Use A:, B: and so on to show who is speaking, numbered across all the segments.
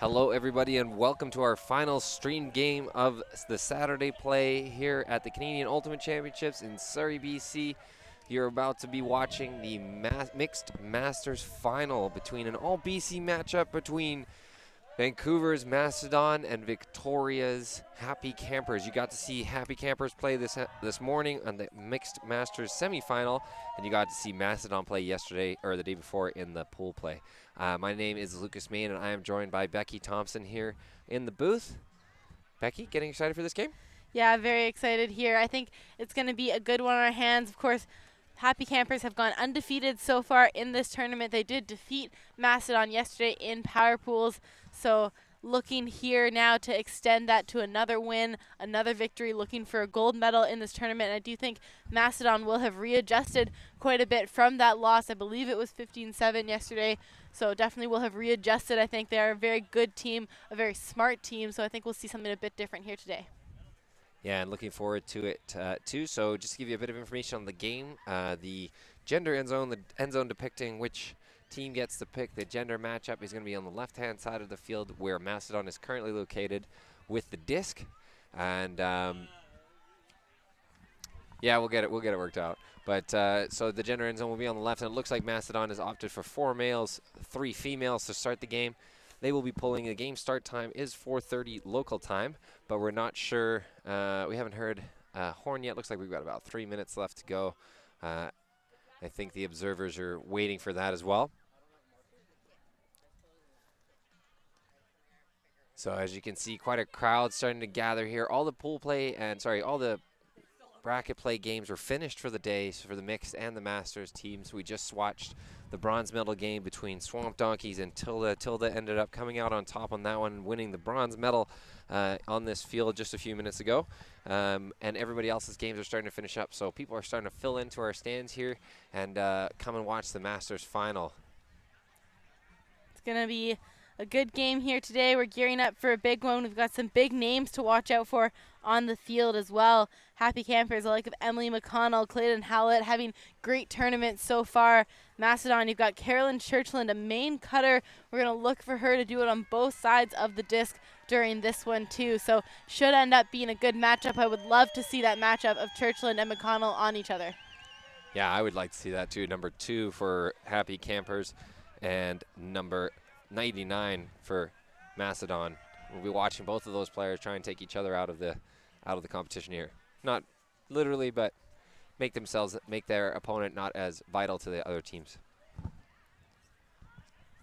A: Hello, everybody, and welcome to our final stream game of the Saturday play here at the Canadian Ultimate Championships in Surrey, BC. You're about to be watching the Mixed Masters final between an all-BC matchup between Vancouver's Mastadon and Victoria's Happy Campers. You got to see Happy Campers play this morning on the Mixed Masters semifinal, and you got to see Mastadon play yesterday or the day before in the pool play. My name is Lucas Main, and I am joined by Becky Thompson here in the booth. Becky, getting excited for this game?
B: Yeah, very excited here. I think it's going to be a good one on our hands. Of course, Happy Campers have gone undefeated so far in this tournament. They did defeat Mastodon yesterday in power pools. So looking here now to extend that to another win, another victory, looking for a gold medal in this tournament. And I do think Mastodon will have readjusted quite a bit from that loss. I believe it was 15-7 yesterday. So definitely will have readjusted. I think they're a very good team, a very smart team. So I think we'll see something a bit different here today.
A: Yeah, and looking forward to it too. So just to give you a bit of information on the game, the gender end zone, depicting which team gets to pick. The gender matchup is going to be on the left-hand side of the field where Mastodon is currently located with the disc. And yeah, we'll get it worked out. But so the gender end zone will be on the left, and it looks like Mastodon has opted for 4 males, 3 females to start the game. They will be pulling. The game start time is 4:30 local time, but we're not sure. We haven't heard horn yet. Looks like we've got about 3 minutes left to go. I think the observers are waiting for that as well. So as you can see, quite a crowd starting to gather here. All the pool play all the bracket play games were finished for the day, so for the mixed and the masters teams. We just watched the bronze medal game between Swamp Donkeys and Tilda. Tilda ended up coming out on top on that one, winning the bronze medal on this field just a few minutes ago. And everybody else's games are starting to finish up, so people are starting to fill into our stands here and come and watch the Masters final.
B: It's going to be a good game here today. We're gearing up for a big one. We've got some big names to watch out for on the field as well. Happy Campers, the like of Emily McConnell, Clayton Howlett, having great tournaments so far. Mastodon, you've got Carolyn Churchland, a main cutter. We're going to look for her to do it on both sides of the disc during this one too. So should end up being a good matchup. I would love to see that matchup of Churchland and McConnell on each other.
A: Yeah, I would like to see that too. Number 2 for Happy Campers and number 99 for Mastodon. We'll be watching both of those players try and take each other out of the competition here. Not literally, but make their opponent not as vital to the other teams.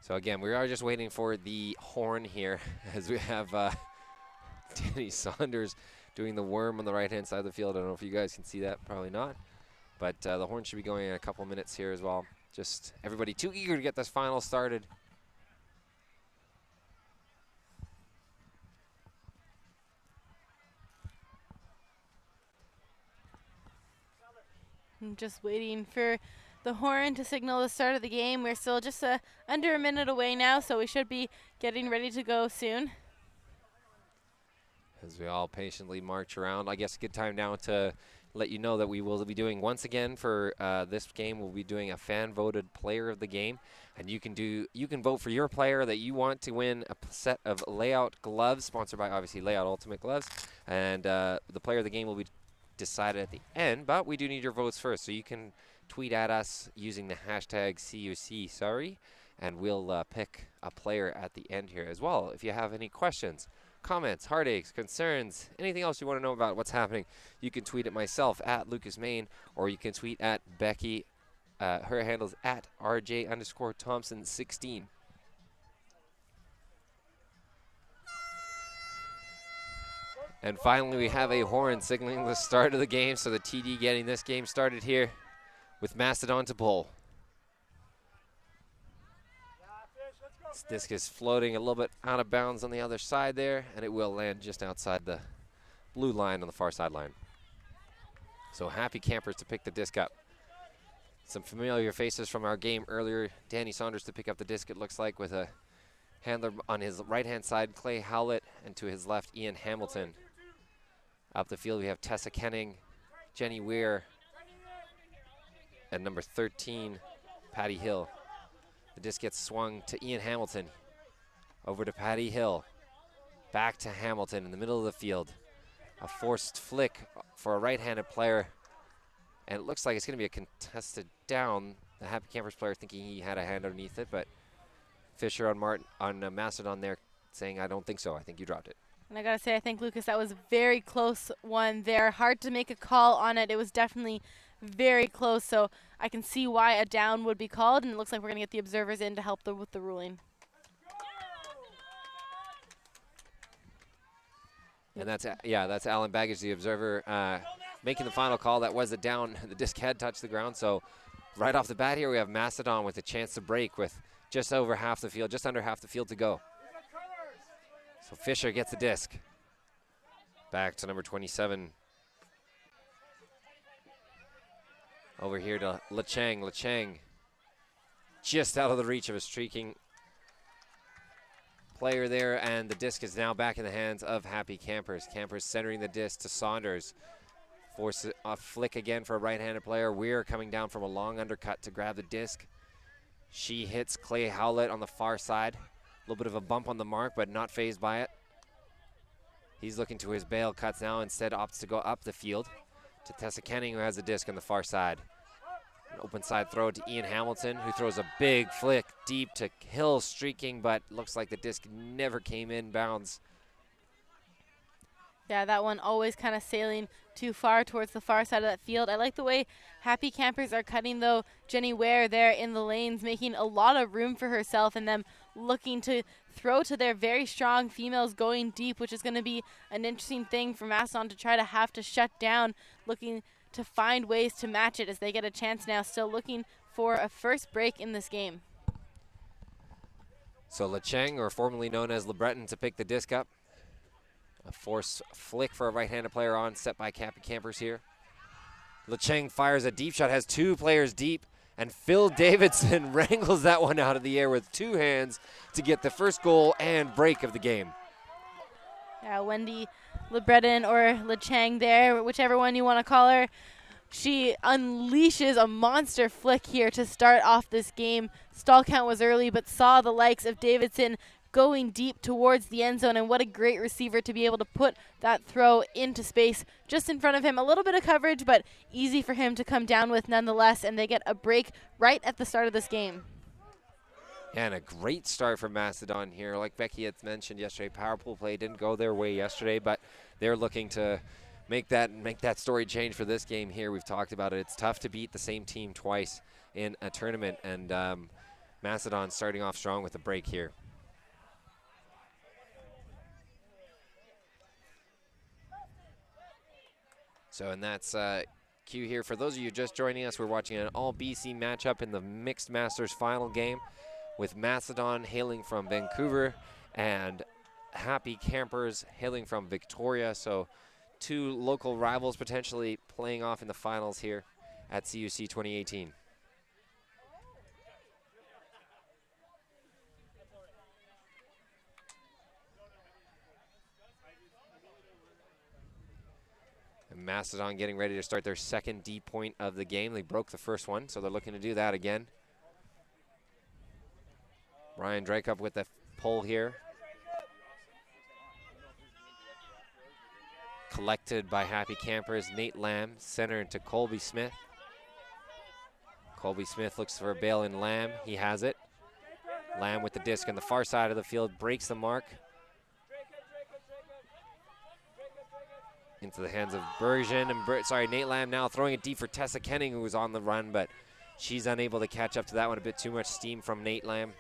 A: So again, we are just waiting for the horn here as we have Danny Saunders doing the worm on the right-hand side of the field. I don't know if you guys can see that, probably not. But the horn should be going in a couple minutes here as well. Just everybody too eager to get this final started.
B: I'm just waiting for the horn to signal the start of the game. We're still just under a minute away now, so we should be getting ready to go soon.
A: As we all patiently march around, I guess a good time now to let you know that we will be doing, once again for this game, we'll be doing a fan-voted player of the game. And you can vote for your player that you want to win a set of Layout gloves, sponsored by, obviously, Layout Ultimate Gloves. And the player of the game will be decided at the end, but we do need your votes first. So you can tweet at us using the hashtag CUCsurrey, and we'll pick a player at the end here as well. If you have any questions, comments, heartaches, concerns, anything else you want to know about what's happening, you can tweet at myself at Lucas Main, or you can tweet at Becky. Her handle's at RJ_Thompson16. And finally, we have a horn signaling the start of the game, so the TD getting this game started here with Mastodon to pull. This disc is floating a little bit out of bounds on the other side there, and it will land just outside the blue line on the far sideline. So Happy Campers to pick the disc up. Some familiar faces from our game earlier. Danny Saunders to pick up the disc, it looks like, with a handler on his right-hand side, Clay Howlett, and to his left, Ian Hamilton. Up the field, we have Tessa Kenning, Jenny Weir, and number 13, Patty Hill. The disc gets swung to Ian Hamilton. Over to Patty Hill. Back to Hamilton in the middle of the field. A forced flick for a right-handed player. And it looks like it's going to be a contested down. The Happy Campers player thinking he had a hand underneath it, but Fisher on Mastodon there saying, I don't think so. I think you dropped it.
B: And I got to say, I think, Lucas, that was a very close one there. Hard to make a call on it. It was definitely very close, so I can see why a down would be called, and it looks like we're going to get the observers in to help with the ruling.
A: And that's Alan Baggage, the observer, making the final call. That was a down. The disc had touched the ground, so right off the bat here we have Mastodon with a chance to break with just under half the field to go. So Fisher gets the disc. Back to number 27. Over here to Lechang. Lechang just out of the reach of a streaking player there, and the disc is now back in the hands of Happy Campers. Campers centering the disc to Saunders. Force a flick again for a right-handed player. Weir coming down from a long undercut to grab the disc. She hits Clay Howlett on the far side. A little bit of a bump on the mark, but not fazed by it. He's looking to his bail cuts now, instead opts to go up the field to Tessa Kenning, who has the disc on the far side. An open side throw to Ian Hamilton, who throws a big flick deep to Hill, streaking, but looks like the disc never came in bounds.
B: Yeah, that one always kind of sailing too far towards the far side of that field. I like the way Happy Campers are cutting, though. Jenny Ware there in the lanes, making a lot of room for herself, and them looking to throw to their very strong females going deep, which is going to be an interesting thing for Mastodon to try to have to shut down, looking to find ways to match it as they get a chance now, still looking for a first break in this game.
A: So Lechang, or formerly known as LeBreton, to pick the disc up. A force flick for a right-handed player on, set by Happy Campers here. Lechang fires a deep shot, has two players deep, and Phil Davidson wrangles that one out of the air with two hands to get the first goal and break of the game.
B: Yeah, Wendy LeBreton or Lechang there, whichever one you want to call her. She unleashes a monster flick here to start off this game. Stall count was early, but saw the likes of Davidson going deep towards the end zone, and what a great receiver to be able to put that throw into space just in front of him. A little bit of coverage, but easy for him to come down with nonetheless, and they get a break right at the start of this game.
A: Yeah, and a great start for Mastodon here. Like Becky had mentioned yesterday, power pool play didn't go their way yesterday, but they're looking to make that story change for this game here. We've talked about it. It's tough to beat the same team twice in a tournament, and Mastodon starting off strong with a break here. So, and that's Q here. For those of you just joining us, we're watching an all-BC matchup in the Mixed Masters final game with Mastodon hailing from Vancouver and Happy Campers hailing from Victoria. So, two local rivals potentially playing off in the finals here at CUC 2018. And Mastodon getting ready to start their second D point of the game. They broke the first one, so they're looking to do that again. Ryan Dracup with the pull here. Collected by Happy Campers. Nate Lamb, center into Colby Smith. Colby Smith looks for a bail in Lamb. He has it. Lamb with the disc on the far side of the field, breaks the mark. Into the hands of Bergen, and Nate Lamb now throwing it deep for Tessa Kenning, who was on the run, but she's unable to catch up to that one. A bit too much steam from Nate Lamb.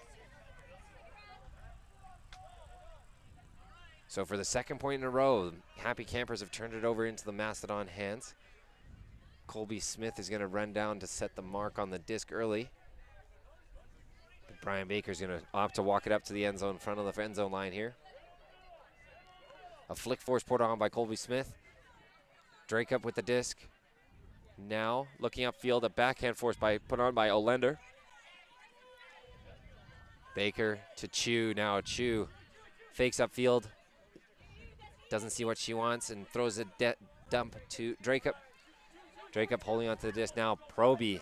A: So for the second point in a row, Happy Campers have turned it over into the Mastodon hands. Colby Smith is going to run down to set the mark on the disc early. But Brian Baker's going to opt to walk it up to the end zone, front of the end zone line here. A flick force put on by Colby Smith. Dracup with the disc. Now looking upfield, a backhand force put on by Olender. Baker to Chu. Now Chu fakes upfield. Doesn't see what she wants and throws a dump to Dracup. Dracup holding onto the disc now. Proby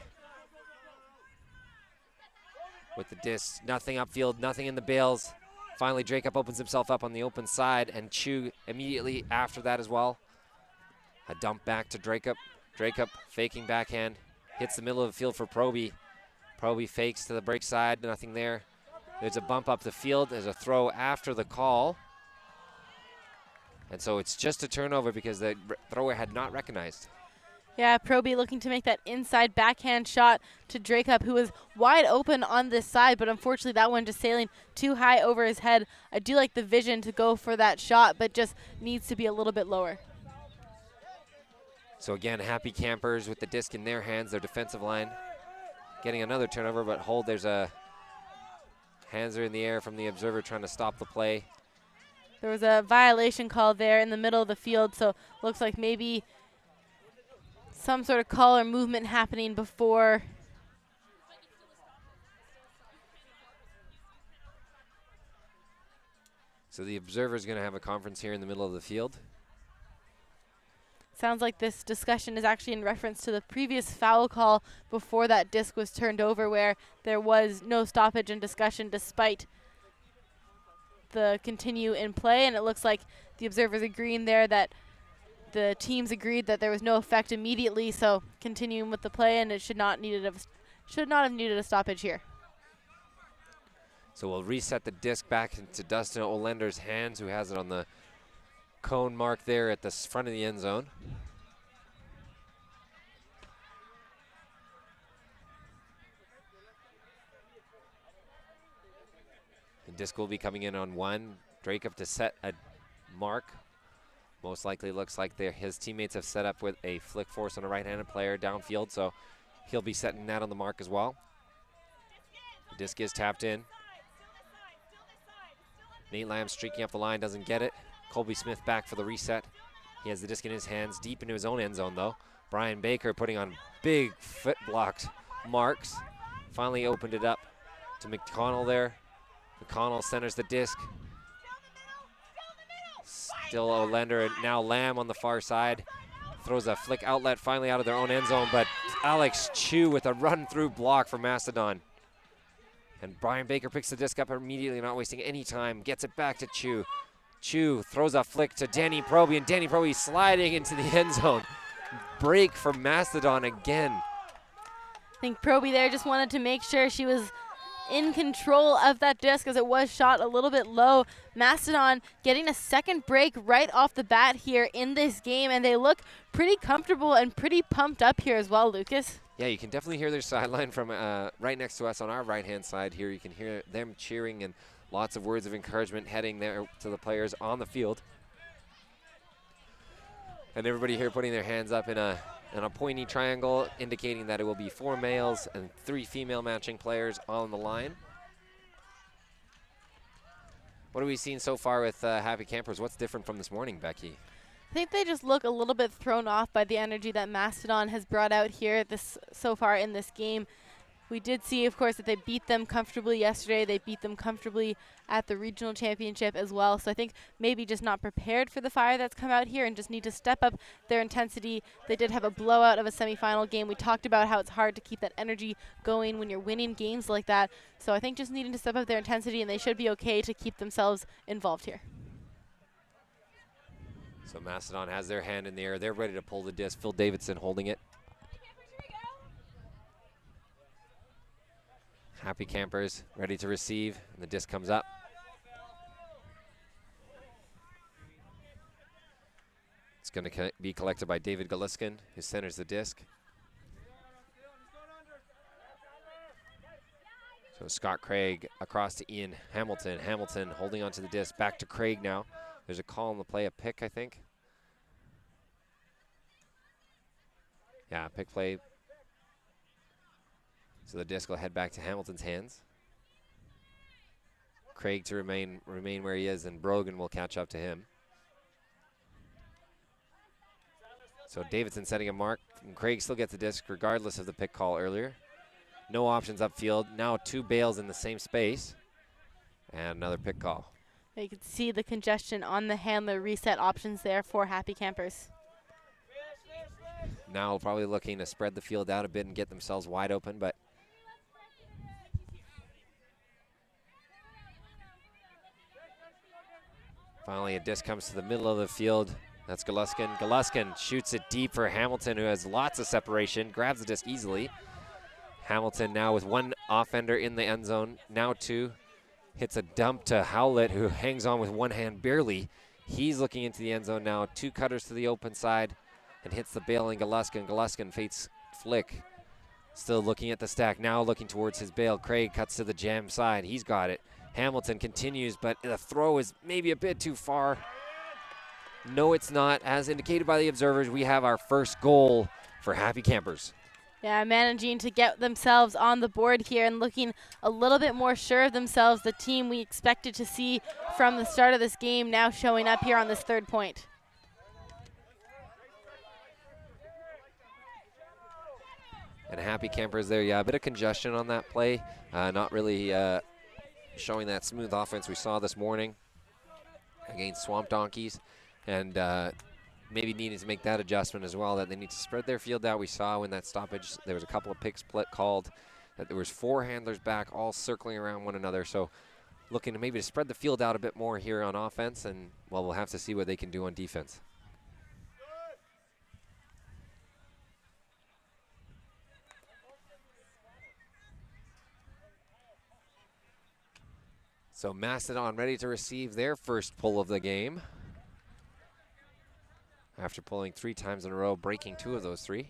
A: with the disc. Nothing upfield, nothing in the bails. Finally, Dracup opens himself up on the open side, and Chu immediately after that as well. A dump back to Dracup. Dracup faking backhand, hits the middle of the field for Proby. Proby fakes to the break side, nothing there. There's a bump up the field. There's a throw after the call. And so it's just a turnover because the thrower had not recognized.
B: Yeah, Proby looking to make that inside backhand shot to Dracup, who was wide open on this side, but unfortunately that one just sailing too high over his head. I do like the vision to go for that shot, but just needs to be a little bit lower.
A: So again, Happy Campers with the disc in their hands, their defensive line getting another turnover, but hold, there's a hands are in the air from the observer trying to stop the play.
B: There was a violation call there in the middle of the field, so looks like maybe some sort of call or movement happening before.
A: So the observer is going to have a conference here in the middle of the field.
B: Sounds like this discussion is actually in reference to the previous foul call before that disc was turned over, where there was no stoppage and discussion despite the continue in play, and it looks like the observers agreeing there that the teams agreed that there was no effect immediately, so continuing with the play, and it should not have needed a stoppage here.
A: So we'll reset the disc back into Dustin Olender's hands, who has it on the cone mark there at the front of the end zone. The disc will be coming in on one. Dracup to set a mark. Most likely looks like his teammates have set up with a flick force on a right-handed player downfield, so he'll be setting that on the mark as well. The disc is tapped in. Nate Lamb streaking up the line, doesn't get it. Colby Smith back for the reset. He has the disc in his hands, deep into his own end zone though. Brian Baker putting on big foot blocked marks. Finally opened it up to McConnell there. McConnell centers the disc. Still Olender, and now Lamb on the far side. Throws a flick outlet finally out of their own end zone, but Alex Chu with a run-through block for Mastadon. And Brian Baker picks the disc up immediately, not wasting any time. Gets it back to Chu. Chu throws a flick to Danny Proby, and Danny Proby sliding into the end zone. Break for Mastadon again.
B: I think Proby there just wanted to make sure she was in control of that disc as it was shot a little bit low. Mastadon getting a second break right off the bat here in this game, and they look pretty comfortable and pretty pumped up here as well, Lucas.
A: Yeah, you can definitely hear their sideline from right next to us on our right-hand side here. You can hear them cheering and lots of words of encouragement heading there to the players on the field. And everybody here putting their hands up in a pointy triangle, indicating that it will be 4 males and 3 female matching players on the line. What have we seen so far with Happy Campers? What's different from this morning, Becky?
B: I think they just look a little bit thrown off by the energy that Mastadon has brought out here so far in this game. We did see, of course, that they beat them comfortably yesterday. They beat them comfortably at the regional championship as well. So I think maybe just not prepared for the fire that's come out here and just need to step up their intensity. They did have a blowout of a semifinal game. We talked about how it's hard to keep that energy going when you're winning games like that. So I think just needing to step up their intensity, and they should be okay to keep themselves involved here.
A: So Mastadon has their hand in the air. They're ready to pull the disc. Phil Davidson holding it. Happy Campers ready to receive, and the disc comes up. It's going to be collected by David Galiskin, who centers the disc. So Scott Craig across to Ian Hamilton. Hamilton holding onto the disc, back to Craig now. There's a call on the play, a pick, I think. Yeah, pick play. So the disc will head back to Hamilton's hands. Craig to remain where he is, and Brogan will catch up to him. So Davidson setting a mark, and Craig still gets the disc regardless of the pick call earlier. No options upfield. Now 2 bales in the same space, and another pick call.
B: You can see the congestion on the handler reset options there for Happy Campers.
A: Now probably looking to spread the field out a bit and get themselves wide open, but Finally, a disc comes to the middle of the field. That's Galuskin. Galuskin shoots it deep for Hamilton, who has lots of separation, grabs the disc easily. Hamilton now with one offender in the end zone, now two. Hits a dump to Howlett, who hangs on with one hand barely. He's looking into the end zone now. Two cutters to the open side and hits the bailing Galuskin. Galuskin fates flick. Still looking at the stack, now looking towards his bail. Craig cuts to the jam side. He's got it. Hamilton continues, but the throw is maybe a bit too far. No, it's not. As indicated by the observers, we have our first goal for Happy Campers.
B: Yeah, managing to get themselves on the board here and looking a little bit more sure of themselves. The team we expected to see from the start of this game now showing up here on this third point.
A: And Happy Campers there, yeah, a bit of congestion on that play. Not really showing that smooth offense we saw this morning against Swamp Donkeys. And maybe needing to make that adjustment as well, that they need to spread their field out. We saw in that stoppage, there was a couple of pick split called, that there was 4 handlers back all circling around one another. So looking to maybe spread the field out a bit more here on offense, and well, we'll have to see what they can do on defense. So Mastadon ready to receive their first pull of the game, after pulling 3 times in a row, breaking 2 of those 3.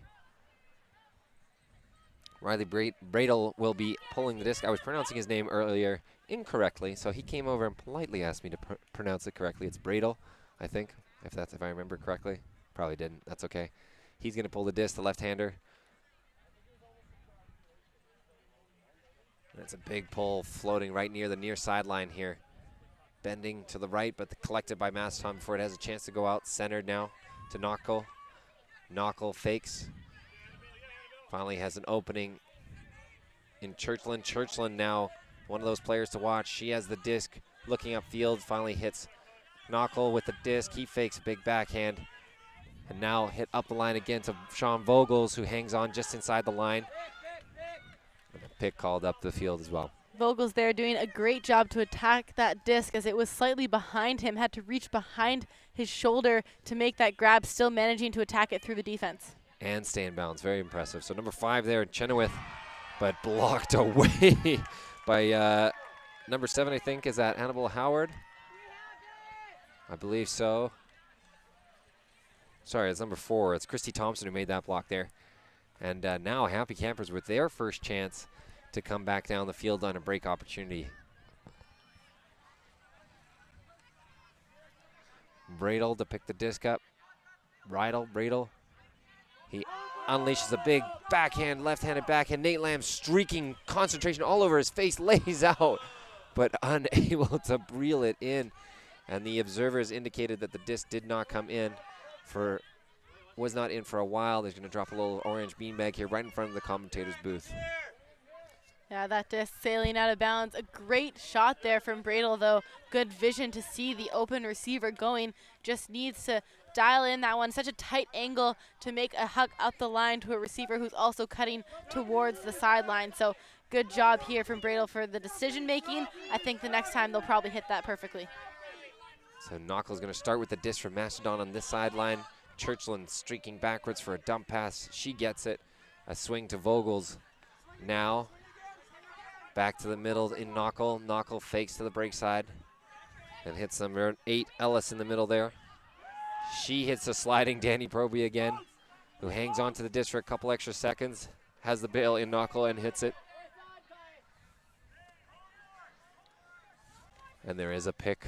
A: Riley Bradle will be pulling the disc. I was pronouncing his name earlier incorrectly, so he came over and politely asked me to pronounce it correctly. It's Bradle, I think, if I remember correctly. Probably didn't. That's okay. He's going to pull the disc, the left-hander. That's a big pull, floating right near the near sideline here. Bending to the right, but collected by Mastadon before it has a chance to go out. Centered now to Knockel. Knockel fakes. Finally has an opening in Churchland. Churchland now one of those players to watch. She has the disc looking upfield. Finally hits Knockel with the disc. He fakes a big backhand. And now hit up the line again to Sean Vogels, who hangs on just inside the line. And a pick called up the field as well.
B: Vogel's there doing a great job to attack that disc as it was slightly behind him, had to reach behind his shoulder to make that grab, still managing to attack it through the defense.
A: And stay in bounds, very impressive. So number 5 there, Chenoweth, but blocked away by number 7, I think. Is that Annabelle Howard? I believe so. Sorry, it's number 4. It's Christy Thompson who made that block there. And now Happy Campers with their first chance to come back down the field on a break opportunity. Bradle to pick the disc up. Bradle. He unleashes a big backhand, left-handed backhand. Nate Lamb streaking concentration all over his face, lays out, but unable to reel it in. And the observers indicated that the disc did not come in was not in for a while. There's going to drop a little orange beanbag here right in front of the commentator's booth.
B: Yeah, that disc sailing out of bounds. A great shot there from Bradle, though. Good vision to see the open receiver going. Just needs to dial in that one. Such a tight angle to make a huck up the line to a receiver who's also cutting towards the sideline. So good job here from Bradle for the decision making. I think the next time they'll probably hit that perfectly.
A: So Knockel's going to start with the disc from Mastadon on this sideline. Churchland streaking backwards for a dump pass. She gets it. A swing to Vogels now. Back to the middle in Knockel. Knockel fakes to the break side and hits number 8, Ellis, in the middle there. She hits a sliding Danny Proby again, who hangs on to the disc for a couple extra seconds. Has the bail in Knockel and hits it. And there is a pick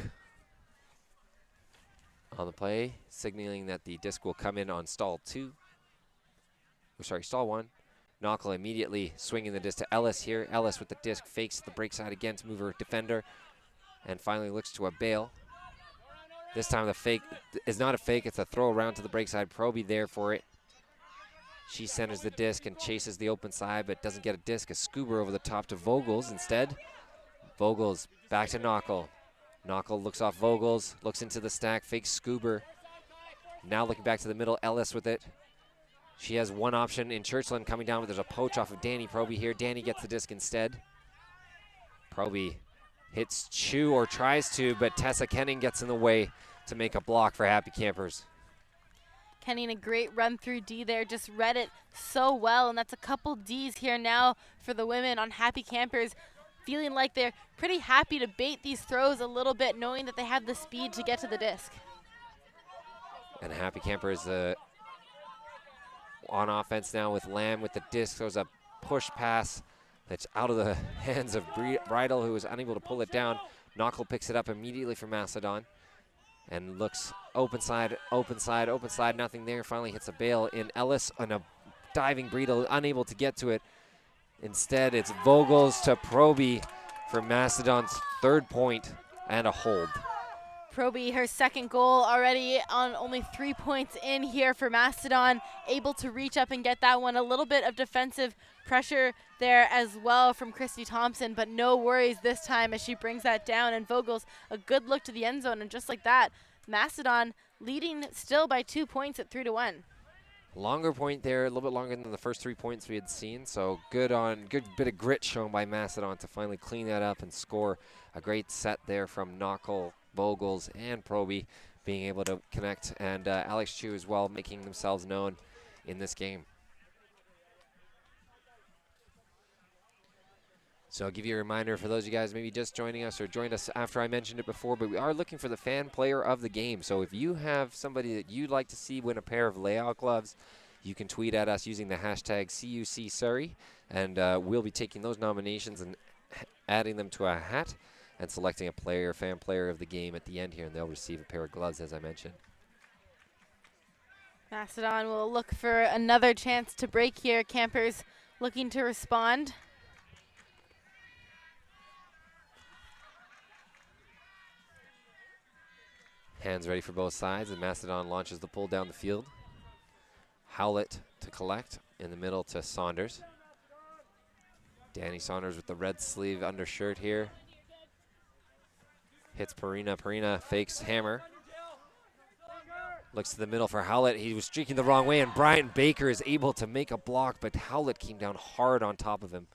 A: on the play, signaling that the disc will come in on stall 1. Knockel immediately swinging the disc to Ellis here. Ellis with the disc fakes the break side again to move her defender and finally looks to a bail. This time the fake is not a fake, it's a throw around to the break side. Proby there for it. She centers the disc and chases the open side but doesn't get a disc. A scuba over the top to Vogels instead. Vogels back to Knockel. Knockel looks off Vogels, looks into the stack, fakes Scuber. Now looking back to the middle, Ellis with it. She has one option in Churchland coming down, but there's a poach off of Danny Proby here. Danny gets the disc instead. Proby hits Chu or tries to, but Tessa Kenning gets in the way to make a block for Happy Campers.
B: Kenning, a great run through D there, just read it so well, and that's a couple Ds here now for the women on Happy Campers, feeling like they're pretty happy to bait these throws a little bit, knowing that they have the speed to get to the disc.
A: And Happy Campers on offense now with Lamb with the disc. There's a push pass that's out of the hands of Bridal, who was unable to pull it down. Knuckle picks it up immediately for Mastadon and looks open side, nothing there. Finally hits a bail in Ellis on a diving Bridal, unable to get to it. Instead, it's Vogels to Proby for Mastodon's third point and a hold.
B: Proby, her second goal already on only 3 points in here for Mastadon, able to reach up and get that one. A little bit of defensive pressure there as well from Christy Thompson, but no worries this time as she brings that down. And Vogels, a good look to the end zone, and just like that, Mastadon leading still by 2 points at 3-1.
A: Longer point there, a little bit longer than the first 3 points we had seen. So good bit of grit shown by Mastadon to finally clean that up and score. A great set there from Knuckle, Vogels, and Proby being able to connect, and Alex Chu as well making themselves known in this game. So I'll give you a reminder for those of you guys maybe just joining us or joined us after I mentioned it before, but we are looking for the fan player of the game. So if you have somebody that you'd like to see win a pair of layout gloves, you can tweet at us using the hashtag CUCsurrey, and we'll be taking those nominations and adding them to a hat and selecting a fan player of the game at the end here, and they'll receive a pair of gloves, as I mentioned.
B: Mastadon will look for another chance to break here. Campers looking to respond.
A: Hands ready for both sides, and Mastadon launches the pull down the field. Howlett to collect, in the middle to Saunders. Danny Saunders with the red sleeve undershirt here. Hits Perina. Perina fakes hammer. Looks to the middle for Howlett. He was streaking the wrong way, and Brian Baker is able to make a block, but Howlett came down hard on top of him.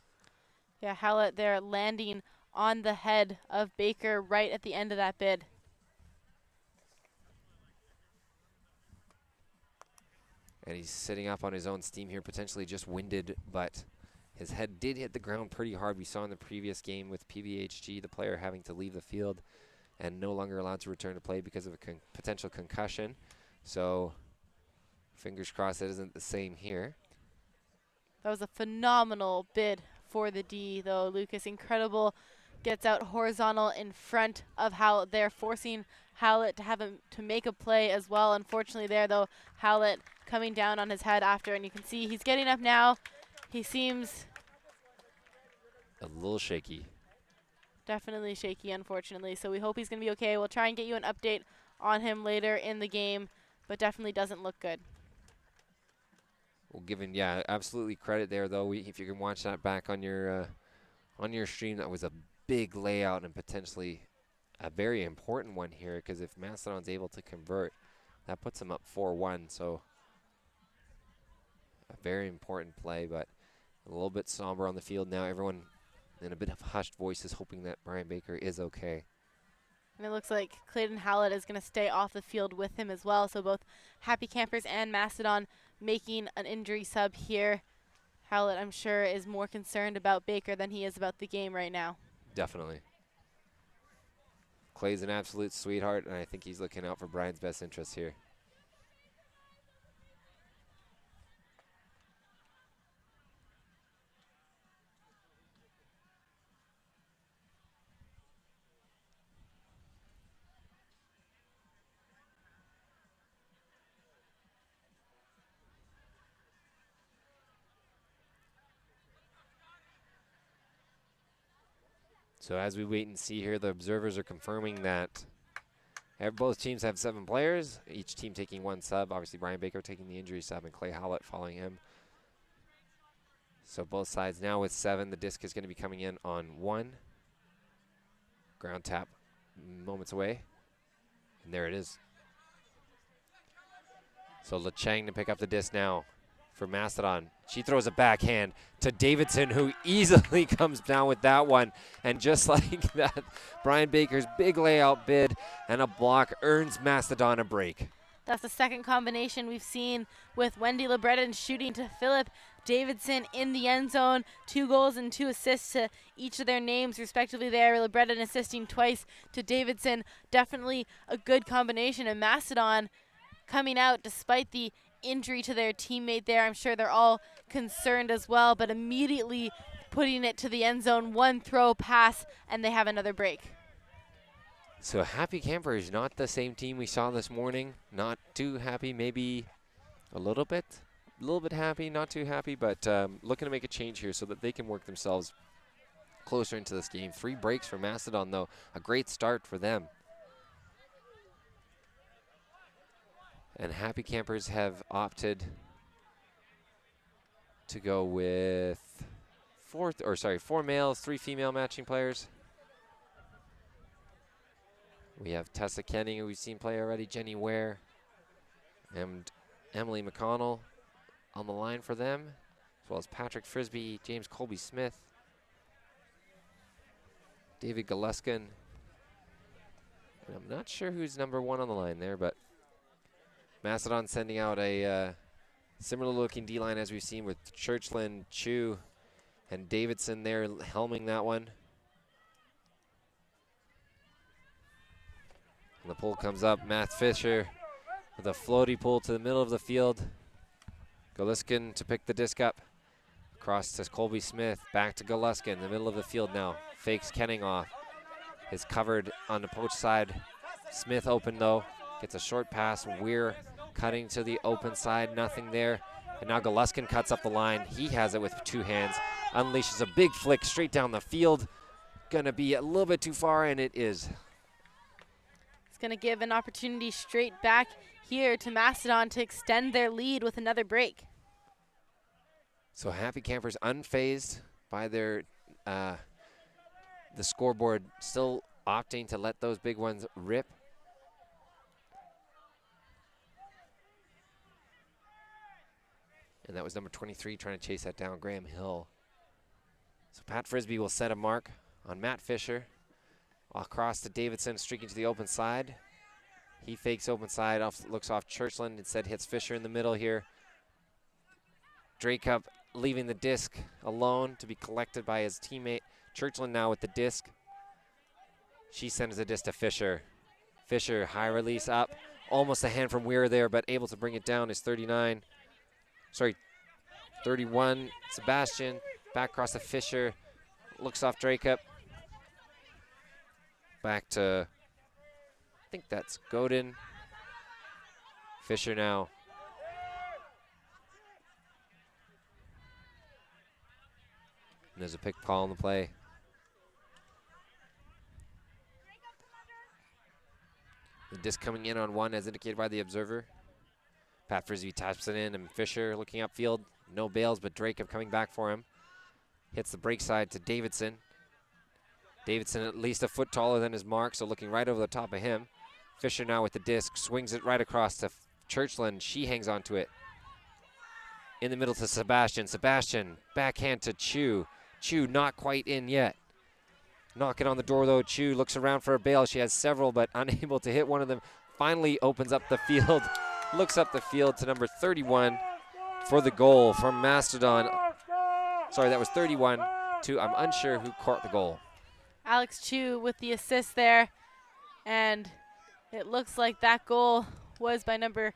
B: Yeah, Howlett there landing on the head of Baker right at the end of that bid.
A: And he's sitting up on his own steam here, potentially just winded, but his head did hit the ground pretty hard. We saw in the previous game with PVHG, the player having to leave the field and no longer allowed to return to play because of a potential concussion. So fingers crossed that isn't the same here.
B: That was a phenomenal bid for the D, though, Lucas. Incredible. Gets out horizontal in front of Howlett there, forcing Howlett to have him to make a play as well. Unfortunately there, though, Howlett coming down on his head after, and you can see he's getting up now. He seems
A: a little shaky.
B: Definitely shaky, unfortunately. So we hope he's going to be okay. We'll try and get you an update on him later in the game, but definitely doesn't look good.
A: Well, given, yeah, absolutely credit there, though. If you can watch that back on your stream, that was a big layout and potentially a very important one here, because if Mastodon's able to convert, that puts them up 4-1. So a very important play, but a little bit somber on the field now. Everyone in a bit of hushed voices hoping that Brian Baker is okay.
B: And it looks like Clayton Howlett is going to stay off the field with him as well. So both Happy Campers and Mastodon making an injury sub here. Howlett, I'm sure, is more concerned about Baker than he is about the game right now.
A: Definitely. Clay's an absolute sweetheart, and I think he's looking out for Brian's best interests here. So as we wait and see here, the observers are confirming that both teams have 7 players, each team taking 1 sub. Obviously, Brian Baker taking the injury sub and Clay Howlett following him. So both sides now with 7. The disc is going to be coming in on 1. Ground tap moments away. And there it is. So LeChang to pick up the disc now for Mastadon. She throws a backhand to Davidson, who easily comes down with that one. And just like that, Brian Baker's big layout bid and a block earns Mastadon a break.
B: That's the second combination we've seen with Wendy LeBreton shooting to Philip Davidson in the end zone. 2 goals and 2 assists to each of their names, respectively there. LeBreton assisting twice to Davidson. Definitely a good combination. And Mastadon coming out despite the injury to their teammate there. I'm sure they're all concerned as well, but immediately putting it to the end zone. 1 throw pass, and they have another break.
A: So Happy Campers, not the same team we saw this morning. Not too happy, maybe a little bit happy, not too happy, but looking to make a change here so that they can work themselves closer into this game. 3 breaks for Mastadon, though. A great start for them. And Happy Campers have opted to go with 4 males, 3 female matching players. We have Tessa Kenning, who we've seen play already, Jenny Ware, and Emily McConnell on the line for them, as well as Patrick Frisbee, James Colby Smith, David Galuskin, and I'm not sure who's number 1 on the line there, but Mastadon sending out a similar looking D-line as we've seen with Churchland, Chu, and Davidson there helming that one. And the pull comes up, Matt Fisher with a floaty pull to the middle of the field. Galuskin to pick the disc up. Across to Colby Smith, back to Galuskin, in the middle of the field now. Fakes Kenning off. Is covered on the poach side. Smith open though. Gets a short pass. Weir cutting to the open side. Nothing there. And now Galuskin cuts up the line. He has it with 2 hands. Unleashes a big flick straight down the field. Gonna be a little bit too far, and it is.
B: It's gonna give an opportunity straight back here to Mastadon to extend their lead with another break.
A: So Happy Campers unfazed by their the scoreboard, still opting to let those big ones rip. And that was number 23 trying to chase that down, Graham Hill. So Pat Frisbee will set a mark on Matt Fisher. Across to Davidson, streaking to the open side. He fakes open side, looks off Churchland, instead hits Fisher in the middle here. Dracup leaving the disc alone to be collected by his teammate. Churchland now with the disc. She sends the disc to Fisher. Fisher, high release up. Almost a hand from Weir there, but able to bring it down is 31. Sebastian, back across to Fisher. Looks off Dracup. Back to, I think that's Godin. Fisher now. And there's a pick call on the play. The disc coming in on 1 as indicated by the observer. Pat Frisbee taps it in, and Fisher looking upfield. No bails, but Dracup coming back for him. Hits the break side to Davidson. Davidson at least a foot taller than his mark, so looking right over the top of him. Fisher now with the disc, swings it right across to Churchland. She hangs onto it. In the middle to Sebastian. Sebastian, backhand to Chu. Chu not quite in yet. Knocking on the door though, Chu looks around for a bail. She has several, but unable to hit one of them. Finally opens up the field, looks up the field to number 31 for the goal from Mastadon. Sorry, that was 31 to, I'm unsure who caught the goal.
B: Alex Chu with the assist there, and it looks like that goal was by number,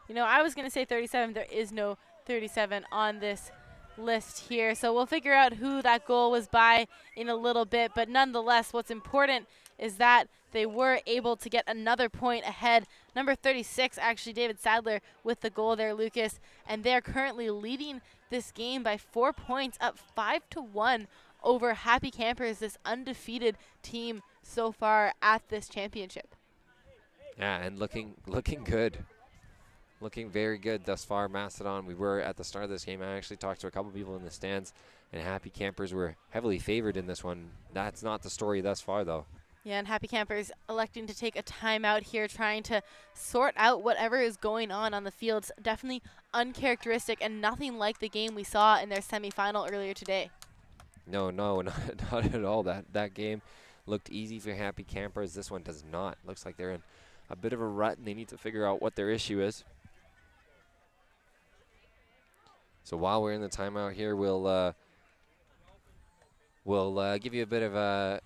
B: I was going to say 37. There is no 37 on this list here, so we'll figure out who that goal was by in a little bit, but nonetheless, what's important is that they were able to get another point ahead. Number 36, actually, David Sadler with the goal there, Lucas, and they're currently leading this game by 4 points, up 5-1 over Happy Campers, this undefeated team so far at this championship.
A: Yeah, and looking good. Looking very good thus far, Mastadon. We were at the start of this game. I actually talked to a couple people in the stands, and Happy Campers were heavily favored in this one. That's not the story thus far, though.
B: Yeah, and Happy Campers electing to take a timeout here, trying to sort out whatever is going on the field. It's definitely uncharacteristic and nothing like the game we saw in their semifinal earlier today.
A: No, not at all. That game looked easy for Happy Campers. This one does not. Looks like they're in a bit of a rut, and they need to figure out what their issue is. So while we're in the timeout here, we'll give you a bit of a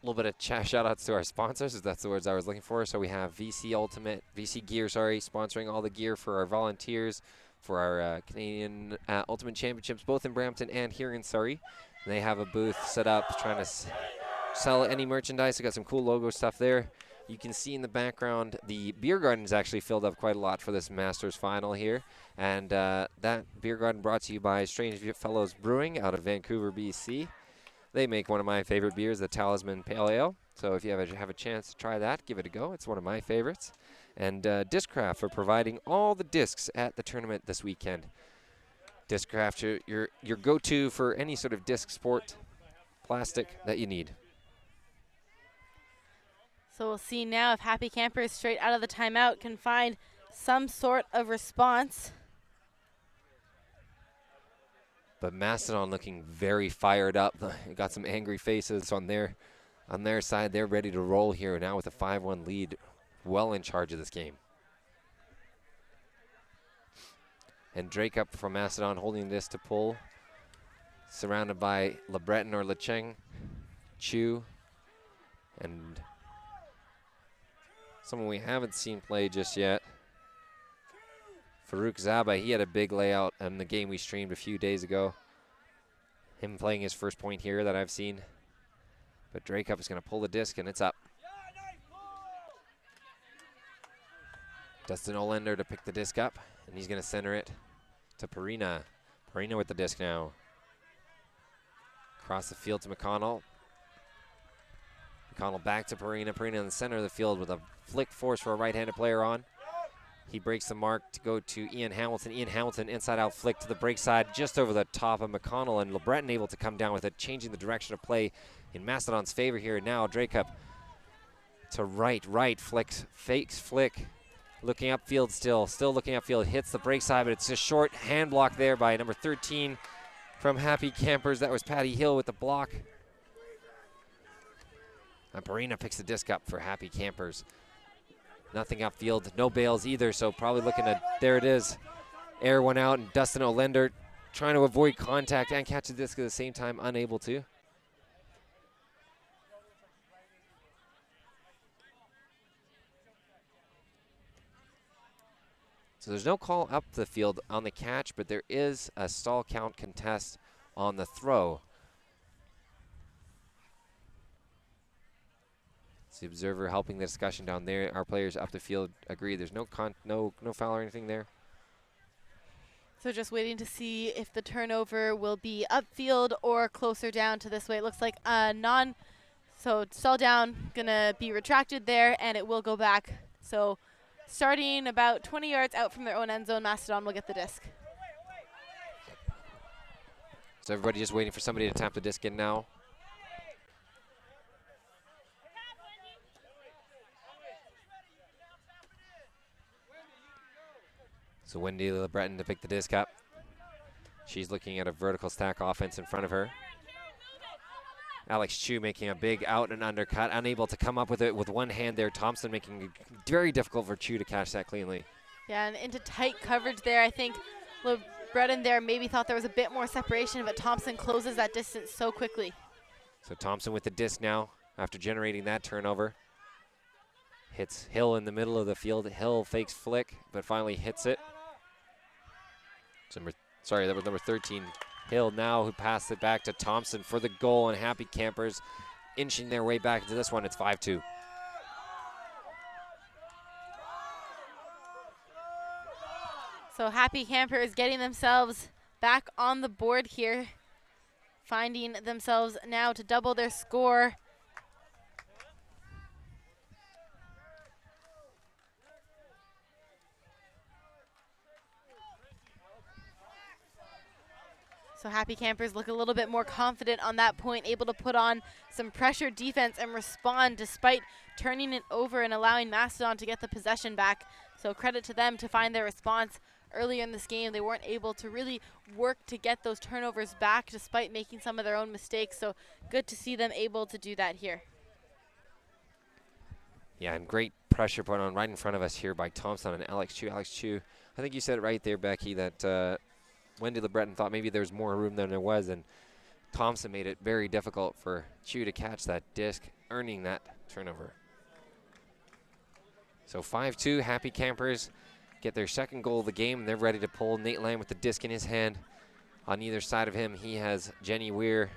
A: little bit of shout outs to our sponsors, if that's the words I was looking for. So we have VC Gear, sponsoring all the gear for our volunteers for our Canadian Ultimate Championships, both in Brampton and here in Surrey. And they have a booth set up trying to sell any merchandise. They got some cool logo stuff there. You can see in the background the beer garden's actually filled up quite a lot for this Masters final here. And that beer garden brought to you by Strange Fellows Brewing out of Vancouver, BC. They make one of my favorite beers, the Talisman Pale Ale. So if you have a chance to try that, give it a go. It's one of my favorites. And Discraft for providing all the discs at the tournament this weekend. Discraft, your go-to for any sort of disc sport plastic that you need.
B: So we'll see now if Happy Campers straight out of the timeout can find some sort of response.
A: But Mastadon looking very fired up. Got some angry faces on their side. They're ready to roll here now with a 5-1 lead, well in charge of this game. And Drake up from Mastadon holding this to pull. Surrounded by LeBreton or Lecheng, Chu, and someone we haven't seen play just yet. Farouk Zaba, he had a big layout in the game we streamed a few days ago. Him playing his first point here that I've seen. But Drake up is going to pull the disc, and it's up. Dustin Olender to pick the disc up, and he's going to center it to Perina. Perina with the disc now. Across the field to McConnell. McConnell back to Perina. Perina in the center of the field with a flick force for a right-handed player on. He breaks the mark to go to Ian Hamilton. Ian Hamilton inside-out flick to the break side just over the top of McConnell, and LeBreton able to come down with it, changing the direction of play in Mastodon's favor here. Now Drake-up to right, flicks, fakes flick, looking upfield still looking upfield, hits the break side, but it's a short hand block there by number 13 from Happy Campers. That was Patty Hill with the block. And Perina picks the disc up for Happy Campers. Nothing upfield, no bails either, so probably looking to, there it is, air one out, and Dustin Olender trying to avoid contact and catch the disc at the same time, unable to. So there's no call up the field on the catch, but there is a stall count contest on the throw. It's the observer helping the discussion down there. Our players up the field agree. There's no foul or anything there.
B: So just waiting to see if the turnover will be upfield or closer down to this way. It looks like so stall down, gonna be retracted there, and it will go back. So starting about 20 yards out from their own end zone, Mastadon will get the disc.
A: So everybody just waiting for somebody to tap the disc in now. So Wendy LeBreton to pick the disc up. She's looking at a vertical stack offense in front of her. Alex Chu making a big out and undercut, unable to come up with it with one hand there. Thompson making it very difficult for Chu to catch that cleanly.
B: Yeah, and into tight coverage there. I think LeBreton there maybe thought there was a bit more separation, but Thompson closes that distance so quickly.
A: So Thompson with the disc now after generating that turnover. Hits Hill in the middle of the field. Hill fakes flick, but finally hits it. That was number 13. Hill now, who passed it back to Thompson for the goal, and Happy Campers inching their way back into this one. It's 5-2.
B: So Happy Campers getting themselves back on the board here, finding themselves now to double their score. So Happy Campers look a little bit more confident on that point, able to put on some pressure defense and respond despite turning it over and allowing Mastadon to get the possession back. So credit to them to find their response earlier in this game. They weren't able to really work to get those turnovers back despite making some of their own mistakes. So good to see them able to do that here.
A: Yeah, and great pressure put on right in front of us here by Thompson and Alex Chu. Alex Chu, I think you said it right there, Becky, that Wendy LeBreton thought maybe there was more room than there was, and Thompson made it very difficult for Chu to catch that disc, earning that turnover. So 5-2, Happy Campers get their second goal of the game, and they're ready to pull. Nate Lamb with the disc in his hand. On either side of him, he has Jenny Weir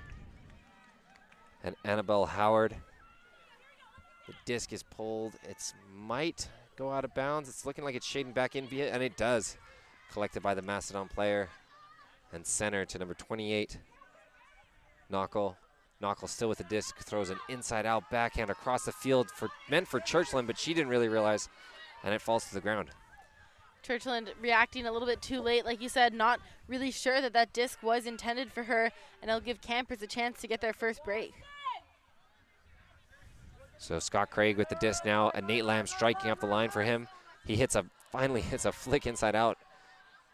A: and Annabelle Howard. The disc is pulled. It might go out of bounds. It's looking like it's shading back in, and it does. Collected by the Mastadon player and center to number 28, Knuckle. Knuckle still with the disc, throws an inside-out backhand across the field meant for Churchland, but she didn't really realize, and it falls to the ground.
B: Churchland reacting a little bit too late, like you said, not really sure that that disc was intended for her, and it'll give Campers a chance to get their first break.
A: So Scott Craig with the disc now, and Nate Lamb striking up the line for him. He finally hits a flick inside out.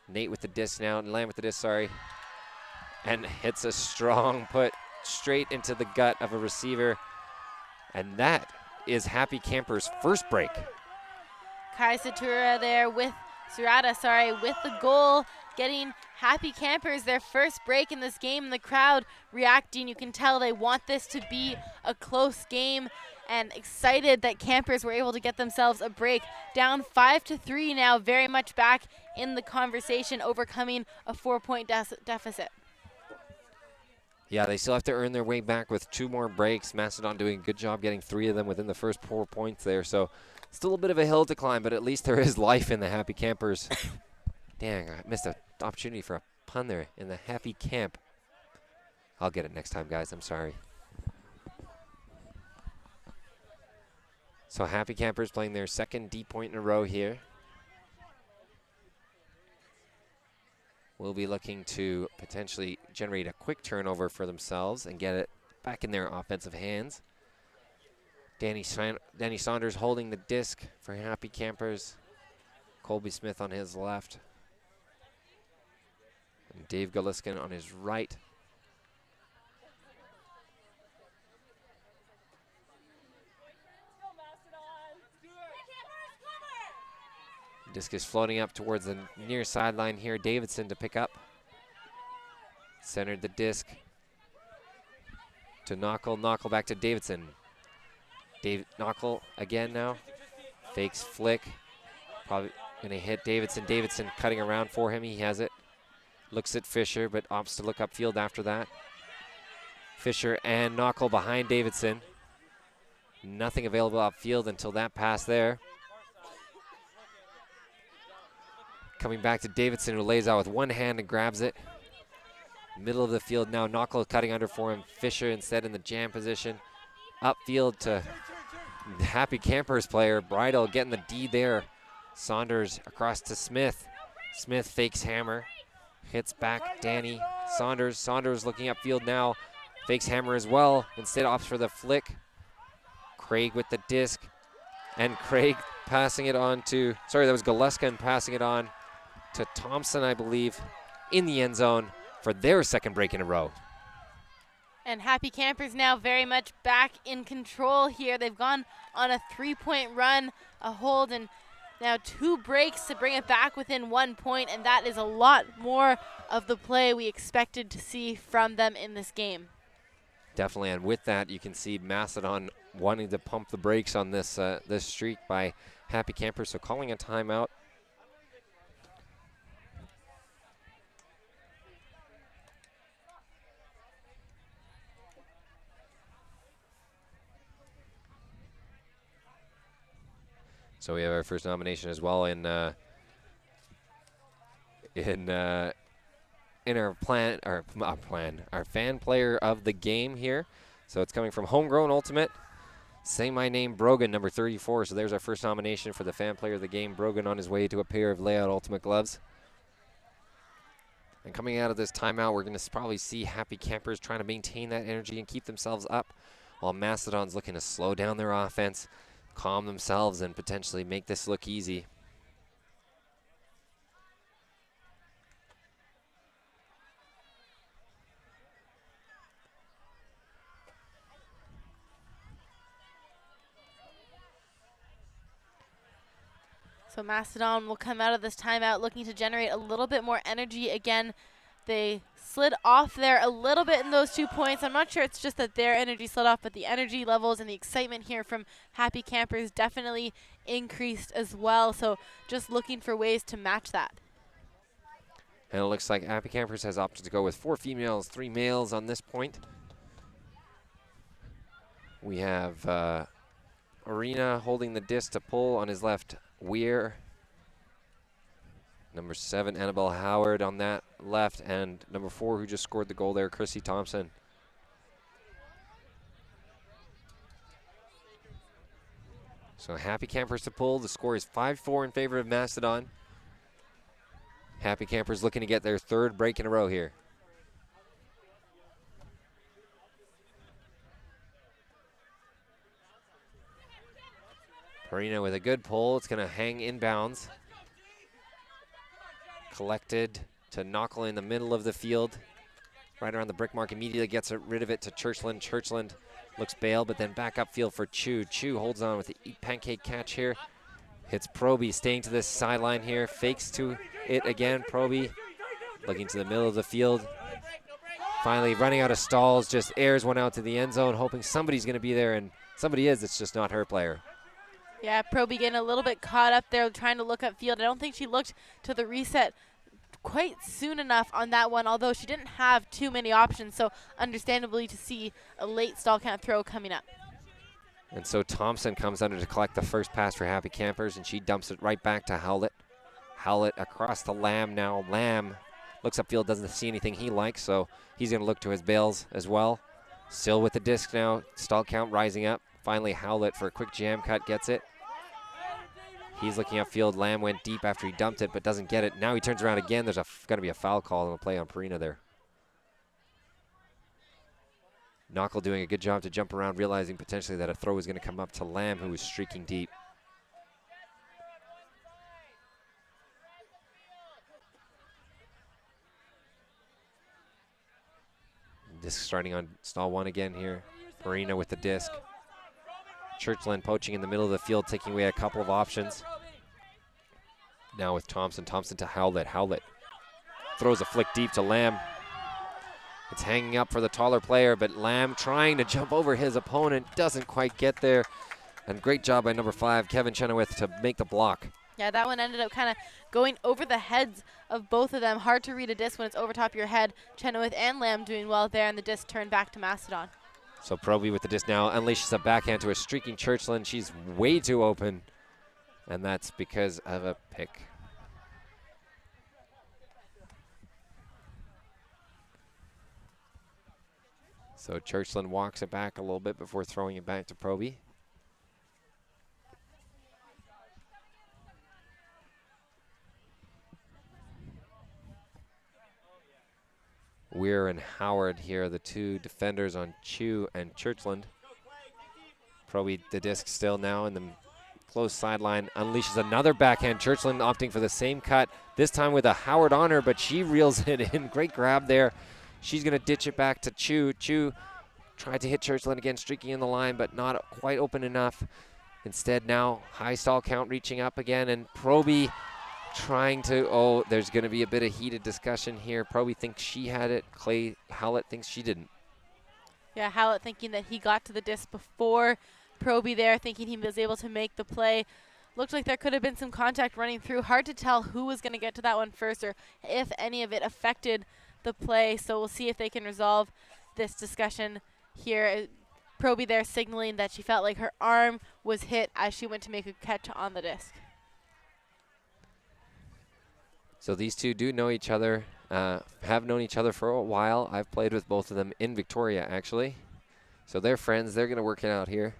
A: Nate with the disc now, and Lamb with the disc, sorry, and hits a strong put straight into the gut of a receiver. And that is Happy Campers' first break.
B: Kai Satura there with Surata, with the goal, getting Happy Campers their first break in this game. The crowd reacting. You can tell they want this to be a close game, and excited that Campers were able to get themselves a break. Down 5-3 now, very much back in the conversation, overcoming a 4-point deficit.
A: Yeah, they still have to earn their way back with 2 more breaks. Mastadon doing a good job getting 3 of them within the first 4 points there. So still a bit of a hill to climb, but at least there is life in the Happy Campers. Dang, I missed an opportunity for a pun there in the Happy Camp. I'll get it next time, guys. I'm sorry. So Happy Campers playing their second D point in a row here. Will be looking to potentially generate a quick turnover for themselves and get it back in their offensive hands. Danny Saunders holding the disc for Happy Campers. Colby Smith on his left. And Dave Galiskin on his right. Disc is floating up towards the near sideline here. Davidson to pick up. Centered the disc to Knuckle. Knuckle back to Davidson. Knuckle again now. Fakes flick. Probably going to hit Davidson. Davidson cutting around for him. He has it. Looks at Fisher, but opts to look upfield after that. Fisher and Knuckle behind Davidson. Nothing available upfield until that pass there. Coming back to Davidson, who lays out with one hand and grabs it. Middle of the field now, Knuckle cutting under for him. Fisher instead in the jam position. Upfield to Happy Campers player. Bridle getting the D there. Saunders across to Smith. Smith fakes hammer. Hits back Danny Saunders. Saunders looking upfield now. Fakes hammer as well. Instead opts for the flick. Craig with the disc. And Craig passing it on to, sorry, that was Galeska passing it on to Thompson, I believe, in the end zone for their second break in a row.
B: And Happy Campers now very much back in control here. They've gone on a 3-point run, a hold, and now 2 breaks to bring it back within 1 point, and that is a lot more of the play we expected to see from them in this game.
A: Definitely, and with that, you can see Mastadon wanting to pump the brakes on this this streak by Happy Campers, so calling a timeout. So we have our first nomination as well in our fan player of the game here. So it's coming from Homegrown Ultimate. Say my name, Brogan, number 34. So there's our first nomination for the fan player of the game. Brogan on his way to a pair of Layout Ultimate gloves. And coming out of this timeout, we're going to probably see Happy Campers trying to maintain that energy and keep themselves up, while Mastadon's looking to slow down their offense, calm themselves, and potentially make this look easy.
B: So Mastadon will come out of this timeout looking to generate a little bit more energy again. They slid off there a little bit in those 2 points. I'm not sure it's just that their energy slid off, but the energy levels and the excitement here from Happy Campers definitely increased as well. So just looking for ways to match that.
A: And it looks like Happy Campers has opted to go with 4 females, 3 males on this point. We have Arena holding the disc to pull on his left. Weir, number 7, Annabelle Howard on that left, and number 4, who just scored the goal there, Chrissy Thompson. So Happy Campers to pull. The score is 5-4 in favor of Mastadon. Happy Campers looking to get their 3rd break in a row here. Perina with a good pull. It's going to hang inbounds. Collected to Knockel in the middle of the field. Right around the brick mark. Immediately gets rid of it to Churchland. Churchland looks bailed, but then back upfield for Chu. Chu holds on with the pancake catch here. Hits Proby, staying to this sideline here. Fakes to it again. Proby looking to the middle of the field. Finally running out of stalls. Just airs one out to the end zone, hoping somebody's going to be there, and somebody is. It's just not her player.
B: Yeah, Proby getting a little bit caught up there trying to look upfield. I don't think she looked to the reset quite soon enough on that one, although she didn't have too many options, so understandably to see a late stall count throw coming up.
A: And so Thompson comes under to collect the first pass for Happy Campers, and she dumps it right back to Howlett. Howlett across to Lamb now. Lamb looks upfield, doesn't see anything he likes, so he's going to look to his bails as well. Still with the disc now, stall count rising up. Finally, Howlett for a quick jam cut gets it. He's looking upfield. Lamb went deep after he dumped it, but doesn't get it. Now he turns around again. There's going to be a foul call on the play on Perina there. Knockel doing a good job to jump around, realizing potentially that a throw was going to come up to Lamb, who was streaking deep. Disc starting on stall 1 again here. Perina with the disc. Churchland poaching in the middle of the field, taking away a couple of options. Now with Thompson. Thompson to Howlett. Howlett throws a flick deep to Lamb. It's hanging up for the taller player, but Lamb trying to jump over his opponent, doesn't quite get there. And great job by number 5, Kevin Chenoweth, to make the block.
B: Yeah, that one ended up kind of going over the heads of both of them. Hard to read a disc when it's over top of your head. Chenoweth and Lamb doing well there, and the disc turned back to Mastadon.
A: So Proby with the disc now unleashes a backhand to a streaking Churchland. She's way too open, and that's because of a pick. So Churchland walks it back a little bit before throwing it back to Proby. Weir and Howard here, the 2 defenders on Chu and Churchland. Proby, the disc still now in the close sideline, unleashes another backhand. Churchland opting for the same cut, this time with a Howard on her, but she reels it in. Great grab there. She's going to ditch it back to Chu. Chu tried to hit Churchland again, streaking in the line, but not quite open enough. Instead now, high stall count reaching up again, and Proby trying to, there's going to be a bit of heated discussion here. Proby thinks she had it. Howlett thinks she didn't.
B: Yeah, Howlett thinking that he got to the disc before Proby there, thinking he was able to make the play. Looked like there could have been some contact running through. Hard to tell who was going to get to that one first, or if any of it affected the play. So we'll see if they can resolve this discussion here. Proby there signaling that she felt like her arm was hit as she went to make a catch on the disc.
A: So these two do know each other, have known each other for a while. I've played with both of them in Victoria, actually. So they're friends. They're going to work it out here.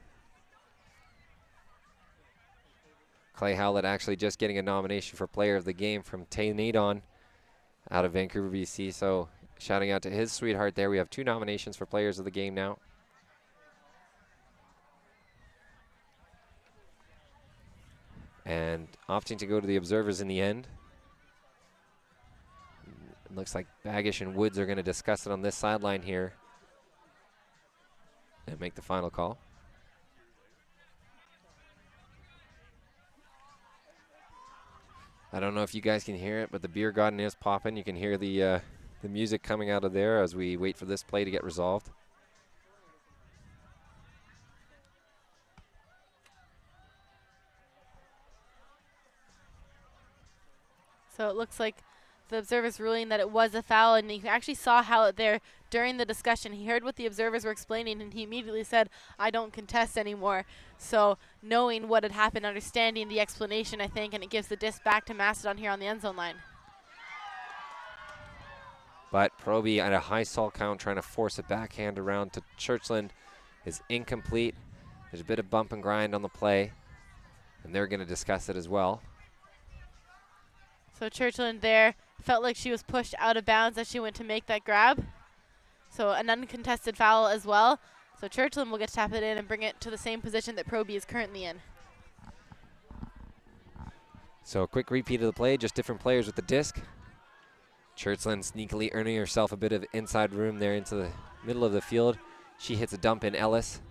A: Clay Howlett actually just getting a nomination for Player of the Game from Taynadon out of Vancouver, BC. So shouting out to his sweetheart there. We have 2 nominations for players of the game now. And opting to go to the observers in the end. It looks like Baggish and Woods are going to discuss it on this sideline here and make the final call. I don't know if you guys can hear it, but the beer garden is popping. You can hear the music coming out of there as we wait for this play to get resolved.
B: So it looks like the observer's ruling that it was a foul, and you actually saw how there during the discussion. He heard what the observers were explaining, and he immediately said, "I don't contest anymore." So knowing what had happened, understanding the explanation, I think, and it gives the disc back to Mastadon here on the end zone line.
A: But Proby at a high stall count trying to force a backhand around to Churchland is incomplete. There's a bit of bump and grind on the play, and they're going to discuss it as well.
B: So Churchland there felt like she was pushed out of bounds as she went to make that grab. So an uncontested foul as well. So Churchland will get to tap it in and bring it to the same position that Proby is currently in.
A: So a quick repeat of the play, just different players with the disc. Churchland sneakily earning herself a bit of inside room there into the middle of the field. She hits a dump in Ellis.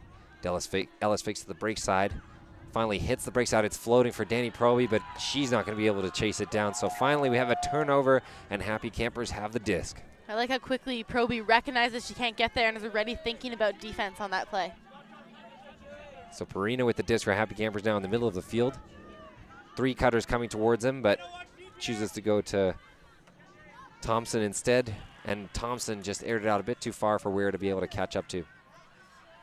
A: Ellis fakes to the break side. Finally hits the break side. It's floating for Danny Proby, but she's not going to be able to chase it down. So finally we have a turnover, and Happy Campers have the disc.
B: I like how quickly Proby recognizes she can't get there and is already thinking about defense on that play.
A: So Perino with the disc for Happy Campers now in the middle of the field. 3 cutters coming towards him, but chooses to go to Thompson instead. And Thompson just aired it out a bit too far for Ware to be able to catch up to.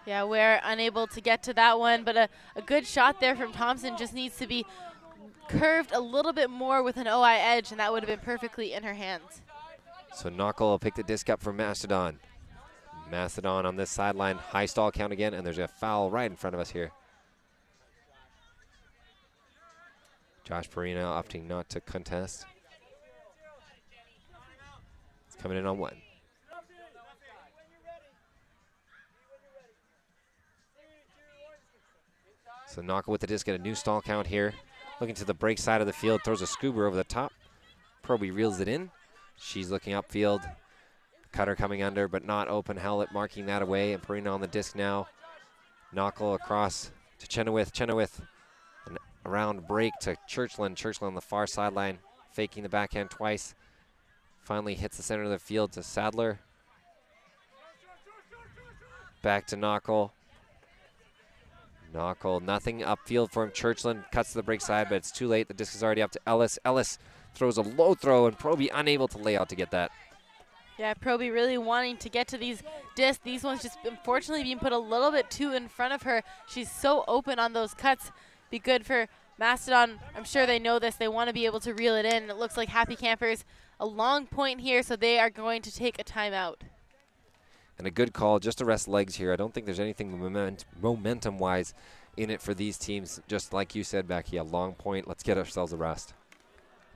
B: Yeah, Ware unable to get to that one, but a good shot there from Thompson. Just needs to be curved a little bit more with an OI edge, and that would have been perfectly in her hands.
A: So Knuckle will pick the disc up for Mastadon. Mastadon on this sideline, high stall count again, and there's a foul right in front of us here. Josh Perino opting not to contest. It's coming in on 1. So Knuckle with the disc at a new stall count here. Looking to the break side of the field, throws a scuba over the top. Proby reels it in. She's looking upfield. Cutter coming under, but not open. Howlett marking that away, and Perino on the disc now. Knuckle across to Chenoweth. Chenoweth, an around break to Churchland. Churchland on the far sideline, faking the backhand twice. Finally hits the center of the field to Sadler. Back to Knuckle. Knuckle, nothing upfield for him. Churchland cuts to the break side, but it's too late. The disc is already up to Ellis. Ellis throws a low throw, and Proby unable to lay out to get that.
B: Yeah, Proby really wanting to get to these discs. These ones just unfortunately being put a little bit too in front of her. She's so open on those cuts. Be good for Mastadon. I'm sure they know this. They want to be able to reel it in. It looks like Happy Campers a long point here, so they are going to take a timeout.
A: And a good call just to rest legs here. I don't think there's anything momentum-wise in it for these teams. Just like you said, Becky, a long point. Let's get ourselves a rest.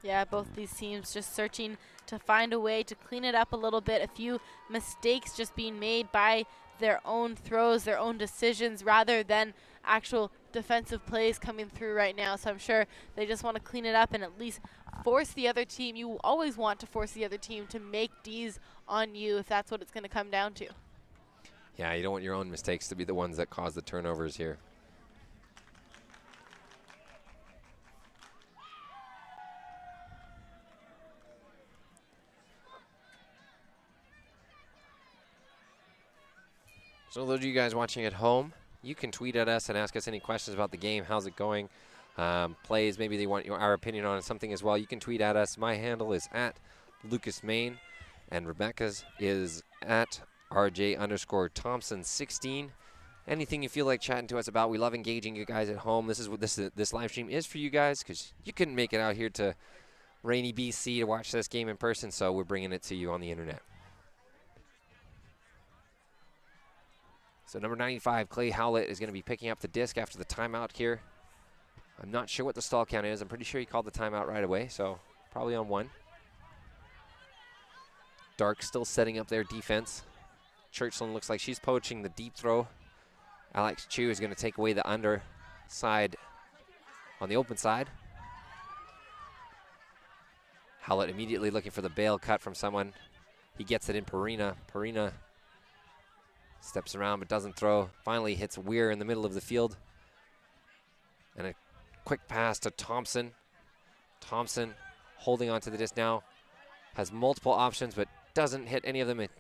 B: Yeah, both these teams just searching to find a way to clean it up a little bit. A few mistakes just being made by their own throws, their own decisions, rather than actual defensive plays coming through right now. So I'm sure they just want to clean it up and at least force the other team. You always want to force the other team to make Ds on you if that's what it's going to come down to.
A: Yeah, you don't want your own mistakes to be the ones that cause the turnovers here. So those of you guys watching at home, you can tweet at us and ask us any questions about the game. How's it going? Plays, maybe they want our opinion on something as well. You can tweet at us. My handle is at Lucas Main, and Rebecca's is at RJ_Thompson16. Anything you feel like chatting to us about, we love engaging you guys at home. This is what this live stream is for you guys, because you couldn't make it out here to rainy BC to watch this game in person, so we're bringing it to you on the internet. So number 95, Clay Howlett, is going to be picking up the disc after the timeout here. I'm not sure what the stall count is. I'm pretty sure he called the timeout right away, so probably on 1. Dark still setting up their defense. Churchland looks like she's poaching the deep throw. Alex Chu is going to take away the underside on the open side. Howlett immediately looking for the bail cut from someone. He gets it in Perina. Perina steps around but doesn't throw. Finally hits Weir in the middle of the field. And a quick pass to Thompson. Thompson holding onto the disc now. Has multiple options but doesn't hit any of them. It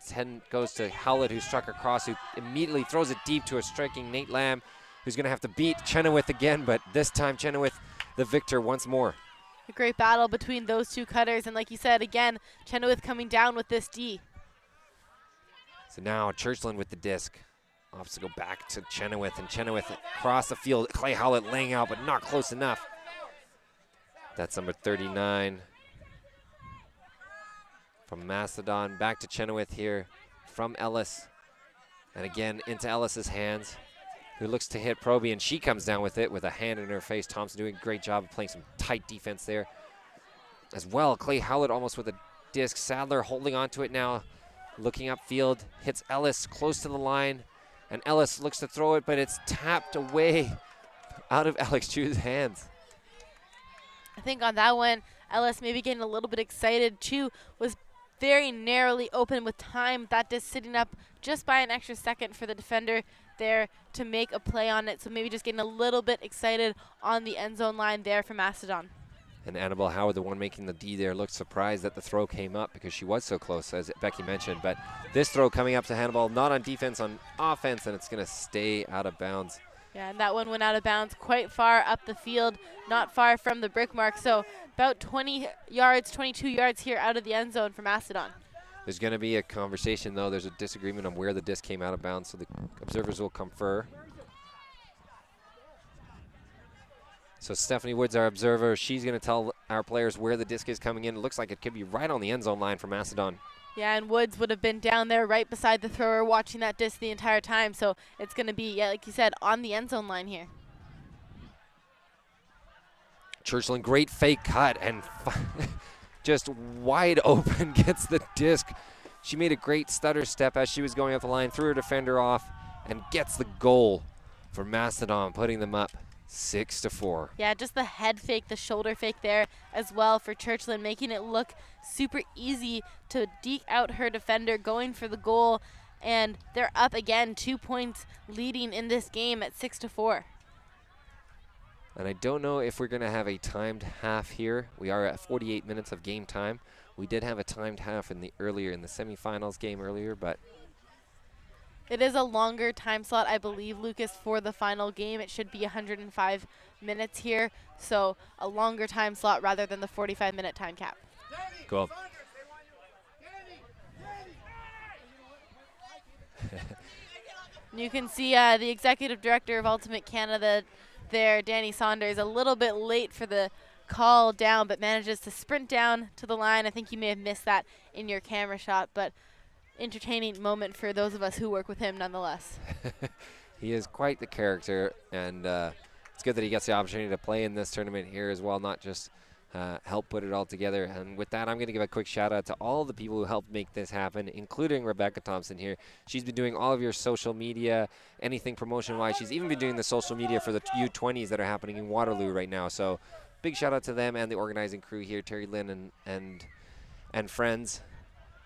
A: goes to Howlett, who struck across, who immediately throws it deep to a striking Nate Lamb, who's going to have to beat Chenoweth again, but this time Chenoweth the victor once more.
B: A great battle between those two cutters, and like you said, again, Chenoweth coming down with this D.
A: So now Churchland with the disc. Opts to go back to Chenoweth, and Chenoweth across the field. Clay Howlett laying out, but not close enough. That's number 39. From Mastadon, back to Chenoweth here from Ellis. And again, into Ellis's hands, who looks to hit Proby, and she comes down with it with a hand in her face. Thompson doing a great job of playing some tight defense there. As well, Clay Howlett almost with a disc. Sadler holding on to it now, looking upfield, hits Ellis close to the line, and Ellis looks to throw it, but it's tapped away out of Alex Chu's hands.
B: I think on that one, Ellis maybe getting a little bit excited. Chu was very narrowly open with time. That disc sitting up just by an extra second for the defender there to make a play on it. So maybe just getting a little bit excited on the end zone line there for Mastadon.
A: And Annabelle Howard, the one making the D there, looked surprised that the throw came up because she was so close, as Becky mentioned. But this throw coming up to Hannibal, not on defense, on offense, and it's going to stay out of bounds.
B: Yeah, and that one went out of bounds quite far up the field, not far from the brick mark. So about 20 yards, 22 yards here out of the end zone for Mastadon.
A: There's going to be a conversation, though. There's a disagreement on where the disc came out of bounds, so the observers will confer. So Stephanie Woods, our observer, she's going to tell our players where the disc is coming in. It looks like it could be right on the end zone line for Mastadon.
B: Yeah, and Woods would have been down there right beside the thrower watching that disc the entire time. So it's going to be, yeah, like you said, on the end zone line here.
A: Churchland, great fake cut, and just wide open gets the disc. She made a great stutter step as she was going up the line, threw her defender off, and gets the goal for Mastadon, putting them up 6-4.
B: Yeah, just the head fake, the shoulder fake there as well for Churchland, making it look super easy to deke out her defender, going for the goal, and they're up again, 2 points leading in this game at 6-4.
A: And I don't know if we're going to have a timed half here. We are at 48 minutes of game time. We did have a timed half in the semifinals game earlier, but
B: it is a longer time slot, I believe, Lucas, for the final game. It should be 105 minutes here, so a longer time slot rather than the 45-minute time cap.
A: Cool.
B: You can see the executive director of Ultimate Canada there, Danny Saunders, a little bit late for the call down, but manages to sprint down to the line. I think you may have missed that in your camera shot, but entertaining moment for those of us who work with him nonetheless.
A: He is quite the character, and it's good that he gets the opportunity to play in this tournament here as well, not just help put it all together. And with that, I'm going to give a quick shout out to all the people who helped make this happen, including Rebecca Thompson here. She's been doing all of your social media, anything promotion-wise. She's even been doing the social media for the U20s that are happening in Waterloo right now. So big shout out to them and the organizing crew here, Terry Lynn and friends.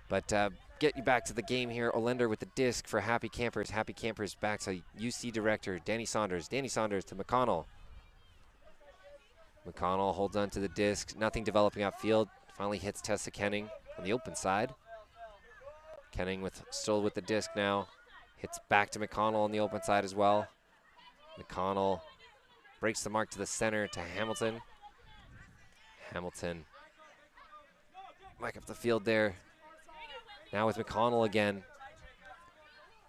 A: But get you back to the game here. Olender with the disc for Happy Campers. Happy Campers back to UC director Danny Saunders. Danny Saunders to McConnell. McConnell holds on to the disc. Nothing developing upfield. Finally hits Tessa Kenning on the open side. Kenning still with the disc now. Hits back to McConnell on the open side as well. McConnell breaks the mark to the center to Hamilton. Hamilton back up the field there. Now with McConnell again.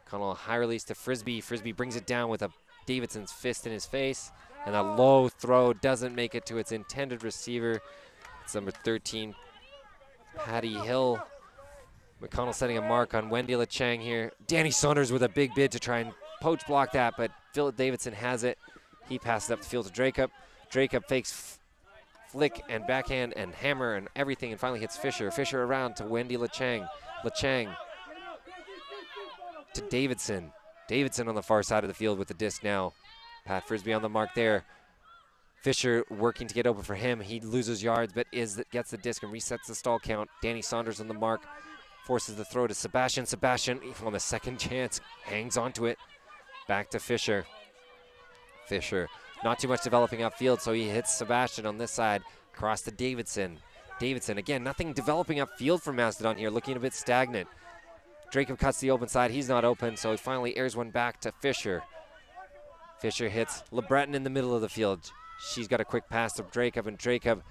A: McConnell high release to Frisbee. Frisbee brings it down with a Davidson's fist in his face. And a low throw doesn't make it to its intended receiver. It's number 13, Patty Hill. McConnell setting a mark on Wendy LeChang here. Danny Saunders with a big bid to try and poach block that, but Philip Davidson has it. He passes up the field to Dracup. Dracup fakes flick and backhand and hammer and everything, and finally hits Fisher. Fisher around to Wendy LeChang. Lechang to Davidson. Davidson on the far side of the field with the disc now. Pat Frisbee on the mark there. Fisher working to get open for him. He loses yards, but gets the disc and resets the stall count. Danny Saunders on the mark. Forces the throw to Sebastian. Sebastian on the second chance hangs onto it. Back to Fisher. Fisher not too much developing upfield, so he hits Sebastian on this side. Across to Davidson. Davidson, again, nothing developing upfield for Mastadon here, looking a bit stagnant. Jacob cuts the open side. He's not open, so he finally airs one back to Fisher. Fisher hits LeBreton in the middle of the field. She's got a quick pass to Jacob, and Jacob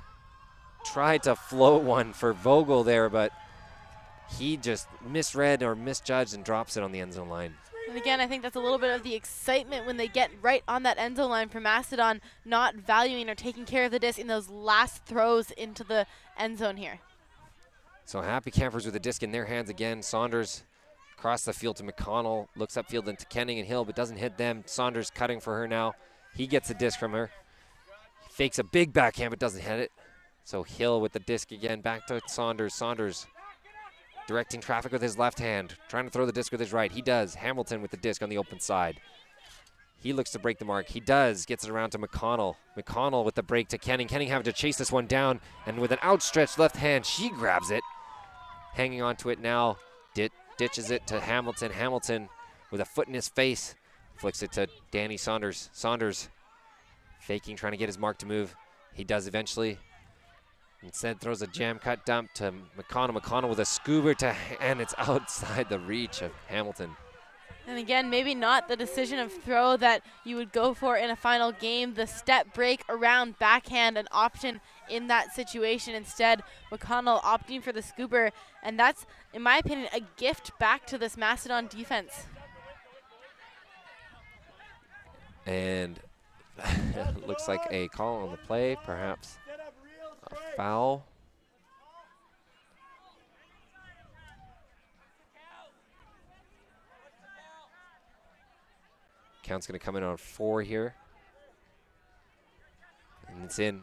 A: tried to float one for Vogel there, but he just misread or misjudged and drops it on the end zone line.
B: And again, I think that's a little bit of the excitement when they get right on that end zone line for Mastadon, not valuing or taking care of the disc in those last throws into the end zone here.
A: So Happy Campers with the disc in their hands again. Saunders across the field to McConnell, looks upfield into Kenning and Hill, but doesn't hit them. Saunders cutting for her now. He gets the disc from her. He fakes a big backhand, but doesn't hit it. So Hill with the disc again, back to Saunders. Saunders directing traffic with his left hand, trying to throw the disc with his right. He does. Hamilton with the disc on the open side. He looks to break the mark. He does. Gets it around to McConnell. McConnell with the break to Kenning. Kenning having to chase this one down, and with an outstretched left hand, she grabs it. Hanging on to it now. Ditches it to Hamilton. Hamilton with a foot in his face. Flicks it to Danny Saunders. Saunders faking, trying to get his mark to move. He does eventually. Instead throws a jam cut dump to McConnell. McConnell with a scuba and it's outside the reach of Hamilton.
B: And again, maybe not the decision of throw that you would go for in a final game. The step break around backhand, an option in that situation. Instead, McConnell opting for the scuba, and that's, in my opinion, a gift back to this Mastadon defense.
A: And looks like a call on the play, perhaps a foul. Count's going to come in on 4 here. And it's in.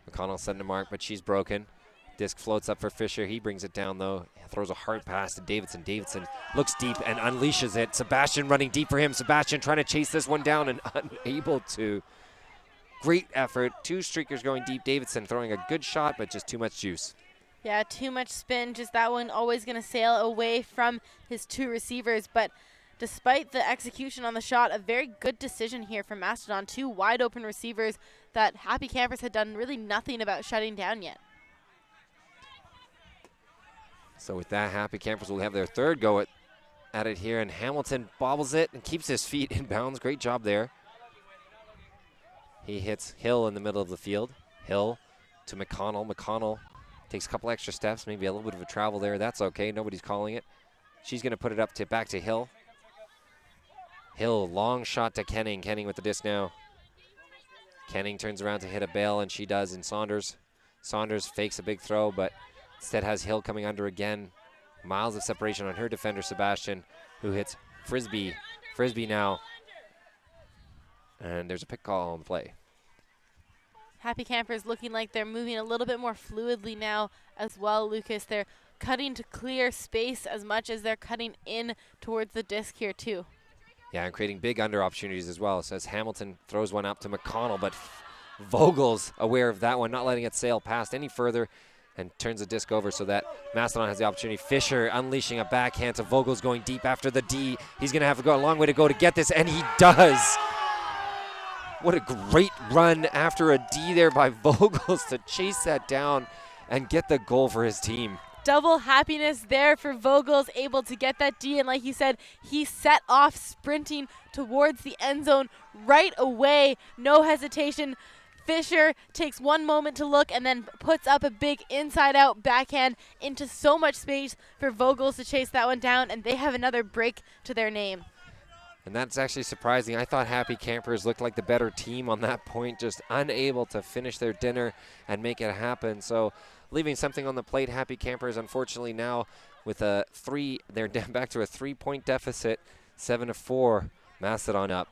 A: McConnell setting the mark, but she's broken. Disc floats up for Fisher. He brings it down, though. Throws a hard pass to Davidson. Davidson looks deep and unleashes it. Sebastian running deep for him. Sebastian trying to chase this one down and unable to. Great effort. 2 streakers going deep. Davidson throwing a good shot, but just too much juice.
B: Yeah, too much spin. Just that one always going to sail away from his 2 receivers. But despite the execution on the shot, a very good decision here from Mastadon. 2 wide open receivers that Happy Campers had done really nothing about shutting down yet.
A: So with that, Happy Campers will have their 3rd go at it here, and Hamilton bobbles it and keeps his feet in bounds. Great job there. He hits Hill in the middle of the field. Hill to McConnell. McConnell takes a couple extra steps, maybe a little bit of a travel there. That's okay. Nobody's calling it. She's going to put it up to back to Hill. Hill, long shot to Kenning. Kenning with the disc now. Kenning turns around to hit a bail, and she does in Saunders. Saunders fakes a big throw, but instead has Hill coming under again. Miles of separation on her defender, Sebastian, who hits Frisbee. Frisbee now. And there's a pick call on the play.
B: Happy Campers looking like they're moving a little bit more fluidly now as well, Lucas. They're cutting to clear space as much as they're cutting in towards the disc here too.
A: Yeah, and creating big under opportunities as well. So as Hamilton throws one up to McConnell, but Vogel's aware of that one, not letting it sail past any further, and turns the disc over so that Mastadon has the opportunity. Fisher unleashing a backhand to Vogel's going deep after the D. He's going to have to go a long way to go to get this, and he does. What a great run after a D there by Vogels to chase that down and get the goal for his team.
B: Double happiness there for Vogels, able to get that D. And like you said, he set off sprinting towards the end zone right away. No hesitation. Fisher takes one moment to look and then puts up a big inside-out backhand into so much space for Vogels to chase that one down, and they have another break to their name.
A: And that's actually surprising. I thought Happy Campers looked like the better team on that point, just unable to finish their dinner and make it happen. So leaving something on the plate, Happy Campers, unfortunately now with a 3, they're down back to a 3-point deficit, 7-4, Mastadon up.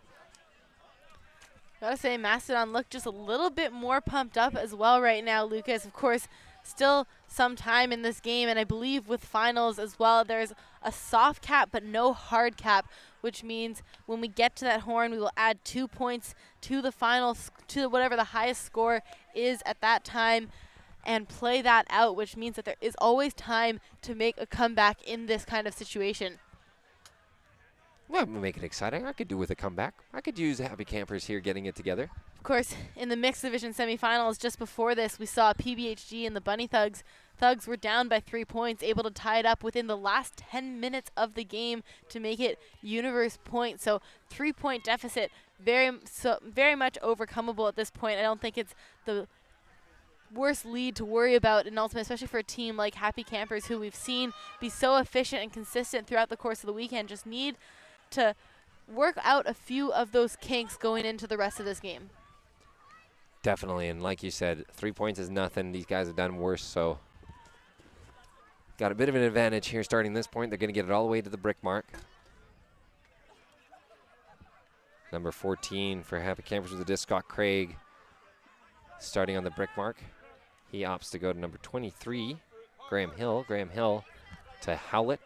B: Gotta say, Mastadon look just a little bit more pumped up as well right now, Lucas. Of course, still some time in this game, and I believe with finals as well, there's a soft cap but no hard cap, which means when we get to that horn, we will add 2 points to the finals, to whatever the highest score is at that time, and play that out, which means that there is always time to make a comeback in this kind of situation.
A: Well, we'll make it exciting. I could do with a comeback. I could use Happy Campers here getting it together.
B: Of course, in the mixed division semifinals just before this, we saw PBHG and the Bunny Thugs. Thugs were down by 3 points, able to tie it up within the last 10 minutes of the game to make it universe points. So 3-point deficit, very much overcomable at this point. I don't think it's the worst lead to worry about in Ultimate, especially for a team like Happy Campers, who we've seen be so efficient and consistent throughout the course of the weekend. Just need to work out a few of those kinks going into the rest of this game.
A: Definitely, and like you said, 3 points is nothing. These guys have done worse, so got a bit of an advantage here starting this point. They're going to get it all the way to the brick mark. Number 14 for Happy Campers with the disc, Scott Craig, starting on the brick mark. He opts to go to number 23, Graham Hill. Graham Hill to Howlett.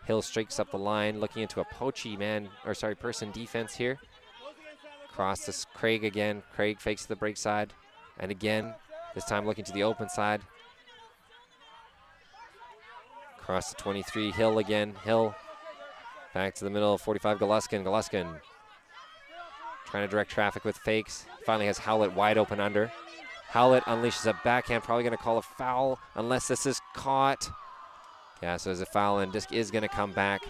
A: Hill streaks up the line, looking into a person defense here. Cross to Craig again. Craig fakes to the break side. And again, this time looking to the open side. Cross to 23, Hill again. Hill back to the middle, 45, Galuskin. Galuskin trying to direct traffic with fakes. Finally has Howlett wide open under. Howlett unleashes a backhand, probably going to call a foul unless this is caught. Yeah, so there's a foul and disc is going to come back.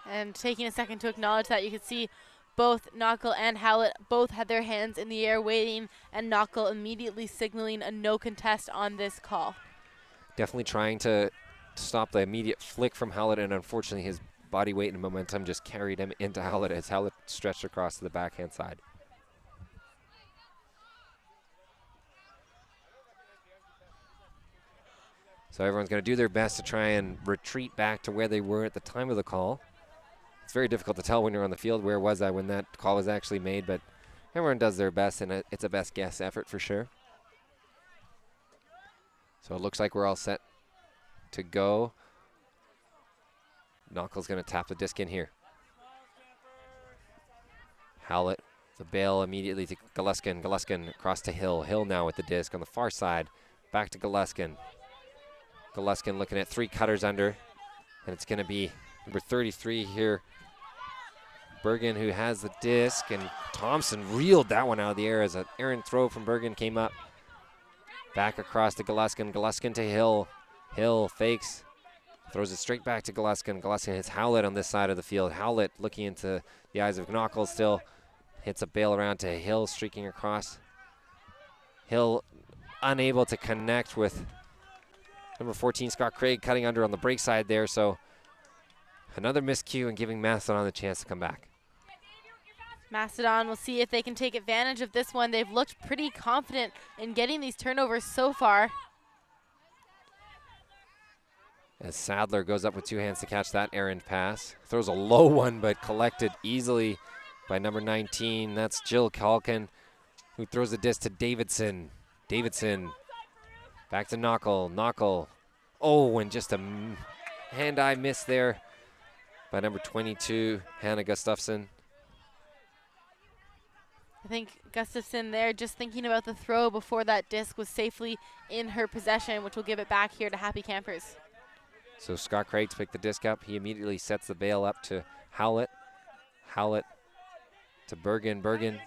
B: And taking a second to acknowledge that, you can see both Knuckle and Howlett both had their hands in the air waiting, and Knuckle immediately signaling a no contest on this call.
A: Definitely trying to stop the immediate flick from Howlett, and unfortunately his body weight and momentum just carried him into Howlett as Howlett stretched across to the backhand side. So everyone's going to do their best to try and retreat back to where they were at the time of the call. It's very difficult to tell when you're on the field where was I when that call was actually made, but everyone does their best, and it's a best guess effort for sure. So it looks like we're all set to go. Knuckle's going to tap the disc in here. Howlett, the bail immediately to Galuskin. Galuskin across to Hill. Hill now with the disc on the far side. Back to Galuskin. Galuskin looking at 3 cutters under, and it's going to be number 33 here, Bergen, who has the disc, and Thompson reeled that one out of the air as an errant throw from Bergen came up. Back across to Galuskin. Galuskin to Hill. Hill fakes, throws it straight back to Galuskin. Galuskin hits Howlett on this side of the field. Howlett looking into the eyes of Knuckle still. Hits a bail around to Hill, streaking across. Hill unable to connect with number 14, Scott Craig, cutting under on the break side there. So another miscue and giving Mastadon the chance to come back.
B: Mastadon will see if they can take advantage of this one. They've looked pretty confident in getting these turnovers so far.
A: As Sadler goes up with 2 hands to catch that errant pass. Throws a low one, but collected easily by number 19. That's Jill Calkin, who throws the disc to Davidson. Davidson back to Knuckle. Knuckle. Oh, and just a hand-eye miss there by number 22, Hannah Gustafson.
B: I think Gustafson there just thinking about the throw before that disc was safely in her possession, which will give it back here to Happy Campers.
A: So Scott Craig to pick the disc up. He immediately sets the bail up to Howlett. Howlett to Bergen. Bergen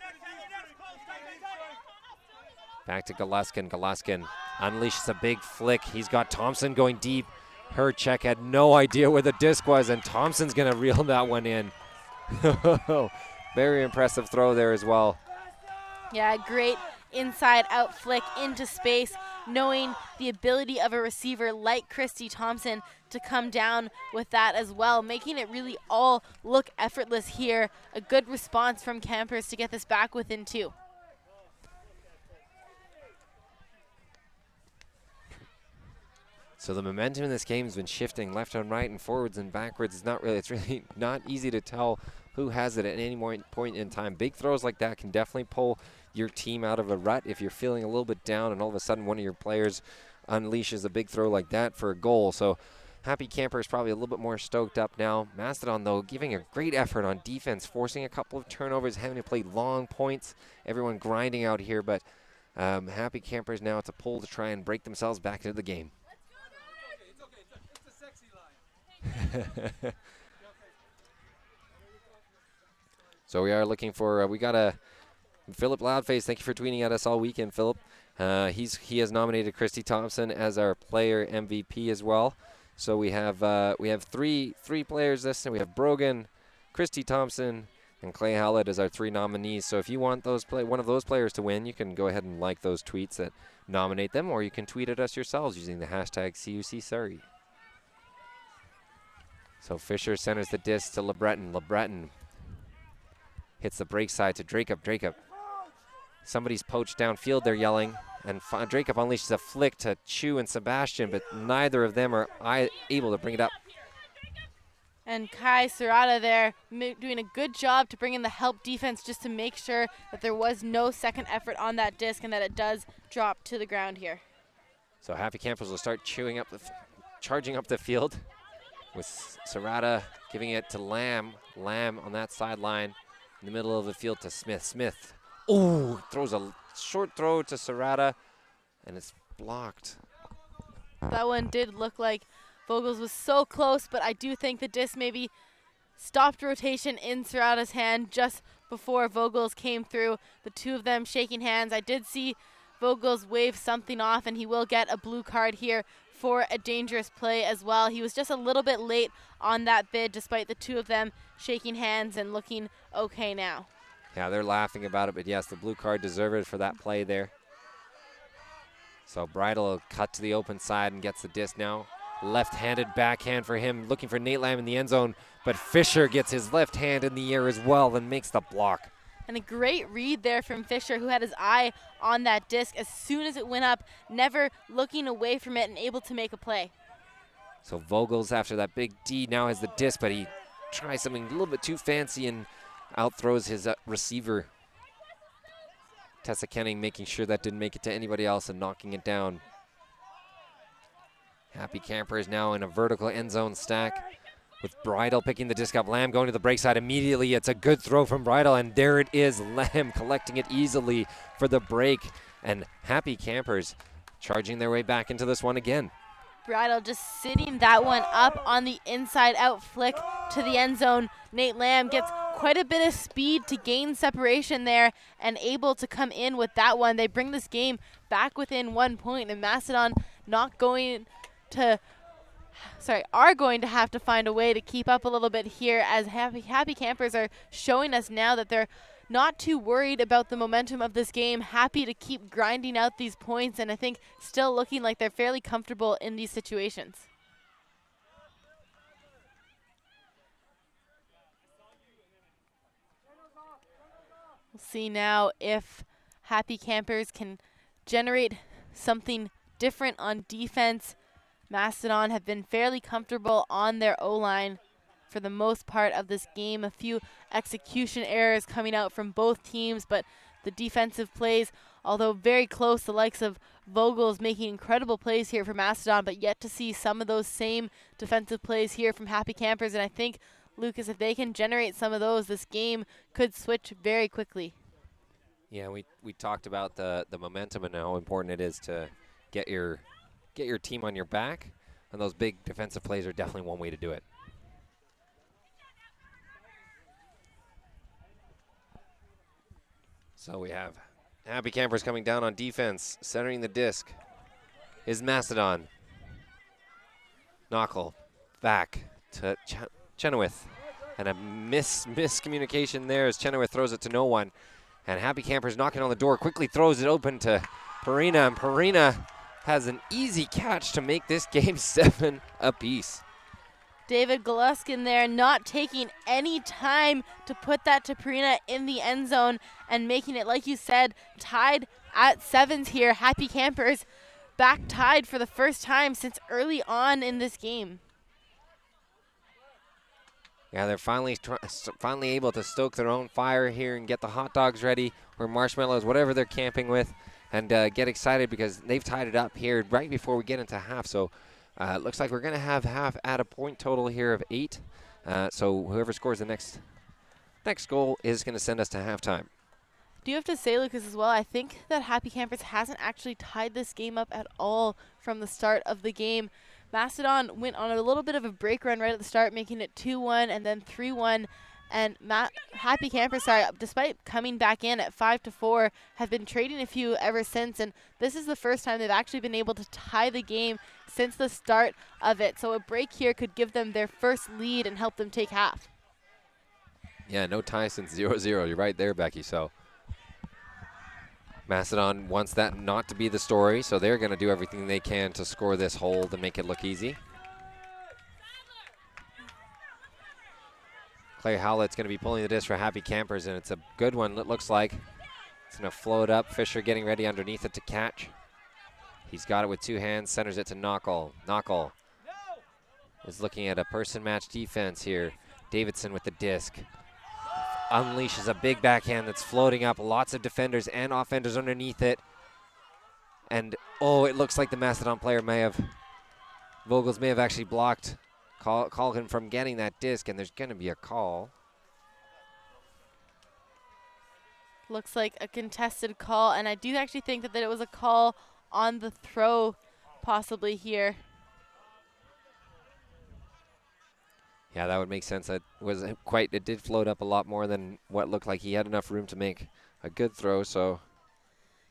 A: back to Galuskin. Galuskin unleashes a big flick. He's got Thompson going deep. Herchek had no idea where the disc was, and Thompson's going to reel that one in. Very impressive throw there as well.
B: Yeah, great inside-out flick into space, knowing the ability of a receiver like Christy Thompson to come down with that as well, making it really all look effortless here. A good response from Campers to get this back within 2.
A: So the momentum in this game has been shifting left and right and forwards and backwards. It's really not easy to tell who has it at any point in time. Big throws like that can definitely pull your team out of a rut if you're feeling a little bit down and all of a sudden one of your players unleashes a big throw like that for a goal. So Happy Camper is probably a little bit more stoked up now. Mastadon, though, giving a great effort on defense, forcing a couple of turnovers, having to play long points. Everyone grinding out here, but Happy Campers now to pull to try and break themselves back into the game. So we are looking for, we got a Philip Loudface. Thank you for tweeting at us all weekend, Philip. He has nominated Christy Thompson as our player MVP as well. So we have three players this, and we have Brogan, Christy Thompson, and Clay Howlett as our 3 nominees. So if you want one of those players to win, you can go ahead and like those tweets that nominate them, or you can tweet at us yourselves using the hashtag CUCsurrey. So Fisher centers the disc to LeBreton. LeBreton hits the break side to Dracup. Dracup. Somebody's poached downfield, they're yelling. And Dracup unleashes a flick to Chu and Sebastian, but neither of them are able to bring it up.
B: And Kai Serrata there doing a good job to bring in the help defense just to make sure that there was no second effort on that disc and that it does drop to the ground here.
A: So Happy Campers will start charging up the field with Serrata giving it to Lamb. Lamb on that sideline in the middle of the field to Smith. Smith, throws a short throw to Serrata, and it's blocked.
B: That one did look like Vogels was so close, but I do think the disc maybe stopped rotation in Serrata's hand just before Vogels came through. The two of them shaking hands. I did see Vogels wave something off, and he will get a blue card here for a dangerous play as well. He was just a little bit late on that bid, despite the two of them shaking hands and looking okay now.
A: Yeah, they're laughing about it, but yes, the blue card deserved for that play there. So Bridle will cut to the open side and gets the disc now. Left-handed backhand for him, looking for Nate Lamb in the end zone, but Fisher gets his left hand in the air as well and makes the block.
B: And a great read there from Fisher, who had his eye on that disc as soon as it went up, never looking away from it and able to make a play.
A: So Vogels, after that big D, now has the disc, but he tries something a little bit too fancy and outthrows his receiver. Tessa Kenning making sure that didn't make it to anybody else and knocking it down. Happy Campers now in a vertical end zone stack with Bridle picking the disc up. Lamb going to the break side immediately. It's a good throw from Bridle, and there it is. Lamb collecting it easily for the break, and Happy Campers charging their way back into this one again.
B: Bridle just sitting that one up on the inside out flick to the end zone. Nate Lamb gets quite a bit of speed to gain separation there and able to come in with that one. They bring this game back within 1 point, and Mastadon are going to have to find a way to keep up a little bit here, as Happy Campers are showing us now that they're not too worried about the momentum of this game, happy to keep grinding out these points, and I think still looking like they're fairly comfortable in these situations. We'll see now if Happy Campers can generate something different on defense. Mastadon have been fairly comfortable on their O-line for the most part of this game. A few execution errors coming out from both teams, but the defensive plays, although very close, the likes of Vogels making incredible plays here for Mastadon, but yet to see some of those same defensive plays here from Happy Campers. And I think, Lucas, if they can generate some of those, this game could switch very quickly.
A: Yeah, we talked about the momentum and how important it is to get your team on your back, and those big defensive plays are definitely one way to do it. So we have Happy Campers coming down on defense, centering the disc is Mastadon. Knuckle back to Chenoweth, and a miscommunication there as Chenoweth throws it to no one, and Happy Campers knocking on the door, quickly throws it open to Perina, and Perina has an easy catch to make this game 7 apiece.
B: David Goluskin there not taking any time to put that to Perina in the end zone and making it, like you said, tied at 7s here. Happy Campers back tied for the first time since early on in this game.
A: Yeah, they're finally able to stoke their own fire here and get the hot dogs ready or marshmallows, whatever they're camping with, and get excited because they've tied it up here right before we get into half. So it looks like we're going to have half at a point total here of 8. So whoever scores the next goal is going to send us to halftime.
B: Do you have to say, Lucas, as well, I think that Happy Campers hasn't actually tied this game up at all from the start of the game. Mastadon went on a little bit of a break run right at the start, making it 2-1 and then 3-1. And Happy Campers, despite coming back in at 5-4, have been trading a few ever since. And this is the first time they've actually been able to tie the game since the start of it. So a break here could give them their first lead and help them take half.
A: Yeah, no tie since 0-0. You're right there, Becky. So Mastadon wants that not to be the story, so they're going to do everything they can to score this hold and make it look easy. Clay Howlett's going to be pulling the disc for Happy Campers, and it's a good one, it looks like. It's going to float up. Fisher getting ready underneath it to catch. He's got it with 2 hands, centers it to Knockle. Knockle is looking at a person match defense here. Davidson with the disc. Unleashes a big backhand that's floating up. Lots of defenders and offenders underneath it. And, oh, it looks like the Mastadon player Vogels may have actually blocked Colgan from getting that disc, and there's going to be a call.
B: Looks like a contested call, and I do actually think that it was a call on the throw possibly here.
A: Yeah, that would make sense. It did float up a lot more than what looked like he had enough room to make a good throw, so.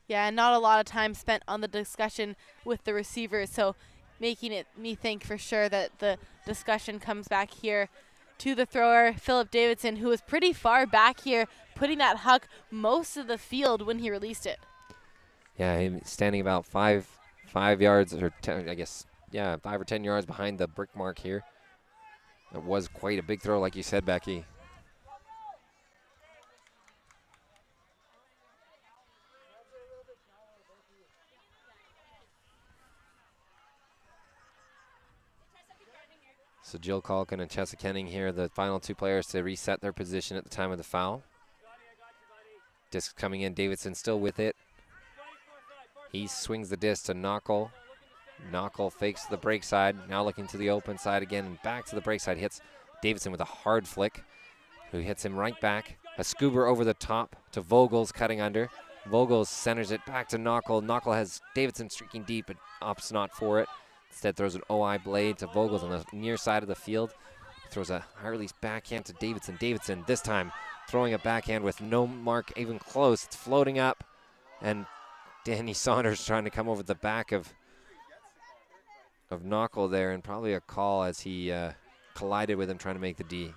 B: Yeah, and not a lot of time spent on the discussion with the receiver, so making me think for sure that the discussion comes back here to the thrower, Philip Davidson, who was pretty far back here, putting that huck most of the field when he released it.
A: Yeah, him standing about 5 yards, or 10, I guess, yeah, 5 or 10 yards behind the brick mark here. It was quite a big throw, like you said, Becky. So Jill Calkin and Chessa Kenning here, the final 2 players to reset their position at the time of the foul. Disc coming in, Davidson still with it. He swings the disc to Knockle. Knockle fakes the break side, now looking to the open side again, and back to the break side. Hits Davidson with a hard flick, who hits him right back. A scoober over the top to Vogels, cutting under. Vogels centers it back to Knockle. Knockle has Davidson streaking deep, but opts not for it. Instead throws an OI blade to Vogels on the near side of the field. Throws a high release backhand to Davidson. Davidson this time throwing a backhand with no mark even close. It's floating up, and Danny Saunders trying to come over the back of Knockle there, and probably a call as he collided with him trying to make the D.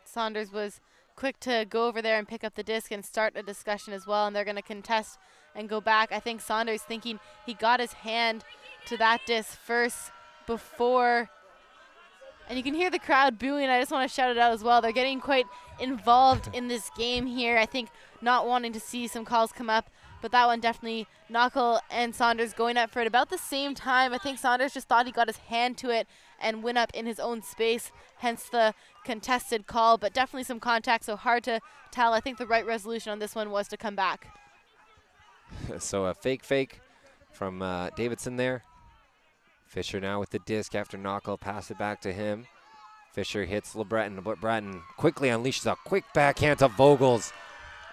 B: Saunders was quick to go over there and pick up the disc and start a discussion as well, and they're going to contest and go back. I think Saunders thinking he got his hand to that disc first before, and you can hear the crowd booing. I just want to shout it out as well. They're getting quite involved in this game here. I think not wanting to see some calls come up, but that one definitely, Knockle and Saunders going up for it about the same time. I think Saunders just thought he got his hand to it and went up in his own space, hence the contested call, but definitely some contact, so hard to tell. I think the right resolution on this one was to come back.
A: So a fake from Davidson there. Fisher now with the disc after Knockle, pass it back to him. Fisher hits LeBreton, but Breton quickly unleashes a quick backhand to Vogels,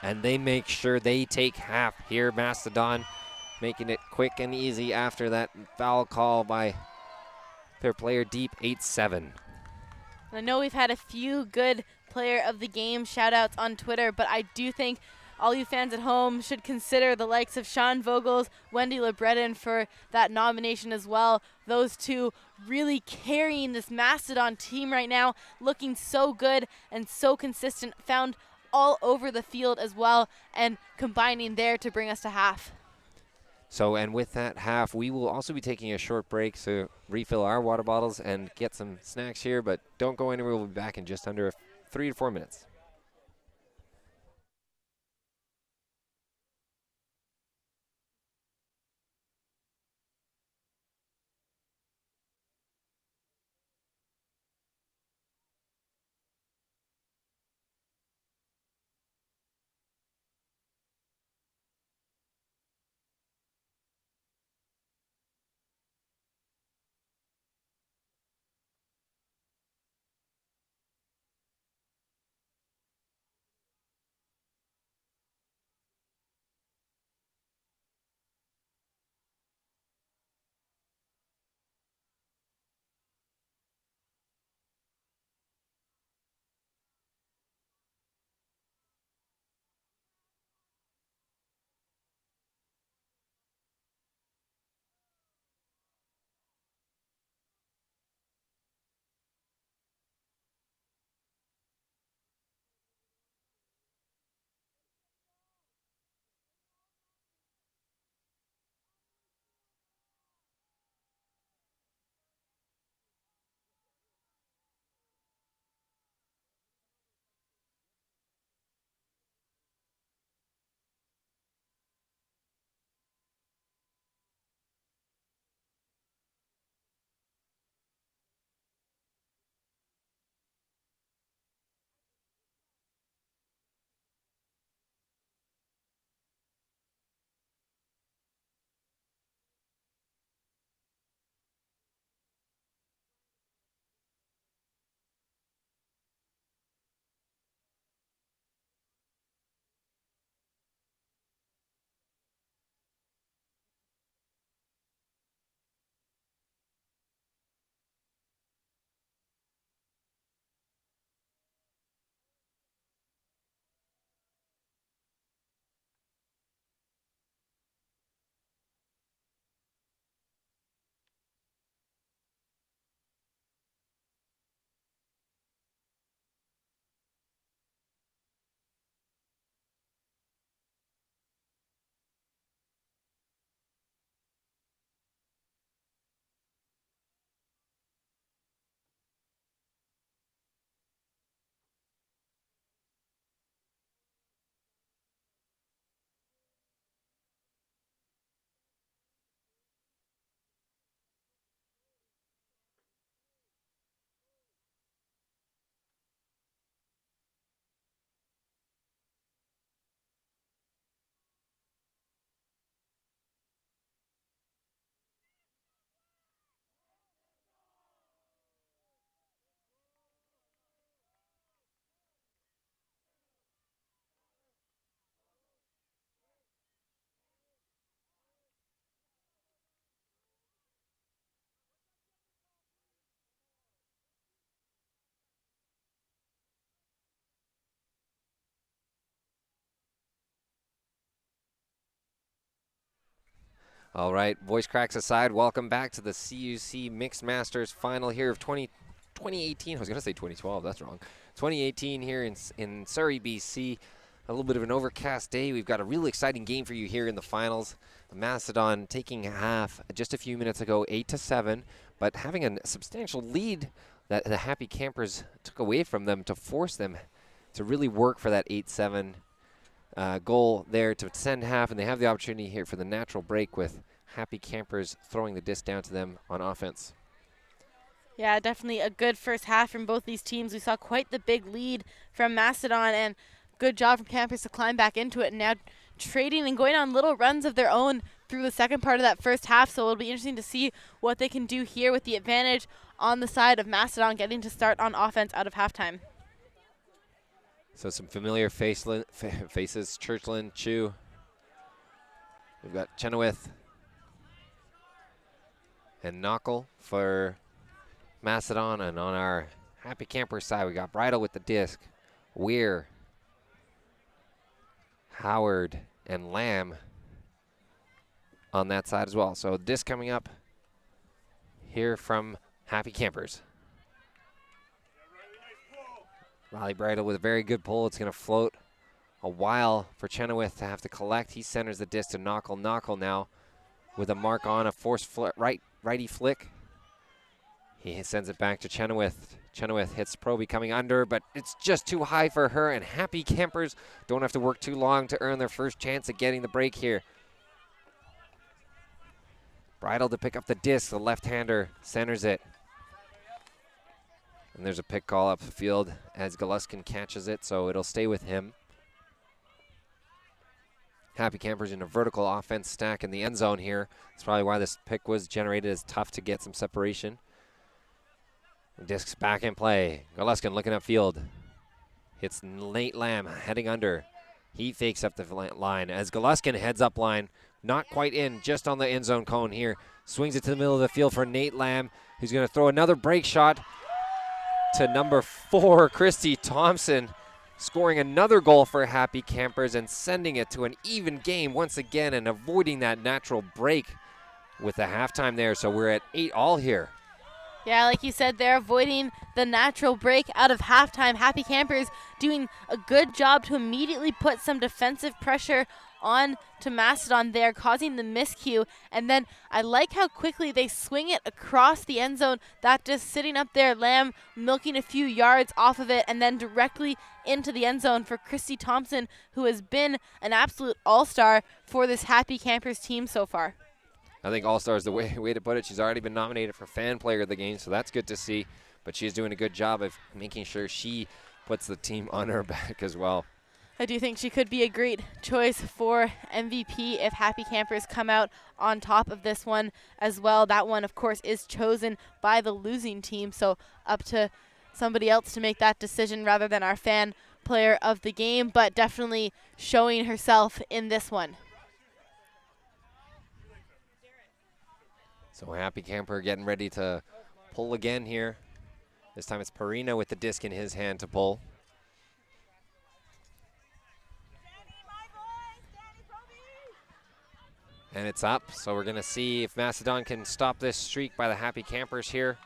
A: and they make sure they take half here. Mastadon making it quick and easy after that foul call by their player deep, 8-7.
B: I know we've had a few good player of the game shout outs on Twitter, but I do think all you fans at home should consider the likes of Sean Vogels, Wendy LeBreton for that nomination as well. Those two really carrying this Mastadon team right now, looking so good and so consistent, found all over the field as well, and combining there to bring us to half.
A: So, and with that half, we will also be taking a short break to refill our water bottles and get some snacks here, but don't go anywhere. We'll be back in just under 3 to 4 minutes. All right, voice cracks aside, welcome back to the CUC Mixed Masters final here of 2018. I was going to say 2012, that's wrong. 2018 here in Surrey, BC. A little bit of an overcast day. We've got a really exciting game for you here in the finals. Mastadon taking half just a few minutes ago, 8-7, but having a substantial lead that the Happy Campers took away from them to force them to really work for that 8-7 goal there to send half, and they have the opportunity here for the natural break with Happy Campers throwing the disc down to them on offense.
B: Yeah, definitely a good first half from both these teams. We saw quite the big lead from Mastadon, and good job from Campers to climb back into it, and now trading and going on little runs of their own through the second part of that first half. So it'll be interesting to see what they can do here with the advantage on the side of Mastadon getting to start on offense out of halftime.
A: So some familiar faces, Churchland, Chu. We've got Chenoweth and Knuckle for Mastadon, and on our Happy Camper side, we got Bridal with the disc, Weir, Howard, and Lamb on that side as well. So disc coming up here from Happy Campers. Riley Bridal with a very good pull. It's going to float a while for Chenoweth to have to collect. He centers the disc to Knuckle. Knuckle now with a mark on, a forced righty flick. He sends it back to Chenoweth. Chenoweth hits Proby coming under, but it's just too high for her, and Happy Campers don't have to work too long to earn their first chance at getting the break here. Bridal to pick up the disc. The left-hander centers it. And there's a pick call up the field as Galuskin catches it, so it'll stay with him. Happy Campers in a vertical offense stack in the end zone here. That's probably why this pick was generated. It's tough to get some separation. The disc's back in play. Galuskin looking upfield. Hits Nate Lamb heading under. He fakes up the line as Galuskin heads up line. Not quite in, just on the end zone cone here. Swings it to the middle of the field for Nate Lamb, who's going to throw another break shot to number 4, Christy Thompson, scoring another goal for Happy Campers and sending it to an even game once again and avoiding that natural break with the halftime there. So we're at 8-all here.
B: Yeah, like you said, they're avoiding the natural break out of halftime. Happy Campers doing a good job to immediately put some defensive pressure on to Mastadon there, causing the miscue. And then I like how quickly they swing it across the end zone. That just sitting up there, Lamb milking a few yards off of it, and then directly into the end zone for Christy Thompson, who has been an absolute all-star for this Happy Campers team so far.
A: I think all-star is the way to put it. She's already been nominated for Fan Player of the Game, so that's good to see. But she's doing a good job of making sure she puts the team on her back as well.
B: I do think she could be a great choice for MVP if Happy Campers come out on top of this one as well. That one, of course, is chosen by the losing team, so up to somebody else to make that decision rather than our Fan Player of the Game, but definitely showing herself in this one.
A: So Happy Camper getting ready to pull again here. This time it's Perina with the disc in his hand to pull. And it's up, so we're going to see if Mastadon can stop this streak by the Happy Campers here.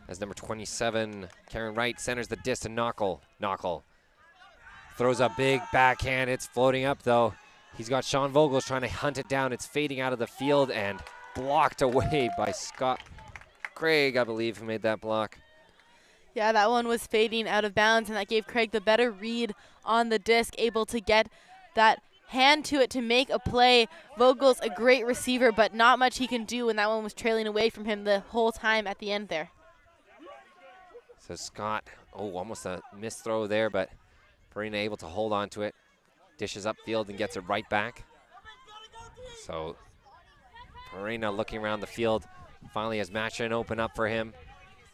A: As number 27, Karen Wright, centers the disc to Knuckle. Knuckle throws a big backhand. It's floating up, though. He's got Sean Vogels trying to hunt it down. It's fading out of the field and blocked away by Scott Craig, I believe, who made that block.
B: Yeah, that one was fading out of bounds, and that gave Craig the better read on the disc, able to get that hand to it to make a play. Vogel's a great receiver, but not much he can do when that one was trailing away from him the whole time at the end there.
A: So Scott, almost a missed throw there, but Perina able to hold on to it. Dishes upfield and gets it right back. So Perina looking around the field, finally has Matchin open up for him,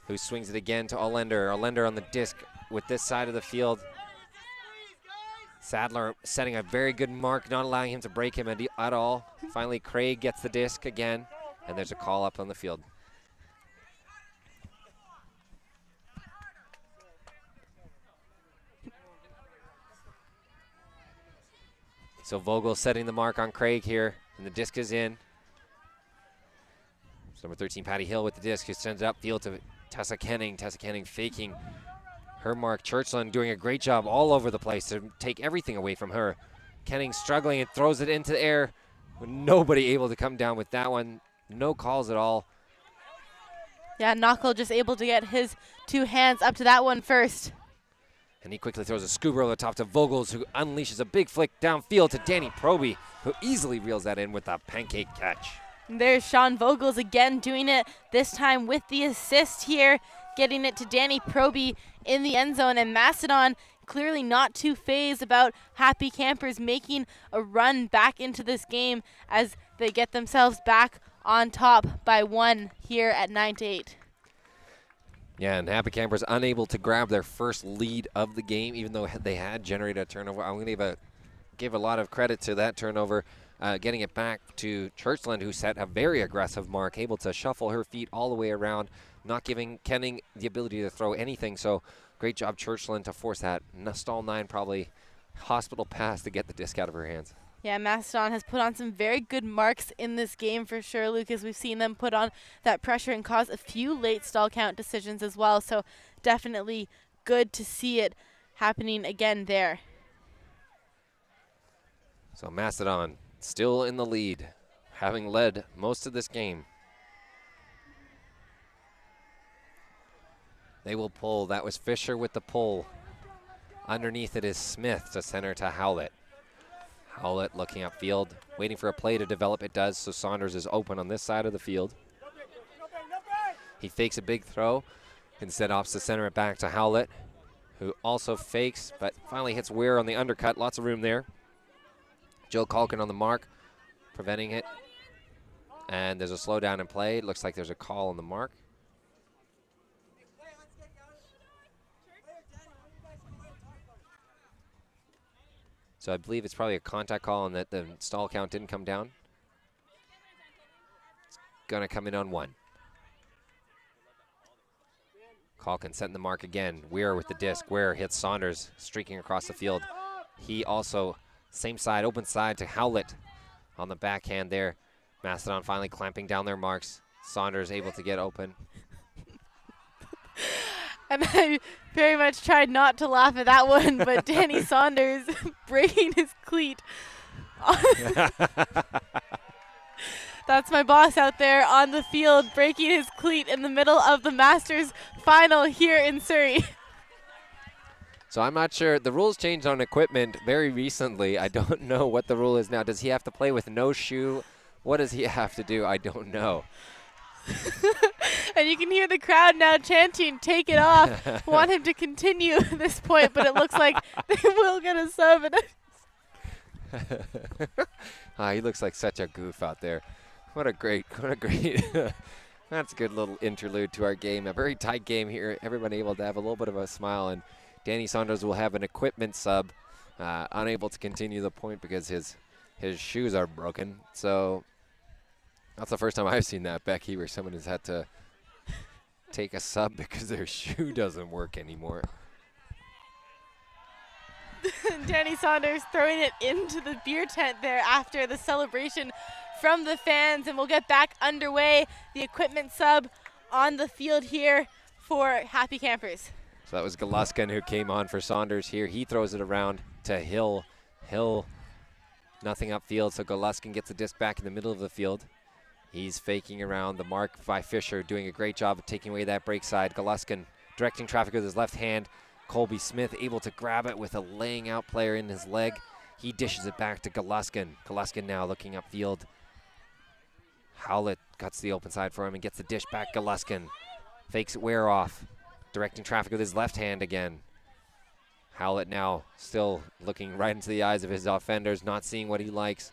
A: who swings it again to Allender. Allender on the disc with this side of the field. Sadler setting a very good mark, not allowing him to break him at all. Finally, Craig gets the disc again, and there's a call up on the field. So Vogel setting the mark on Craig here, and the disc is in. So number 13, Patty Hill with the disc, who sends it upfield to Tessa Kenning. Tessa Kenning faking her mark. Churchland doing a great job all over the place to take everything away from her. Kenning struggling and throws it into the air. Nobody able to come down with that one. No calls at all.
B: Yeah, Knuckle just able to get his 2 hands up to that one first.
A: And he quickly throws a scuba over the top to Vogels, who unleashes a big flick downfield to Danny Proby, who easily reels that in with a pancake catch.
B: And there's Sean Vogels again doing it, this time with the assist here, getting it to Danny Proby in the end zone. And Mastadon clearly not too phased about Happy Campers making a run back into this game as they get themselves back on top by 1 here at 9-8.
A: Yeah, and Happy Campers unable to grab their first lead of the game, even though they had generated a turnover. I'm going to give a lot of credit to that turnover, getting it back to Churchland, who set a very aggressive mark, able to shuffle her feet all the way around, not giving Kenning the ability to throw anything. So great job, Churchland, to force that stall 9 probably hospital pass to get the disc out of her hands.
B: Yeah, Mastadon has put on some very good marks in this game for sure, Lucas. We've seen them put on that pressure and cause a few late stall count decisions as well. So definitely good to see it happening again there.
A: So Mastadon still in the lead, having led most of this game. They will pull. That was Fisher with the pull. Underneath it is Smith to center to Howlett. Howlett looking upfield, waiting for a play to develop. It does, so Saunders is open on this side of the field. He fakes a big throw. Instead opts to center it back to Howlett, who also fakes, but finally hits Weir on the undercut. Lots of room there. Joe Culkin on the mark, preventing it. And there's a slowdown in play. It looks like there's a call on the mark. So I believe it's probably a contact call and that the stall count didn't come down. It's going to come in on 1. Calkin setting the mark again. Weir with the disc. Weir hits Saunders, streaking across the field. He also, same side, open side to Howlett on the backhand there. Mastadon finally clamping down their marks. Saunders able to get open.
B: And I very much tried not to laugh at that one, but Danny Saunders breaking his cleat. That's my boss out there on the field breaking his cleat in the middle of the Masters final here in Surrey.
A: So I'm not sure. The rules changed on equipment very recently. I don't know what the rule is now. Does he have to play with no shoe? What does he have to do? I don't know.
B: And you can hear the crowd now chanting, "Take it off." Want him to continue this point, but it looks like they will get a sub.
A: He looks like such a goof out there. What a great, that's a good little interlude to our game. A very tight game here. Everybody able to have a little bit of a smile, and Danny Saunders will have an equipment sub, unable to continue the point because his shoes are broken. So that's the first time I've seen that, Becky, where someone has had to take a sub because their shoe doesn't work anymore.
B: Danny Saunders throwing it into the beer tent there after the celebration from the fans, and we'll get back underway. The equipment sub on the field here for Happy Campers.
A: So that was Galuskin who came on for Saunders here. He throws it around to Hill. Hill, nothing upfield, so Galuskin gets the disc back in the middle of the field. He's faking around the mark by Fisher, doing a great job of taking away that break side. Galuskin directing traffic with his left hand. Colby Smith able to grab it with a laying out player in his leg. He dishes it back to Galuskin. Galuskin now looking upfield. Howlett cuts the open side for him and gets the dish back. Galuskin fakes it Weir off, directing traffic with his left hand again. Howlett now still looking right into the eyes of his offenders, not seeing what he likes.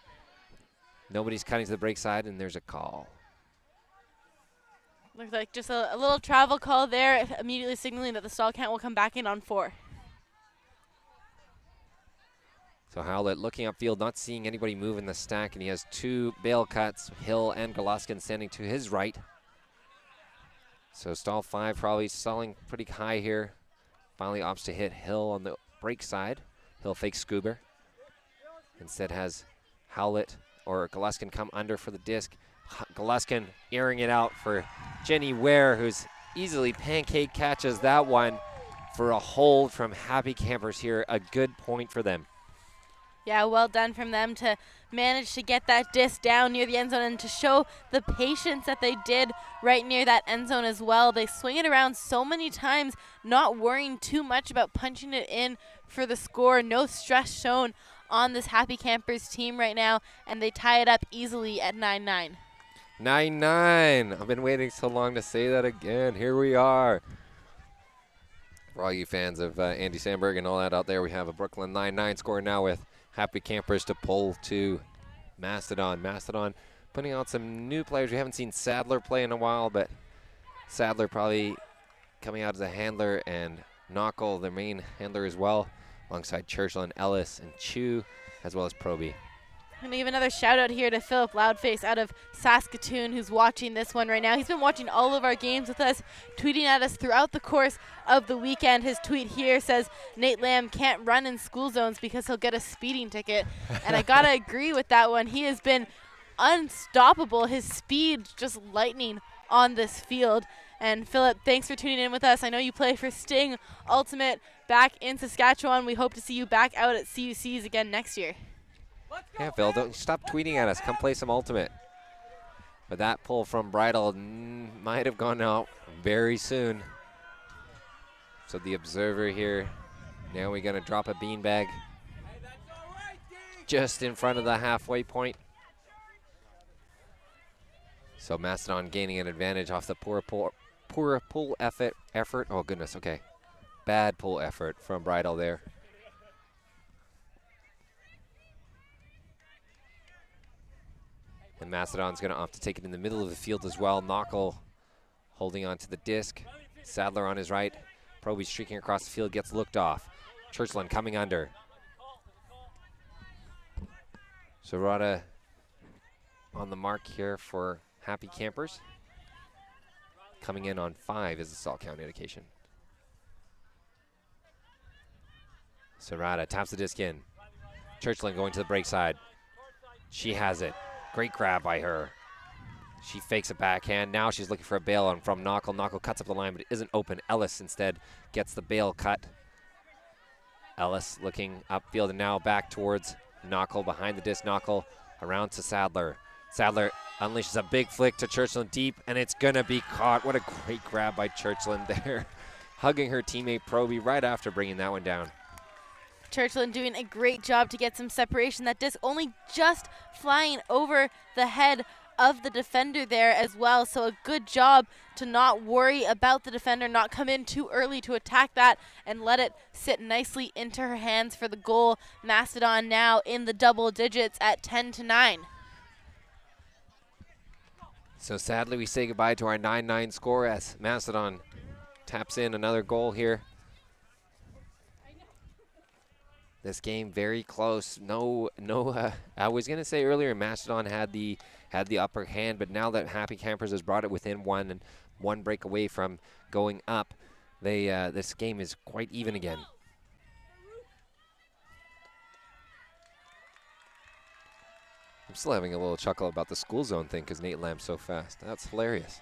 A: Nobody's cutting to the break side, and there's a call.
B: Looks like just a little travel call there, immediately signaling that the stall count will come back in on 4.
A: So Howlett looking upfield, not seeing anybody move in the stack, and he has 2 bail cuts, Hill and Galuskin standing to his right. So stall 5 probably stalling pretty high here. Finally opts to hit Hill on the break side. Hill fakes Scuba. Instead has Howlett or Galuskin come under for the disc. Goluskin airing it out for Jenny Ware, who's easily pancake catches that one for a hold from Happy Campers here. A good point for them.
B: Yeah, well done from them to manage to get that disc down near the end zone and to show the patience that they did right near that end zone as well. They swing it around so many times, not worrying too much about punching it in for the score. No stress shown on this Happy Campers team right now, and they tie it up easily at 9-9.
A: 9-9. I've been waiting so long to say that again. Here we are. For all you fans of Andy Sandberg and all that out there, we have a Brooklyn 9-9 score now with Happy Campers to pull to Mastadon. Mastadon putting out some new players. We haven't seen Sadler play in a while, but Sadler probably coming out as a handler, and Knuckle, their main handler as well, alongside Churchill, Ellis, and Chu, as well as Proby.
B: I'm going to give another shout out here to Philip Loudface out of Saskatoon, who's watching this one right now. He's been watching all of our games with us, tweeting at us throughout the course of the weekend. His tweet here says, Nate Lamb can't run in school zones because he'll get a speeding ticket. And I got to agree with that one. He has been unstoppable. His speed just lightning on this field. And Philip, thanks for tuning in with us. I know you play for Sting Ultimate back in Saskatchewan. We hope to see you back out at CUCs again next year.
A: Yeah, Phil, don't stop tweeting at us. Come play some Ultimate. But that pull from Bridal might have gone out very soon. So the observer here, now we're going to drop a beanbag just in front of the halfway point. So Mastadon gaining an advantage off the poor pull effort. Oh, goodness, okay. Bad pull effort from Bridal there. And Mastadon's going to opt to take it in the middle of the field as well. Knuckle holding on to the disc. Sadler on his right. Proby streaking across the field, gets looked off. Churchland coming under. Serrata on the mark here for Happy Campers. Coming in on 5 is the Salt County indication. Serrata taps the disc in. Churchland going to the break side. She has it. Great grab by her. She fakes a backhand. Now she's looking for a bail on from Knuckle. Knuckle cuts up the line, but it isn't open. Ellis instead gets the bail cut. Ellis looking upfield and now back towards Knuckle. Behind the disc, Knuckle around to Sadler. Sadler unleashes a big flick to Churchland deep, and it's going to be caught. What a great grab by Churchland there. Hugging her teammate Proby right after bringing that one down.
B: Churchland doing a great job to get some separation. That disc only just flying over the head of the defender there as well. So a good job to not worry about the defender, not come in too early to attack that and let it sit nicely into her hands for the goal. Mastadon now in the double digits at 10-9.
A: So sadly we say goodbye to our 9-9 score as Mastadon taps in another goal here. This game very close. I was gonna say earlier Mastadon had the upper hand, but now that Happy Campers has brought it within one and one break away from going up, this game is quite even again. I'm still having a little chuckle about the school zone thing because Nate Lamb's so fast. That's hilarious.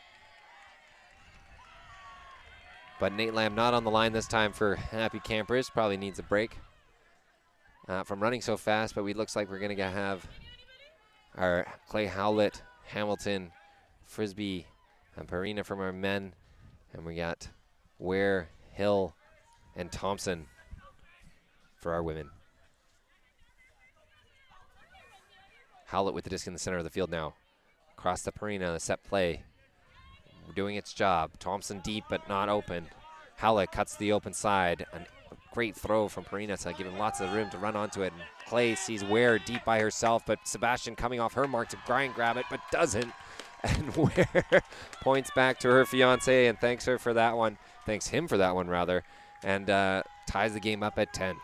A: But Nate Lamb not on the line this time for Happy Campers. Probably needs a break from running so fast, but it looks like we're going to have our Clay Howlett, Hamilton, Frisbee, and Perina from our men. And we got Ware, Hill, and Thompson for our women. Howlett with the disc in the center of the field now. Across the Perina, the set play. Doing its job. Thompson deep, but not open. Howlett cuts the open side. A great throw from Perina to give him lots of room to run onto it. And Clay sees Ware deep by herself, but Sebastian coming off her mark to grab it, but doesn't. And Ware points back to her fiance and thanks him for that one, and ties the game up at 10.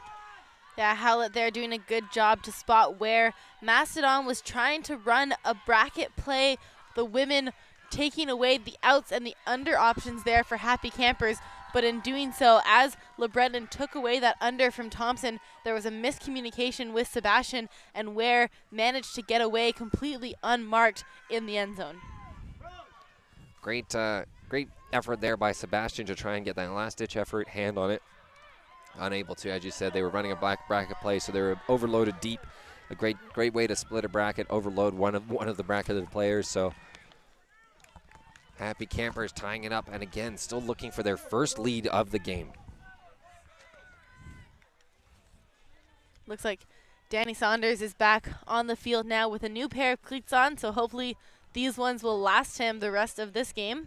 B: Yeah, Howlett there doing a good job to spot Ware. Mastadon was trying to run a bracket play. The women taking away the outs and the under options there for Happy Campers. but in doing so, as LeBreton took away that under from Thompson, there was a miscommunication with Sebastian, and Ware managed to get away completely unmarked in the end zone.
A: Great effort there by Sebastian to try and get that last-ditch effort, hand on it. Unable to, as you said, they were running a black bracket play, so they were overloaded deep. A great way to split a bracket, overload one of the bracketed players. So Happy Campers tying it up, and again, still looking for their first lead of the game.
B: Looks like Danny Saunders is back on the field now with a new pair of cleats on, so hopefully these ones will last him the rest of this game.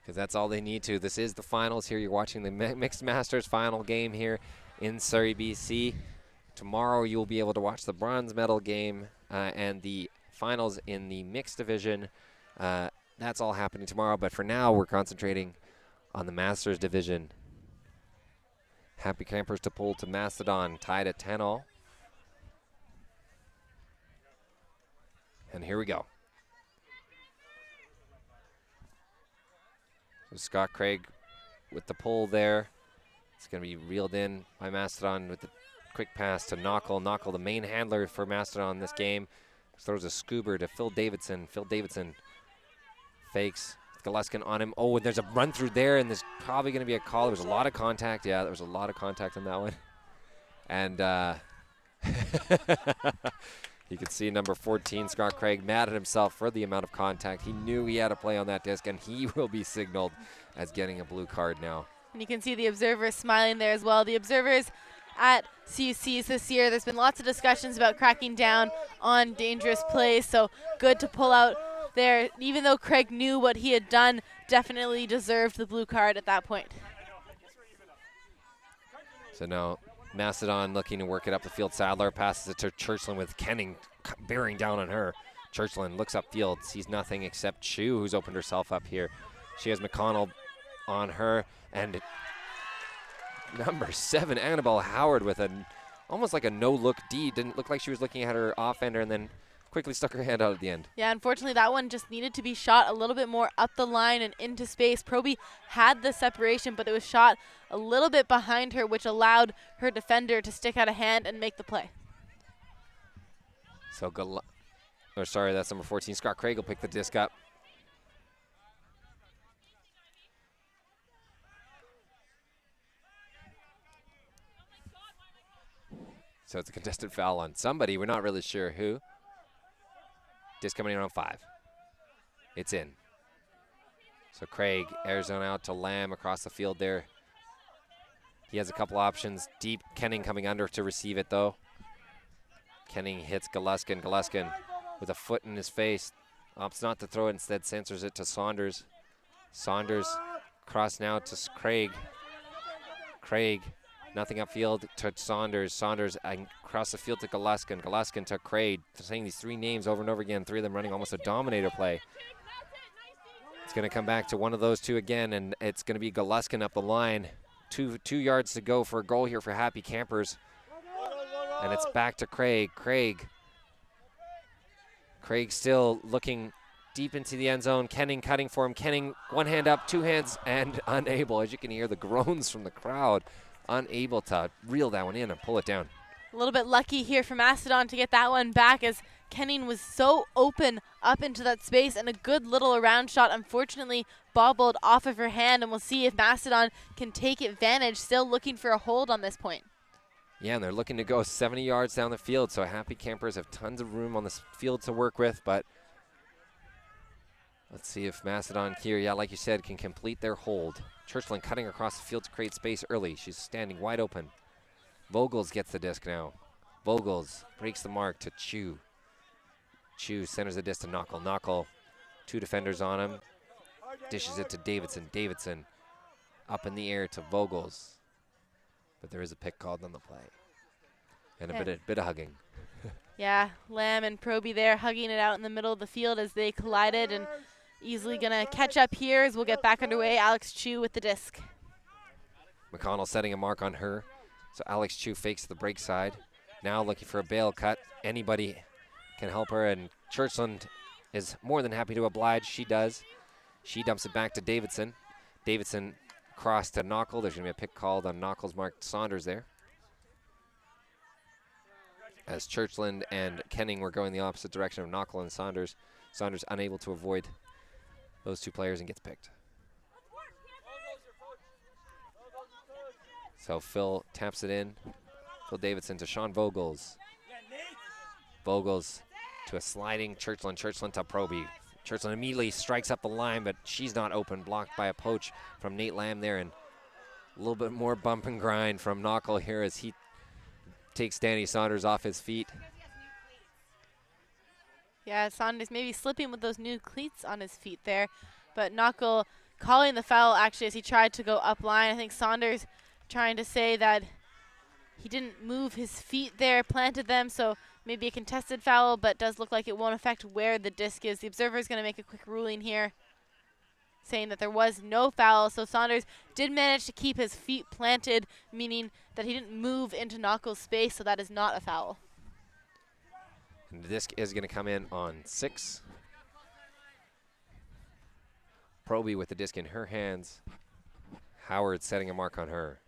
A: Because that's all they need to. This is the finals here. You're watching the Mixed Masters final game here in Surrey, BC. Tomorrow you'll be able to watch the bronze medal game and the finals in the mixed division. That's all happening tomorrow, but for now we're concentrating on the Masters division. Happy Campers to pull to Mastadon, tied at 10-all. And here we go. So Scott Craig with the pull there. It's going to be reeled in by Mastadon with the quick pass to Knuckle. Knuckle, the main handler for Mastodon in this game, throws a scoober to Phil Davidson. Phil Davidson fakes. Galuskin on him. Oh, and there's a run through there, and there's probably going to be a call. There was a lot of contact. Yeah, there was a lot of contact on that one. And you could see number 14, Scott Craig, mad at himself for the amount of contact. He knew he had to play on that disc, and he will be signaled as getting a blue card now.
B: And you can see the observers smiling there as well. The observers at CUCs this year, there's been lots of discussions about cracking down on dangerous plays, so good to pull out there. Even though Craig knew what he had done, definitely deserved the blue card at that point.
A: So now Mastadon looking to work it up the field. Sadler passes it to Churchland with Kenning bearing down on her. Churchland looks upfield, sees nothing except Chu, who's opened herself up here. She has McConnell on her, and number 7, Annabelle Howard, with almost like a no-look D. Didn't look like she was looking at her offender, and then quickly stuck her hand out at the end.
B: Yeah, unfortunately that one just needed to be shot a little bit more up the line and into space. Proby had the separation, but it was shot a little bit behind her, which allowed her defender to stick out a hand and make the play.
A: So that's number 14. Scott Craig will pick the disc up. So it's a contested foul on somebody. We're not really sure who. Disc coming in on 5. It's in. So Craig airs on out to Lamb across the field there. He has a couple options. Deep, Kenning coming under to receive it though. Kenning hits Galuskin. Galuskin with a foot in his face. Opts not to throw it, instead censors it to Saunders. Saunders cross now to Craig. Craig, nothing upfield to Saunders. Saunders across the field to Galuskin. Galuskin to Craig. Saying these 3 names over and over again, 3 of them running almost a dominator play. It's going to come back to one of those 2 again, and it's going to be Galuskin up the line. 2 yards to go for a goal here for Happy Campers. And it's back to Craig. Craig still looking deep into the end zone. Kenning cutting for him. Kenning, 1 hand up, 2 hands, and unable. As you can hear the groans from the crowd. Unable to reel that one in and pull it down.
B: A little bit lucky here for Mastadon to get that one back, as Kenning was so open up into that space, and a good little around shot unfortunately bobbled off of her hand, and we'll see if Mastadon can take advantage, still looking for a hold on this point.
A: Yeah, and they're looking to go 70 yards down the field, so Happy Campers have tons of room on this field to work with, but let's see if Mastadon here, yeah, like you said, can complete their hold. Churchland cutting across the field to create space early. She's standing wide open. Vogels gets the disc now. Vogels breaks the mark to Chu. Chu centers the disc to Knuckle. Knuckle, 2 defenders on him. Dishes it to Davidson. Davidson up in the air to Vogels. But there is a pick called on the play. And a bit of hugging.
B: Yeah, Lamb and Proby there hugging it out in the middle of the field as they collided, and easily gonna catch up here as we'll get back underway. Alex Chu with the disc.
A: McConnell setting a mark on her. So Alex Chu fakes the break side. Now looking for a bail cut. Anybody can help her, and Churchland is more than happy to oblige. She does. She dumps it back to Davidson. Davidson cross to Knockel. There's going to be a pick called on Knockel's marked Saunders there. As Churchland and Kenning were going the opposite direction of Knockel and Saunders. Saunders unable to avoid those two players and gets picked. So Phil taps it in. Phil Davidson to Sean Vogels. Vogels to a sliding Churchland. Churchland to Proby. Churchland immediately strikes up the line, but she's not open. Blocked by a poach from Nate Lamb there. And a little bit more bump and grind from Knockel here as he takes Danny Saunders off his feet.
B: Yeah, Saunders maybe slipping with those new cleats on his feet there. But Knockel calling the foul actually as he tried to go up line. I think Saunders trying to say that he didn't move his feet there, planted them, so maybe a contested foul, but does look like it won't affect where the disc is. The observer is going to make a quick ruling here, saying that there was no foul. So Saunders did manage to keep his feet planted, meaning that he didn't move into Knockel's space, so that is not a foul.
A: And the disc is going to come in on 6. Proby with the disc in her hands. Howard setting a mark on her.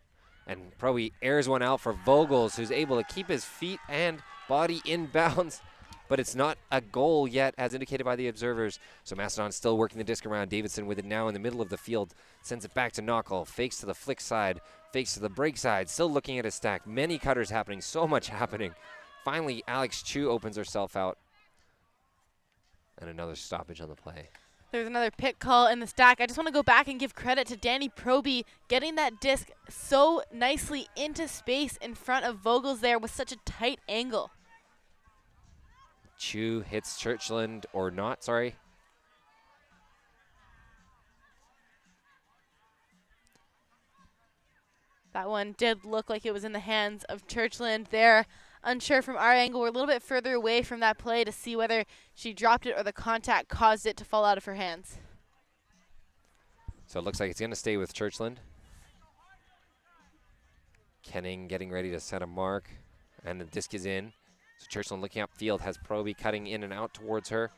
A: And Proby airs one out for Vogels, who's able to keep his feet and body in bounds. But it's not a goal yet, as indicated by the observers. So Mastadon still working the disc around. Davidson with it now in the middle of the field. Sends it back to Knockel. Fakes to the flick side. Fakes to the break side. Still looking at his stack. Many cutters happening. So much happening. Finally, Alex Chu opens herself out. And another stoppage on the play.
B: There's another pick call in the stack. I just want to go back and give credit to Danny Proby getting that disc so nicely into space in front of Vogels there with such a tight angle.
A: Chu hits Churchland, or not, sorry.
B: That one did look like it was in the hands of Churchland there. Unsure from our angle. We're a little bit further away from that play to see whether she dropped it or the contact caused it to fall out of her hands.
A: So it looks like it's going to stay with Churchland. Kenning getting ready to set a mark, and the disc is in. So Churchland looking upfield, has Proby cutting in and out towards her.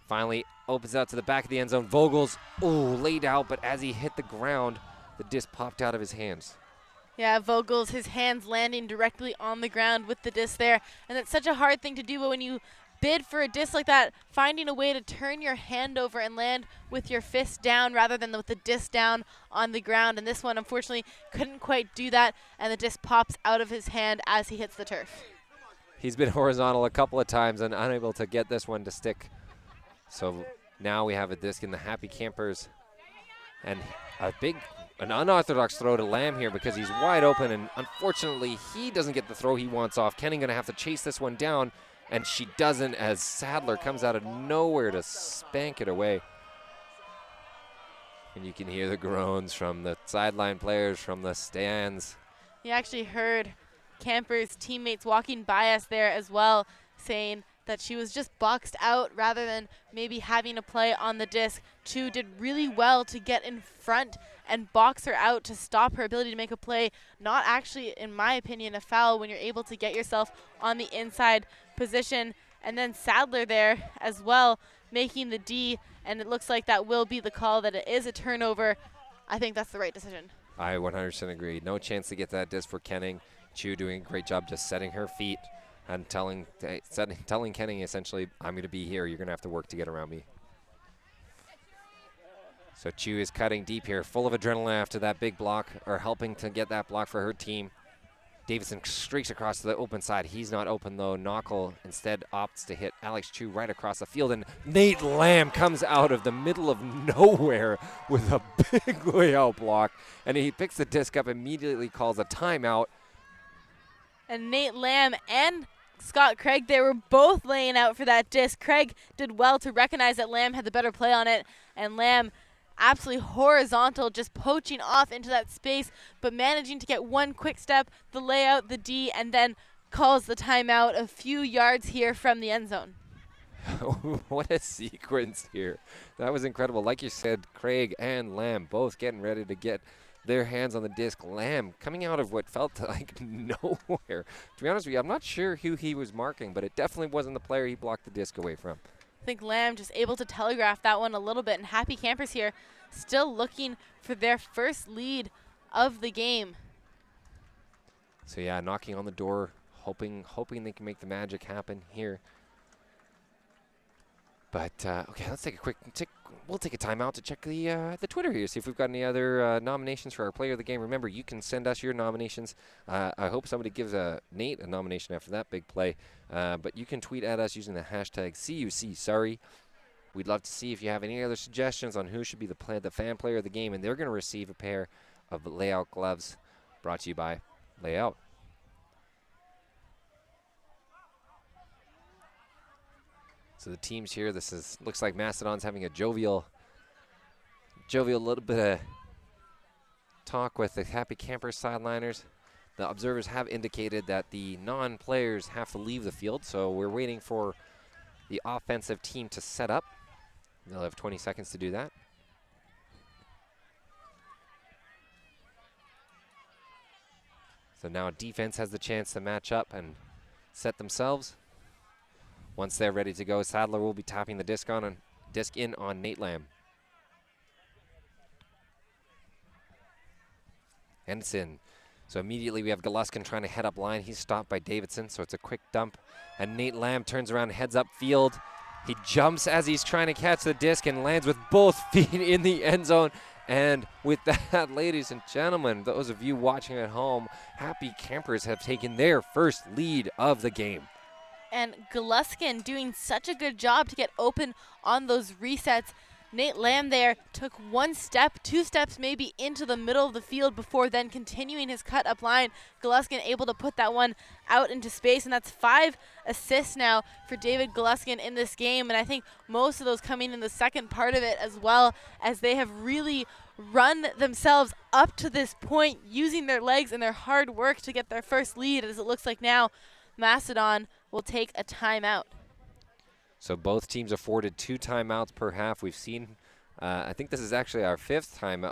A: Finally opens out to the back of the end zone. Vogels, laid out, but as he hit the ground, the disc popped out of his hands.
B: Yeah, Vogels, his hands landing directly on the ground with the disc there. And it's such a hard thing to do, but when you bid for a disc like that, finding a way to turn your hand over and land with your fist down rather than with the disc down on the ground. And this one, unfortunately, couldn't quite do that, and the disc pops out of his hand as he hits the turf.
A: He's been horizontal a couple of times and unable to get this one to stick. So now we have a disc in the Happy Campers. And an unorthodox throw to Lamb here because he's wide open, and unfortunately he doesn't get the throw he wants off. Kenning going to have to chase this one down, and she doesn't, as Sadler comes out of nowhere to spank it away. And you can hear the groans from the sideline players, from the stands.
B: You actually heard Camper's teammates walking by us there as well, saying that she was just boxed out rather than maybe having a play on the disc. Chu did really well to get in front and box her out to stop her ability to make a play. Not actually, in my opinion, a foul when you're able to get yourself on the inside position. And then Sadler there as well, making the D, and it looks like that will be the call, that it is a turnover. I think that's the right decision.
A: I 100% agree. No chance to get that disc for Kenning. Chu doing a great job just setting her feet and telling Kenning essentially, I'm going to be here. You're going to have to work to get around me. So Chu is cutting deep here, full of adrenaline after that big block, or helping to get that block for her team. Davidson streaks across to the open side. He's not open, though. Knockel instead opts to hit Alex Chu right across the field, and Nate Lamb comes out of the middle of nowhere with a big layout block, and he picks the disc up, immediately calls a timeout.
B: And Nate Lamb and Scott Craig, they were both laying out for that disc. Craig did well to recognize that Lamb had the better play on it, and Lamb absolutely horizontal, just poaching off into that space, but managing to get one quick step, the layout, the D, and then calls the timeout a few yards here from the end zone.
A: What a sequence here. That was incredible. Like you said, Craig and Lamb both getting ready to get their hands on the disc. Lamb coming out of what felt like nowhere. To be honest with you, I'm not sure who he was marking, but it definitely wasn't the player he blocked the disc away from.
B: I think Lamb just able to telegraph that one a little bit, and Happy Campers here still looking for their first lead of the game.
A: So yeah, knocking on the door, hoping they can make the magic happen here. But okay, let's take a quick we'll take a timeout to check the Twitter here, see if we've got any other nominations for our player of the game. Remember, you can send us your nominations. I hope somebody gives Nate a nomination after that big play. But you can tweet at us using the hashtag CUCsurrey. We'd love to see if you have any other suggestions on who should be the fan player of the game, and they're going to receive a pair of Layout gloves brought to you by Layout. So the teams here, looks like Mastadon's having a jovial little bit of talk with the Happy Campers sideliners. The observers have indicated that the non-players have to leave the field, so we're waiting for the offensive team to set up. They'll have 20 seconds to do that. So now defense has the chance to match up and set themselves. Once they're ready to go, Sadler will be tapping the disc in on Nate Lamb. And it's in. So immediately we have Galuskin trying to head up line. He's stopped by Davidson, so it's a quick dump. And Nate Lamb turns around and heads up field. He jumps as he's trying to catch the disc and lands with both feet in the end zone. And with that, ladies and gentlemen, those of you watching at home, Happy Campers have taken their first lead of the game.
B: And Galuskin doing such a good job to get open on those resets. Nate Lamb there took 1 step, 2 steps maybe into the middle of the field before then continuing his cut up line. Galuskin able to put that one out into space, and that's 5 assists now for David Galuskin in this game. And I think most of those coming in the second part of it, as well as they have really run themselves up to this point using their legs and their hard work to get their first lead. As it looks like now Mastadon will take a timeout.
A: So both teams afforded 2 timeouts per half. We've seen, I think this is actually our third timeout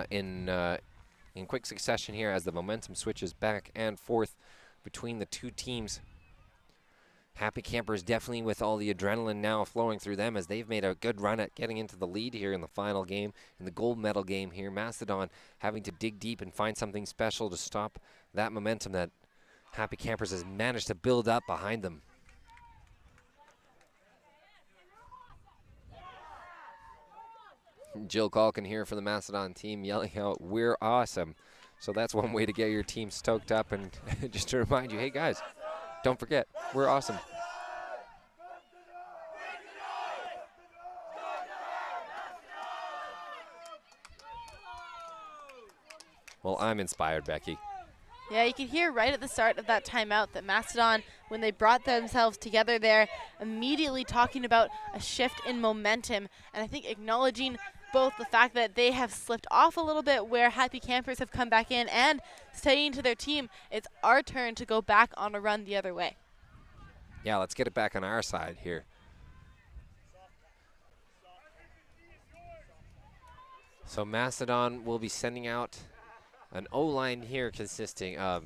A: in quick succession here as the momentum switches back and forth between the two teams. Happy Campers definitely with all the adrenaline now flowing through them as they've made a good run at getting into the lead here in the final game, in the gold medal game here. Mastadon having to dig deep and find something special to stop that momentum that Happy Campers has managed to build up behind them. Jill Calkin here for the Mastadon team yelling out, "We're awesome." So that's one way to get your team stoked up, and just to remind you, hey guys, don't forget, we're awesome. Well, I'm inspired, Becky.
B: Yeah, you could hear right at the start of that timeout that Mastadon, when they brought themselves together there, immediately talking about a shift in momentum. And I think acknowledging both the fact that they have slipped off a little bit where Happy Campers have come back in, and saying to their team, it's our turn to go back on a run the other way.
A: Yeah, let's get it back on our side here. So Mastadon will be sending out an O-line here consisting of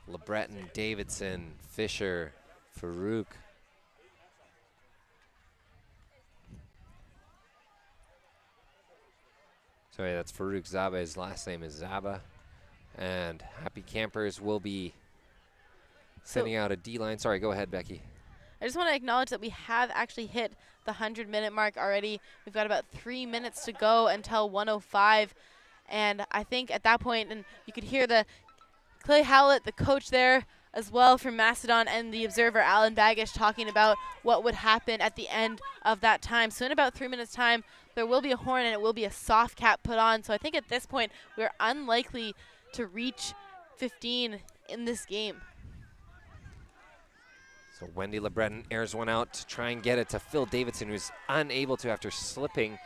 A: LeBreton, Davidson, Fisher, Farouk. Sorry, that's Farouk Zaba. His last name is Zaba. And Happy Campers will be sending out a D-line. Sorry, go ahead, Becky.
B: I just want to acknowledge that we have actually hit the 100-minute mark already. We've got about 3 minutes to go until 1:05. And I think at that point, and you could hear the Clay Howlett, the coach there as well from Mastadon, and the observer Alan Baggish talking about what would happen at the end of that time. So in about 3 minutes time, there will be a horn and it will be a soft cap put on. So I think at this point, we're unlikely to reach 15 in this game.
A: So Wendy LeBreton airs one out to try and get it to Phil Davidson, who's unable to after slipping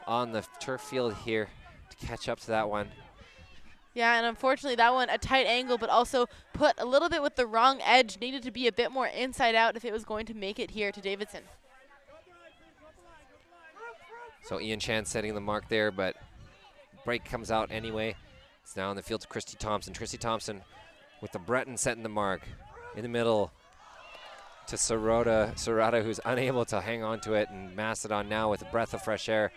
A: on the turf field here to catch up to that one.
B: Yeah, and unfortunately that one a tight angle, but also put a little bit with the wrong edge. Needed to be a bit more inside out if it was going to make it here to Davidson.
A: So Ian Chan setting the mark there, but break comes out anyway. It's now on the field to Christy Thompson. Christy Thompson with the Breton setting the mark in the middle. to Serrata, who's unable to hang on to it, and Mastadon now with a breath of fresh air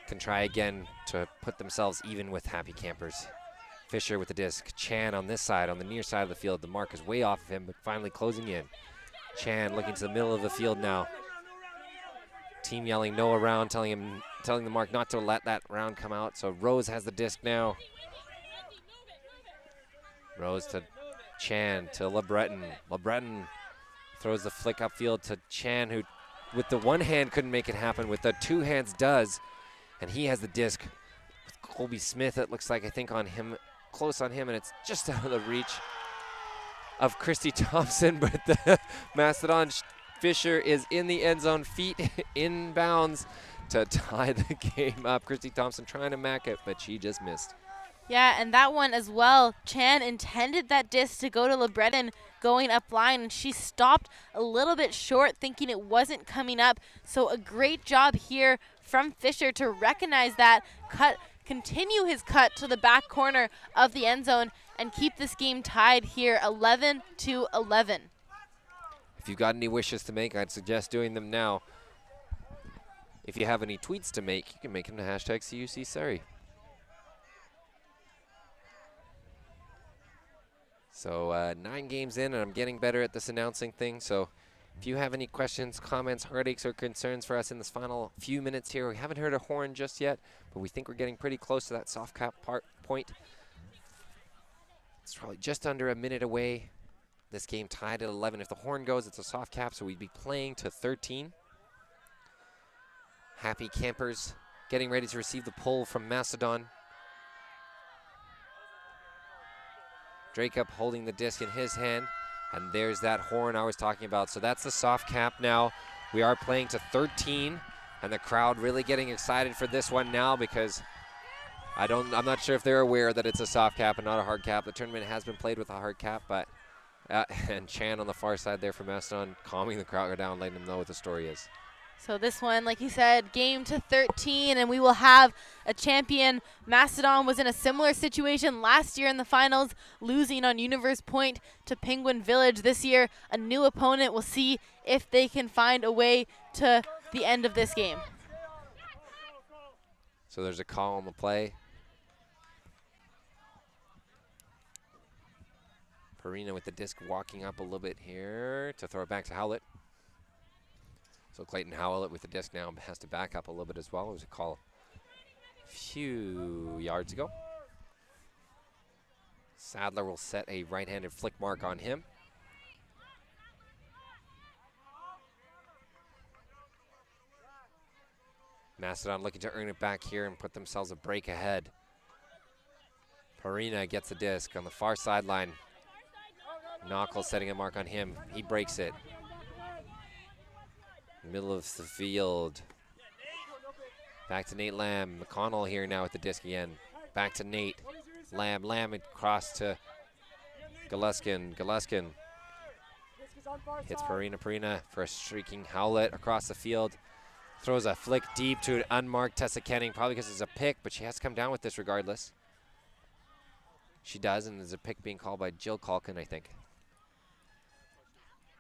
A: can try again to put themselves even with Happy Campers. Fisher with the disc. Chan on this side, on the near side of the field. The mark is way off of him, but finally closing in. Chan looking to the middle of the field now. Team yelling no around, telling the mark not to let that round come out. So Rose has the disc now. Rose to Chan to LeBreton. LeBreton throws the flick upfield to Chan, who with the one hand couldn't make it happen. With the two hands does, and he has the disc. With Colby Smith, it looks like, I think, on him, close on him, and it's just out of the reach of Christy Thompson, but the Mastadon Fisher is in the end zone, feet inbounds to tie the game up. Christy Thompson trying to mack it, but she just missed.
B: Yeah, and that one as well, Chan intended that disc to go to LeBreton going up line, and she stopped a little bit short thinking it wasn't coming up. So a great job here from Fisher to recognize that, continue his cut to the back corner of the end zone, and keep this game tied here 11-11.
A: If you've got any wishes to make, I'd suggest doing them now. If you have any tweets to make, you can make them to hashtag CUCsurrey. So 9 games in, and I'm getting better at this announcing thing. So if you have any questions, comments, heartaches, or concerns for us in this final few minutes here, we haven't heard a horn just yet, but we think we're getting pretty close to that soft cap point. It's probably just under a minute away. This game tied at 11. If the horn goes, it's a soft cap, so we'd be playing to 13. Happy Campers getting ready to receive the pull from Mastadon. Dracup holding the disc in his hand, and there's that horn I was talking about. So that's the soft cap now. We are playing to 13, and the crowd really getting excited for this one now, because I'm not sure if they're aware that it's a soft cap and not a hard cap. The tournament has been played with a hard cap, but and Chan on the far side there for Mastadon, calming the crowd down, letting them know what the story is.
B: So this one, like you said, game to 13, and we will have a champion. Mastadon was in a similar situation last year in the finals, losing on Universe Point to Penguin Village. This year, a new opponent. We'll see if they can find a way to the end of this game.
A: So there's a call on the play. Perina with the disc walking up a little bit here to throw it back to Howlett. So Clayton Howlett with the disc now has to back up a little bit as well. It was a call a few yards ago. Sadler will set a right-handed flick mark on him. Mastadon looking to earn it back here and put themselves a break ahead. Perina gets the disc on the far sideline. Knuckles setting a mark on him. He breaks it. Middle of the field. Back to Nate Lamb. McConnell here now with the disc again. Back to Nate. Lamb across to Galuskin. Galuskin hits Perina for a streaking Howlett across the field. Throws a flick deep to an unmarked Tessa Kenning, probably because it's a pick, but she has to come down with this regardless. She does, and there's a pick being called by Jill Calkin, I think.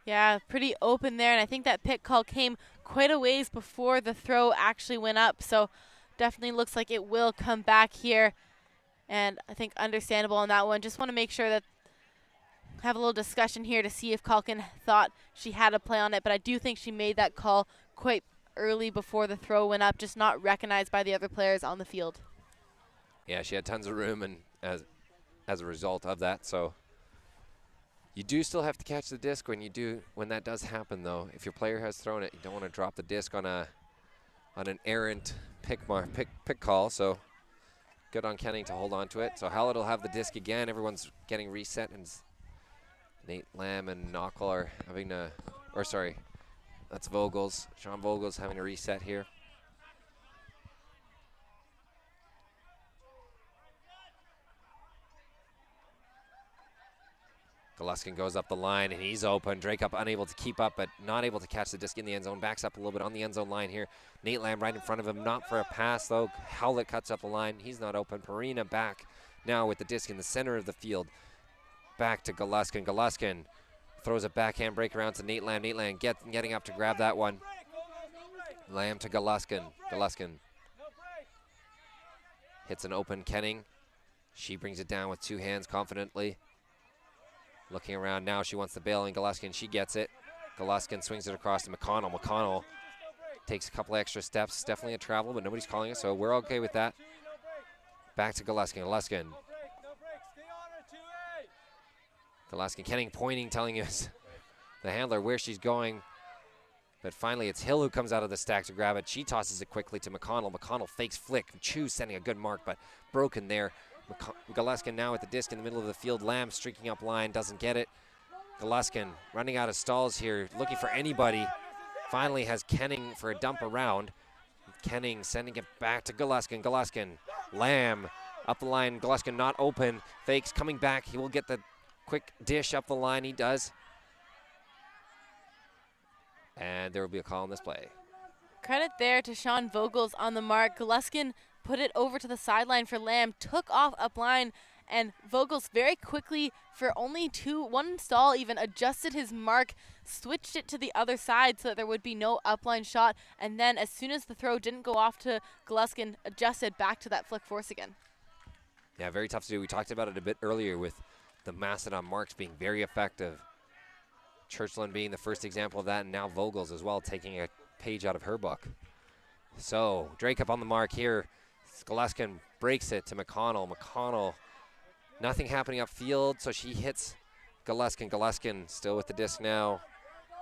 B: Yeah, pretty open there, and I think that pick call came quite a ways before the throw actually went up, so definitely looks like it will come back here, and I think understandable on that one. Just want to make sure that have a little discussion here to see if Calkin thought she had a play on it, but I do think she made that call quite early before the throw went up, just not recognized by the other players on the field.
A: Yeah, she had tons of room, and as a result of that, so you do still have to catch the disc when that does happen, though. If your player has thrown it, you don't want to drop the disc on an errant pick call. So good on Kenning to hold on to it. So Howlett will have the disc again. Everyone's getting reset, and Nate Lamb and Knockel are having to, or sorry, that's Vogels. Sean Vogels having to reset here. Galuskin goes up the line, and he's open. Dracup unable to keep up, but not able to catch the disc in the end zone. Backs up a little bit on the end zone line here. Nate Lamb right in front of him, not for a pass, though. Howlett cuts up the line. He's not open. Perina back now with the disc in the center of the field. Back to Galuskin. Galuskin Throws a backhand break around to Nate Lamb. Nate Lamb getting up to grab that one. Lamb to Galuskin. Galuskin hits an open Kenning. She brings it down with 2 hands confidently. Looking around now, she wants the bail in Galuskin. She gets it. Galuskin swings it across to McConnell. McConnell takes a couple extra steps. Definitely a travel, but nobody's calling it, so we're okay with that. Back to Galuskin. Galuskin. Galuskin. Kenning pointing, telling us the handler where she's going. But finally, it's Hill who comes out of the stack to grab it. She tosses it quickly to McConnell. McConnell fakes flick. Chu sending a good mark, but broken there. Galuskin now at the disc in the middle of the field. Lamb streaking up line, doesn't get it. Galuskin running out of stalls here, looking for anybody. Finally has Kenning for a dump around. Kenning sending it back to Galuskin. Galuskin, Lamb up the line. Galuskin not open. Fakes coming back. He will get the quick dish up the line. He does. And there will be a call on this play.
B: Credit there to Sean Vogels on the mark. Galuskin put it over to the sideline for Lamb, took off up line, and Vogels very quickly, for only one stall even, adjusted his mark, switched it to the other side so that there would be no upline shot, and then as soon as the throw didn't go off to Galuskin, adjusted back to that flick force again.
A: Yeah, very tough to do. We talked about it a bit earlier with the Mastadon marks being very effective. Churchland being the first example of that, and now Vogels as well, taking a page out of her book. So, Drake up on the mark here. Galuskin breaks it to McConnell. McConnell, nothing happening upfield, so she hits Galuskin. Galuskin still with the disc now.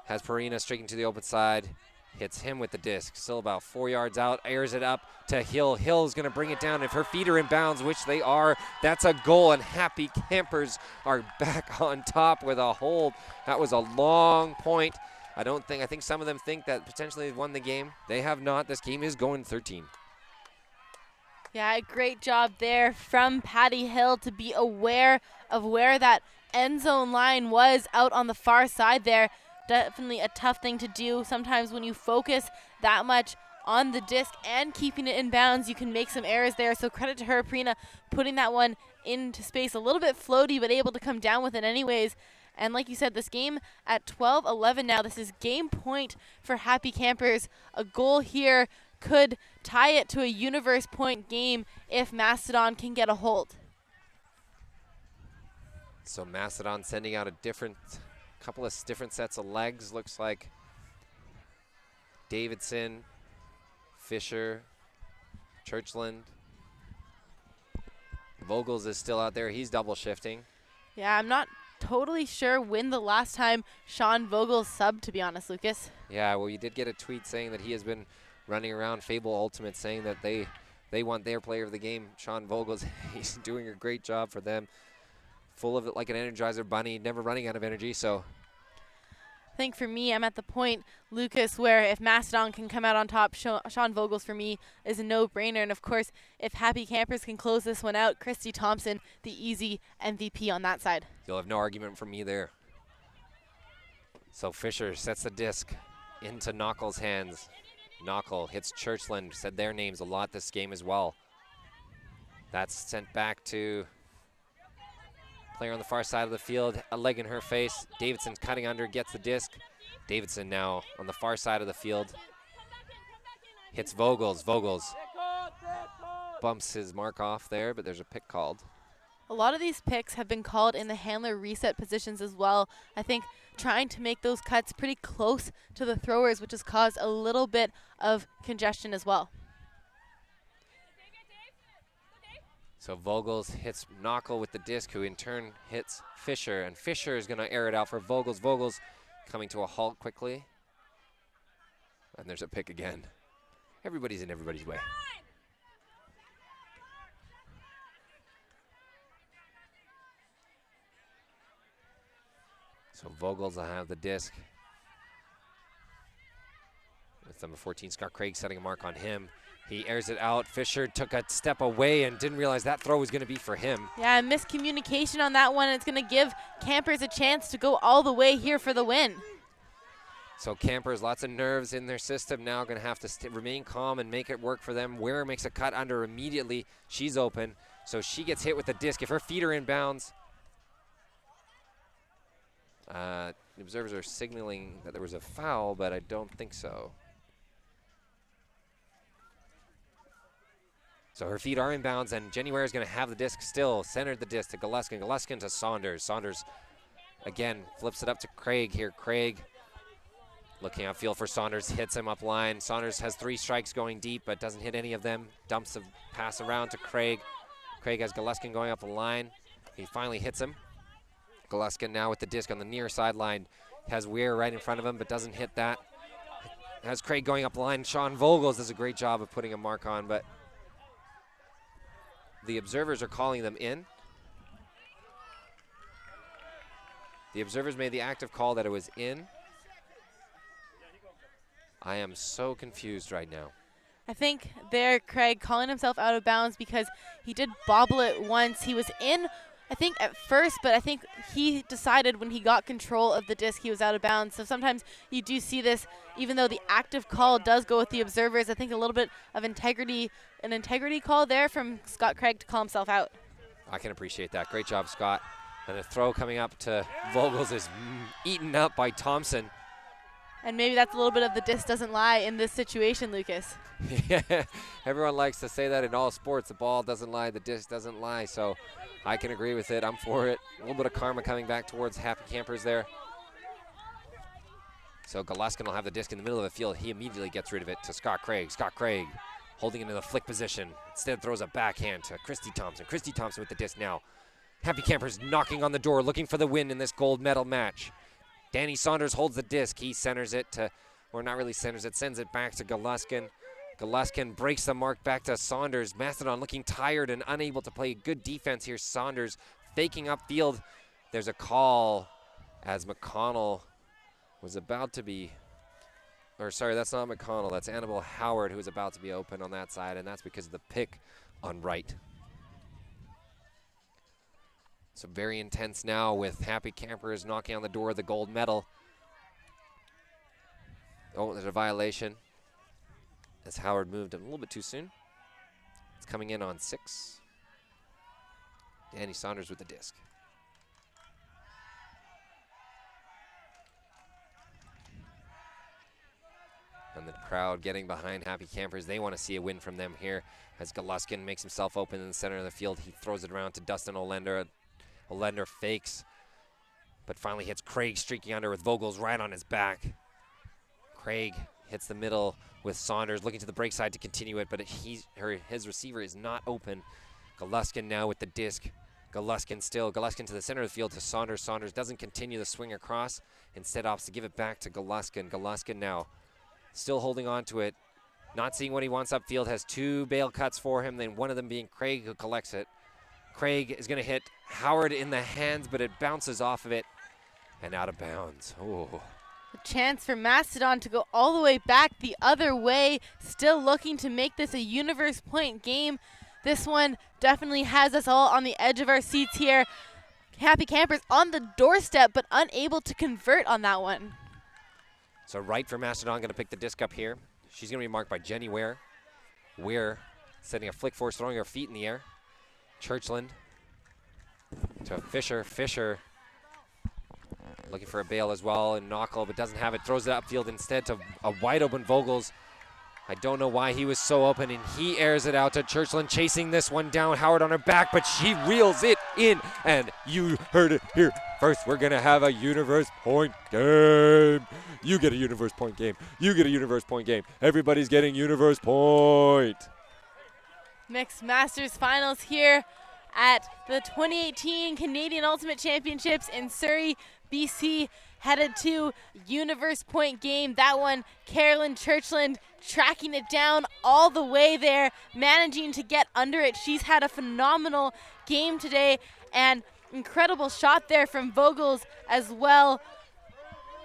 A: Has Perina streaking to the open side. Hits him with the disc. Still about 4 yards out. Airs it up to Hill. Hill's going to bring it down. If her feet are in bounds, which they are, that's a goal, and Happy Campers are back on top with a hold. That was a long point. I think some of them think that potentially they've won the game. They have not. This game is going 13.
B: Yeah, great job there from Patty Hill to be aware of where that end zone line was out on the far side there. Definitely a tough thing to do. Sometimes when you focus that much on the disc and keeping it in bounds, you can make some errors there. So credit to her, Prina, putting that one into space. A little bit floaty, but able to come down with it anyways. And like you said, this game at 12-11 now. This is game point for Happy Campers. A goal here could tie it to a universe point game if Mastadon can get a hold.
A: So Mastadon sending out a couple of different sets of legs. Looks like Davidson, Fisher, Churchland. Vogels is still out there. He's double shifting.
B: Yeah, I'm not totally sure when the last time Sean Vogels subbed, to be honest, Lucas.
A: Yeah, well, you did get a tweet saying that he has been running around Fable Ultimate saying that they want their player of the game, Sean Vogels. He's doing a great job for them. Full of it like an Energizer bunny, never running out of energy, so.
B: I think for me, I'm at the point, Lucas, where if Mastodon can come out on top, Sean Vogels for me is a no-brainer. And of course, if Happy Campers can close this one out, Christy Thompson, the easy MVP on that side.
A: You'll have no argument from me there. So Fisher sets the disc into Knockel's hands. Knockel hits Churchland, said their names a lot this game as well. That's sent back to player on the far side of the field, a leg in her face. Davidson's cutting under, gets the disc. Davidson now on the far side of the field. Hits Vogels. Vogels bumps his mark off there, but there's a pick called.
B: A lot of these picks have been called in the handler reset positions as well. I think trying to make those cuts pretty close to the throwers, which has caused a little bit of congestion as well.
A: So Vogels hits Knockel with the disc, who in turn hits Fisher, and Fisher is going to air it out for Vogels. Vogels coming to a halt quickly. And there's a pick again. Everybody's in everybody's way. So Vogels will have the disc. With number 14, Scott Craig setting a mark on him. He airs it out. Fisher took a step away and didn't realize that throw was going to be for him.
B: Yeah, miscommunication on that one. It's going to give Campers a chance to go all the way here for the win.
A: So Campers, lots of nerves in their system now, going to have to remain calm and make it work for them. Ware makes a cut under immediately. She's open, so she gets hit with the disc. If her feet are in bounds, The observers are signaling that there was a foul, but I don't think so. So her feet are inbounds, and Jenny Ware is going to have the disc still. Centered the disc to Galuskin. Galuskin to Saunders. Saunders, again, flips it up to Craig here. Craig looking outfield for Saunders, hits him up line. Saunders has 3 strikes going deep, but doesn't hit any of them. Dumps the pass around to Craig. Craig has Galuskin going up the line. He finally hits him. Galuskin now with the disc on the near sideline. Has Weir right in front of him, but doesn't hit that. Has Craig going up the line. Sean Vogels does a great job of putting a mark on, but the observers are calling them in. The observers made the active call that it was in. I am so confused right now.
B: I think there, Craig calling himself out of bounds because he did bobble it once. He was in, I think, at first, but I think he decided when he got control of the disc he was out of bounds. So sometimes you do see this, even though the active call does go with the observers. I think a little bit of an integrity call there from Scott Craig to call himself out.
A: I can appreciate that. Great job, Scott. And a throw coming up to Vogels is eaten up by Thompson.
B: And maybe that's a little bit of the disc doesn't lie in this situation, Lucas.
A: Yeah, everyone likes to say that in all sports. The ball doesn't lie, the disc doesn't lie. So I can agree with it. I'm for it. A little bit of karma coming back towards Happy Campers there. So Galuskin will have the disc in the middle of the field. He immediately gets rid of it to Scott Craig. Scott Craig holding it in the flick position. Instead throws a backhand to Christy Thompson. Christy Thompson with the disc now. Happy Campers knocking on the door, looking for the win in this gold medal match. Danny Saunders holds the disc. He centers it to, or not really centers it, sends it back to Galuskin. Galuskin breaks the mark back to Saunders. Mastadon looking tired and unable to play good defense here. Saunders faking upfield. There's a call as McConnell was about to be, or sorry, that's not McConnell. That's Annabelle Howard who was about to be open on that side, and that's because of the pick on right. So very intense now with Happy Campers knocking on the door of the gold medal. Oh, there's a violation as Howard moved a little bit too soon. It's coming in on 6. Danny Saunders with the disc. And the crowd getting behind Happy Campers. They want to see a win from them here as Galuskin makes himself open in the center of the field. He throws it around to Dustin Olender. Olender fakes, but finally hits Craig streaking under with Vogels right on his back. Craig hits the middle with Saunders, looking to the break side to continue it, but his receiver is not open. Galuskin now with the disc. Galuskin to the center of the field to Saunders. Saunders doesn't continue the swing across. Instead opts to give it back to Galuskin. Galuskin now still holding on to it. Not seeing what he wants upfield. Has 2 bail cuts for him, then one of them being Craig who collects it. Craig is going to hit Howard in the hands, but it bounces off of it and out of bounds. Oh.
B: A chance for Mastadon to go all the way back the other way, still looking to make this a universe point game. This one definitely has us all on the edge of our seats here. Happy Campers on the doorstep, but unable to convert on that one.
A: So right for Mastadon, going to pick the disc up here. She's going to be marked by Jenny Ware. Ware setting a flick force, throwing her feet in the air. Churchland to Fisher. Fisher looking for a bail as well, and Knockel, but doesn't have it. Throws it upfield instead to a wide open Vogels. I don't know why he was so open, and he airs it out to Churchland, chasing this one down. Howard on her back, but she reels it in, and you heard it here first. We're going to have a universe point game. You get a universe point game. You get a universe point game. Everybody's getting universe point.
B: Mixed Masters Finals here at the 2018 Canadian Ultimate Championships in Surrey, BC, headed to universe point game. That one, Carolyn Churchland tracking it down all the way there, managing to get under it. She's had a phenomenal game today, and incredible shot there from Vogels as well.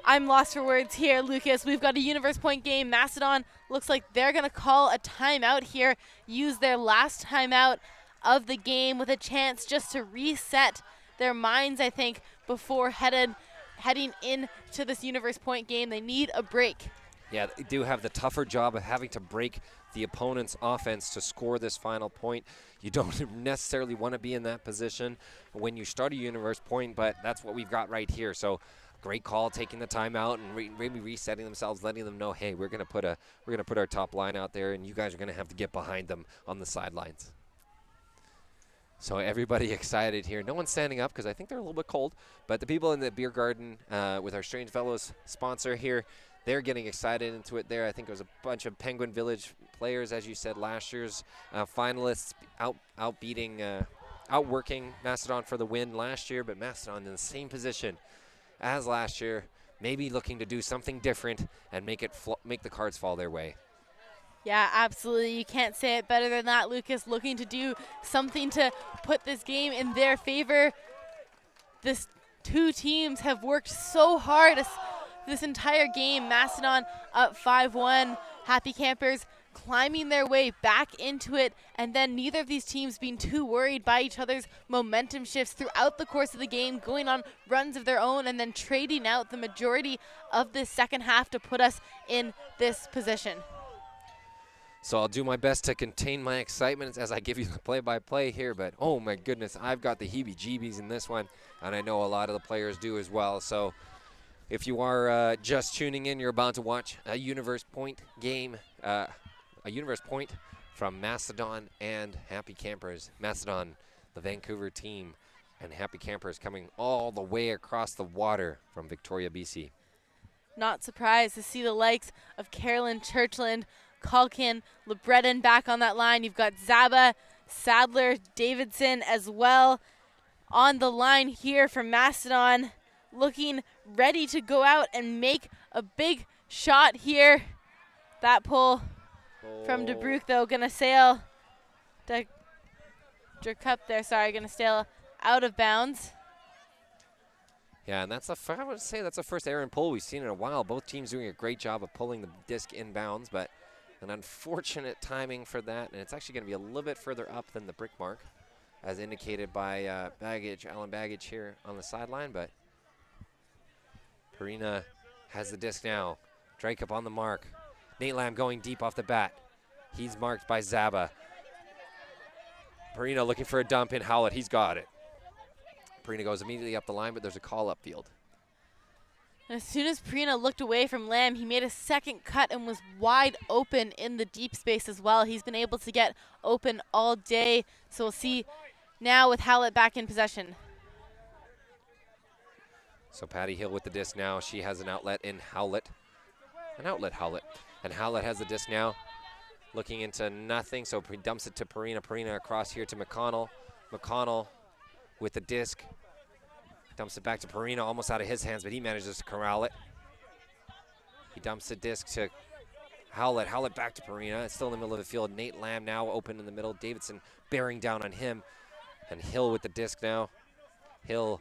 B: I'm lost for words here, Lucas. We've got a universe point game. Mastadon looks like they're going to call a timeout here, use their last timeout of the game with a chance just to reset their minds, I think, before heading into this universe point game. They need a break.
A: Yeah, they do have the tougher job of having to break the opponent's offense to score this final point. You don't necessarily want to be in that position when you start a universe point, but that's what we've got right here. So great call, taking the timeout and maybe resetting themselves, letting them know, hey, we're gonna put our top line out there, and you guys are gonna have to get behind them on the sidelines. So everybody excited here. No one's standing up because I think they're a little bit cold, but the people in the beer garden with our Strange Fellows sponsor here, they're getting excited into it there. I think it was a bunch of Penguin Village players, as you said, last year's finalists outworking Mastadon for the win last year, but Mastadon in the same position as last year, maybe looking to do something different and make the cards fall their way.
B: Yeah, absolutely. You can't say it better than that, Lucas. Looking to do something to put this game in their favor. This two teams have worked so hard this entire game. Mastadon up 5-1. Happy Campers climbing their way back into it, and then neither of these teams being too worried by each other's momentum shifts throughout the course of the game, going on runs of their own and then trading out the majority of this second half to put us in this position.
A: So I'll do my best to contain my excitement as I give you the play-by-play here, but oh my goodness, I've got the heebie-jeebies in this one, and I know a lot of the players do as well. So if you are just tuning in, you're about to watch a Universe Point game, a Universe Point from Mastadon and Happy Campers. Mastadon, the Vancouver team, and Happy Campers coming all the way across the water from Victoria, BC.
B: Not surprised to see the likes of Carolyn Churchland, Kalkin, LeBreton back on that line. You've got Zaba, Sadler, Davidson as well on the line here for Mastadon, looking ready to go out and make a big shot here. That pull from DeBruck, though, going to sail. Cup there, sorry, going to sail out of bounds.
A: Yeah, and I would say that's the first errant pull we've seen in a while. Both teams doing a great job of pulling the disc inbounds, but an unfortunate timing for that, and it's actually going to be a little bit further up than the brick mark, as indicated by Alan Baggage here on the sideline, but Perina has the disc now. Drake up on the mark. Nate Lamb going deep off the bat. He's marked by Zaba. Perina looking for a dump in Howlett. He's got it. Perina goes immediately up the line, but there's a call upfield.
B: And as soon as Perina looked away from Lamb, he made a second cut and was wide open in the deep space as well. He's been able to get open all day, so we'll see now with Howlett back in possession.
A: So Patty Hill with the disc now. She has an outlet in Howlett. An outlet Howlett. And Howlett has the disc now. Looking into nothing, so he dumps it to Perina. Perina across here to McConnell. McConnell with the disc. Dumps it back to Perina, almost out of his hands, but he manages to corral it. He dumps the disc to Howlett. Howlett back to Perina. It's still in the middle of the field. Nate Lamb now open in the middle. Davidson bearing down on him. And Hill with the disc now. Hill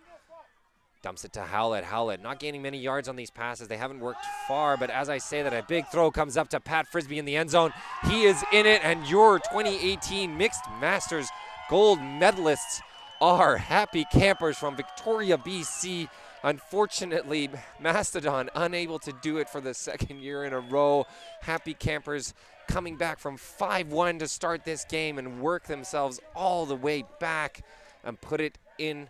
A: dumps it to Howlett. Howlett not gaining many yards on these passes. They haven't worked far, but as I say that, a big throw comes up to Pat Frisbee in the end zone. He is in it, and your 2018 Mixed Masters gold medalists are Happy Campers from Victoria, BC. Unfortunately, Mastadon unable to do it for the second year in a row. Happy Campers coming back from 5-1 to start this game and work themselves all the way back and put it in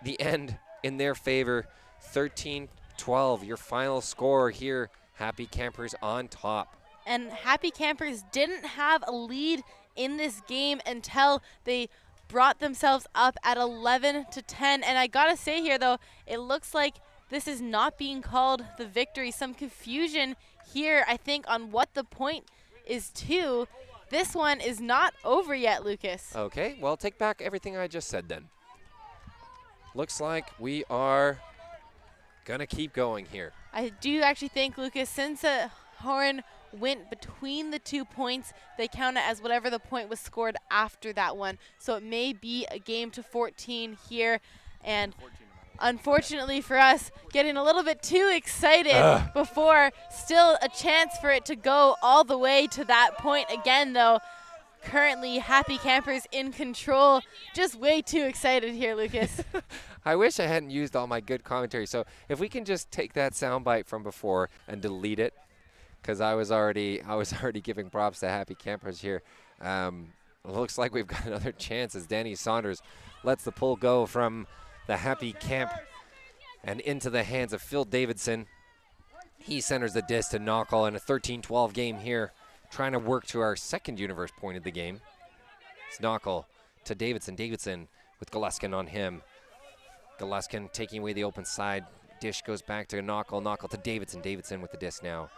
A: the end in their favor. 13-12, your final score here. Happy Campers on top.
B: And Happy Campers didn't have a lead in this game until they brought themselves up at 11-10. And I gotta say here, though, it looks like this is not being called the victory. Some confusion here, I think, on what the point is to. This one is not over yet, Lucas.
A: Okay, well, take back everything I just said then. Looks like we are gonna keep going here.
B: I do actually think, Lucas, since a horn went between the 2 points, they count it as whatever the point was scored after that one. So it may be a game to 14 here. And unfortunately for us, getting a little bit too excited before still a chance for it to go all the way to that point again, though. Currently, Happy Campers in control. Just way too excited here, Lucas.
A: I wish I hadn't used all my good commentary. So if we can just take that soundbite from before and delete it, because I was already giving props to Happy Campers here. Looks like we've got another chance as Danny Saunders lets the pull go from the Happy Camp And into the hands of Phil Davidson. He centers the disc to Knockall in a 13-12 game here, trying to work to our second universe point of the game. It's Knockall to Davidson. Davidson with Galuskin on him. Galuskin taking away the open side. Dish goes back to Knockall. Knockall to Davidson. Davidson with the disc now.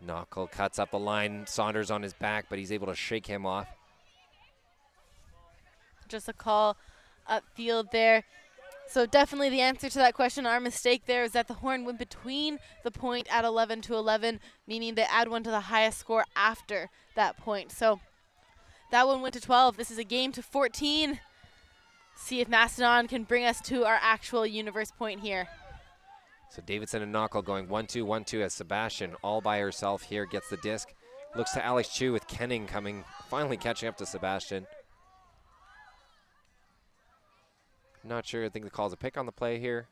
A: Knockall cuts up the line. Saunders on his back, but he's able to shake him off.
B: Just a call upfield there. So definitely the answer to that question, our mistake there is that the horn went between the point at 11-11, meaning they add one to the highest score after that point. So that one went to 12. This is a game to 14. See if Mastadon can bring us to our actual universe point here.
A: So Davidson and Knockall going 1-2, 1-2 as Sebastian all by herself here gets the disc. Looks to Alex Chu with Kenning coming, finally catching up to Sebastian. Not sure, I think the call's a pick on the play here.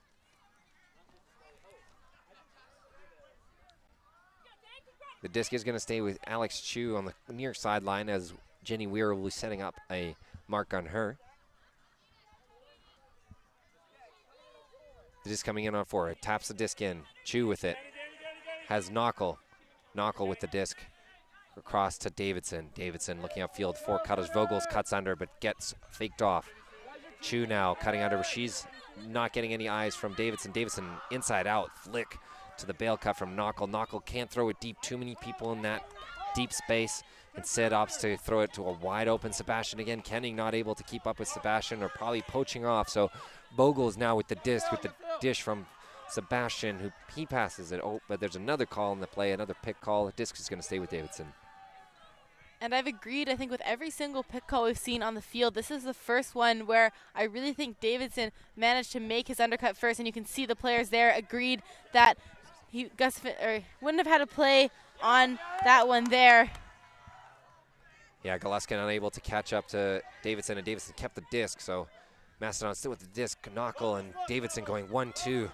A: The disc is going to stay with Alex Chu on the near sideline as Jenny Weir will be setting up a mark on her. The disc coming in on 4. It taps the disc in. Chu with it. Has Knockall. Knockall with the disc across to Davidson. Davidson looking upfield. 4 cutters. Vogels cuts under but gets faked off. Chu now cutting under, but she's not getting any eyes from Davidson. Davidson inside out, flick to the bail cut from Knockall. Knockall can't throw it deep, too many people in that deep space. Instead opts to throw it to a wide open Sebastian again. Kenning not able to keep up with Sebastian or probably poaching off. So Vogels now with the disc, with the dish from Sebastian, who he passes it. Oh, but there's another call in the play, another pick call. The disc is going to stay with Davidson.
B: And I've agreed, I think, with every single pick call we've seen on the field. This is the first one where I really think Davidson managed to make his undercut first, and you can see the players there agreed that Gus wouldn't have had to play on that one there.
A: Yeah, Galuskin unable to catch up to Davidson, and Davidson kept the disc, so Mastadon still with the disc. Knockall and Davidson going 1-2.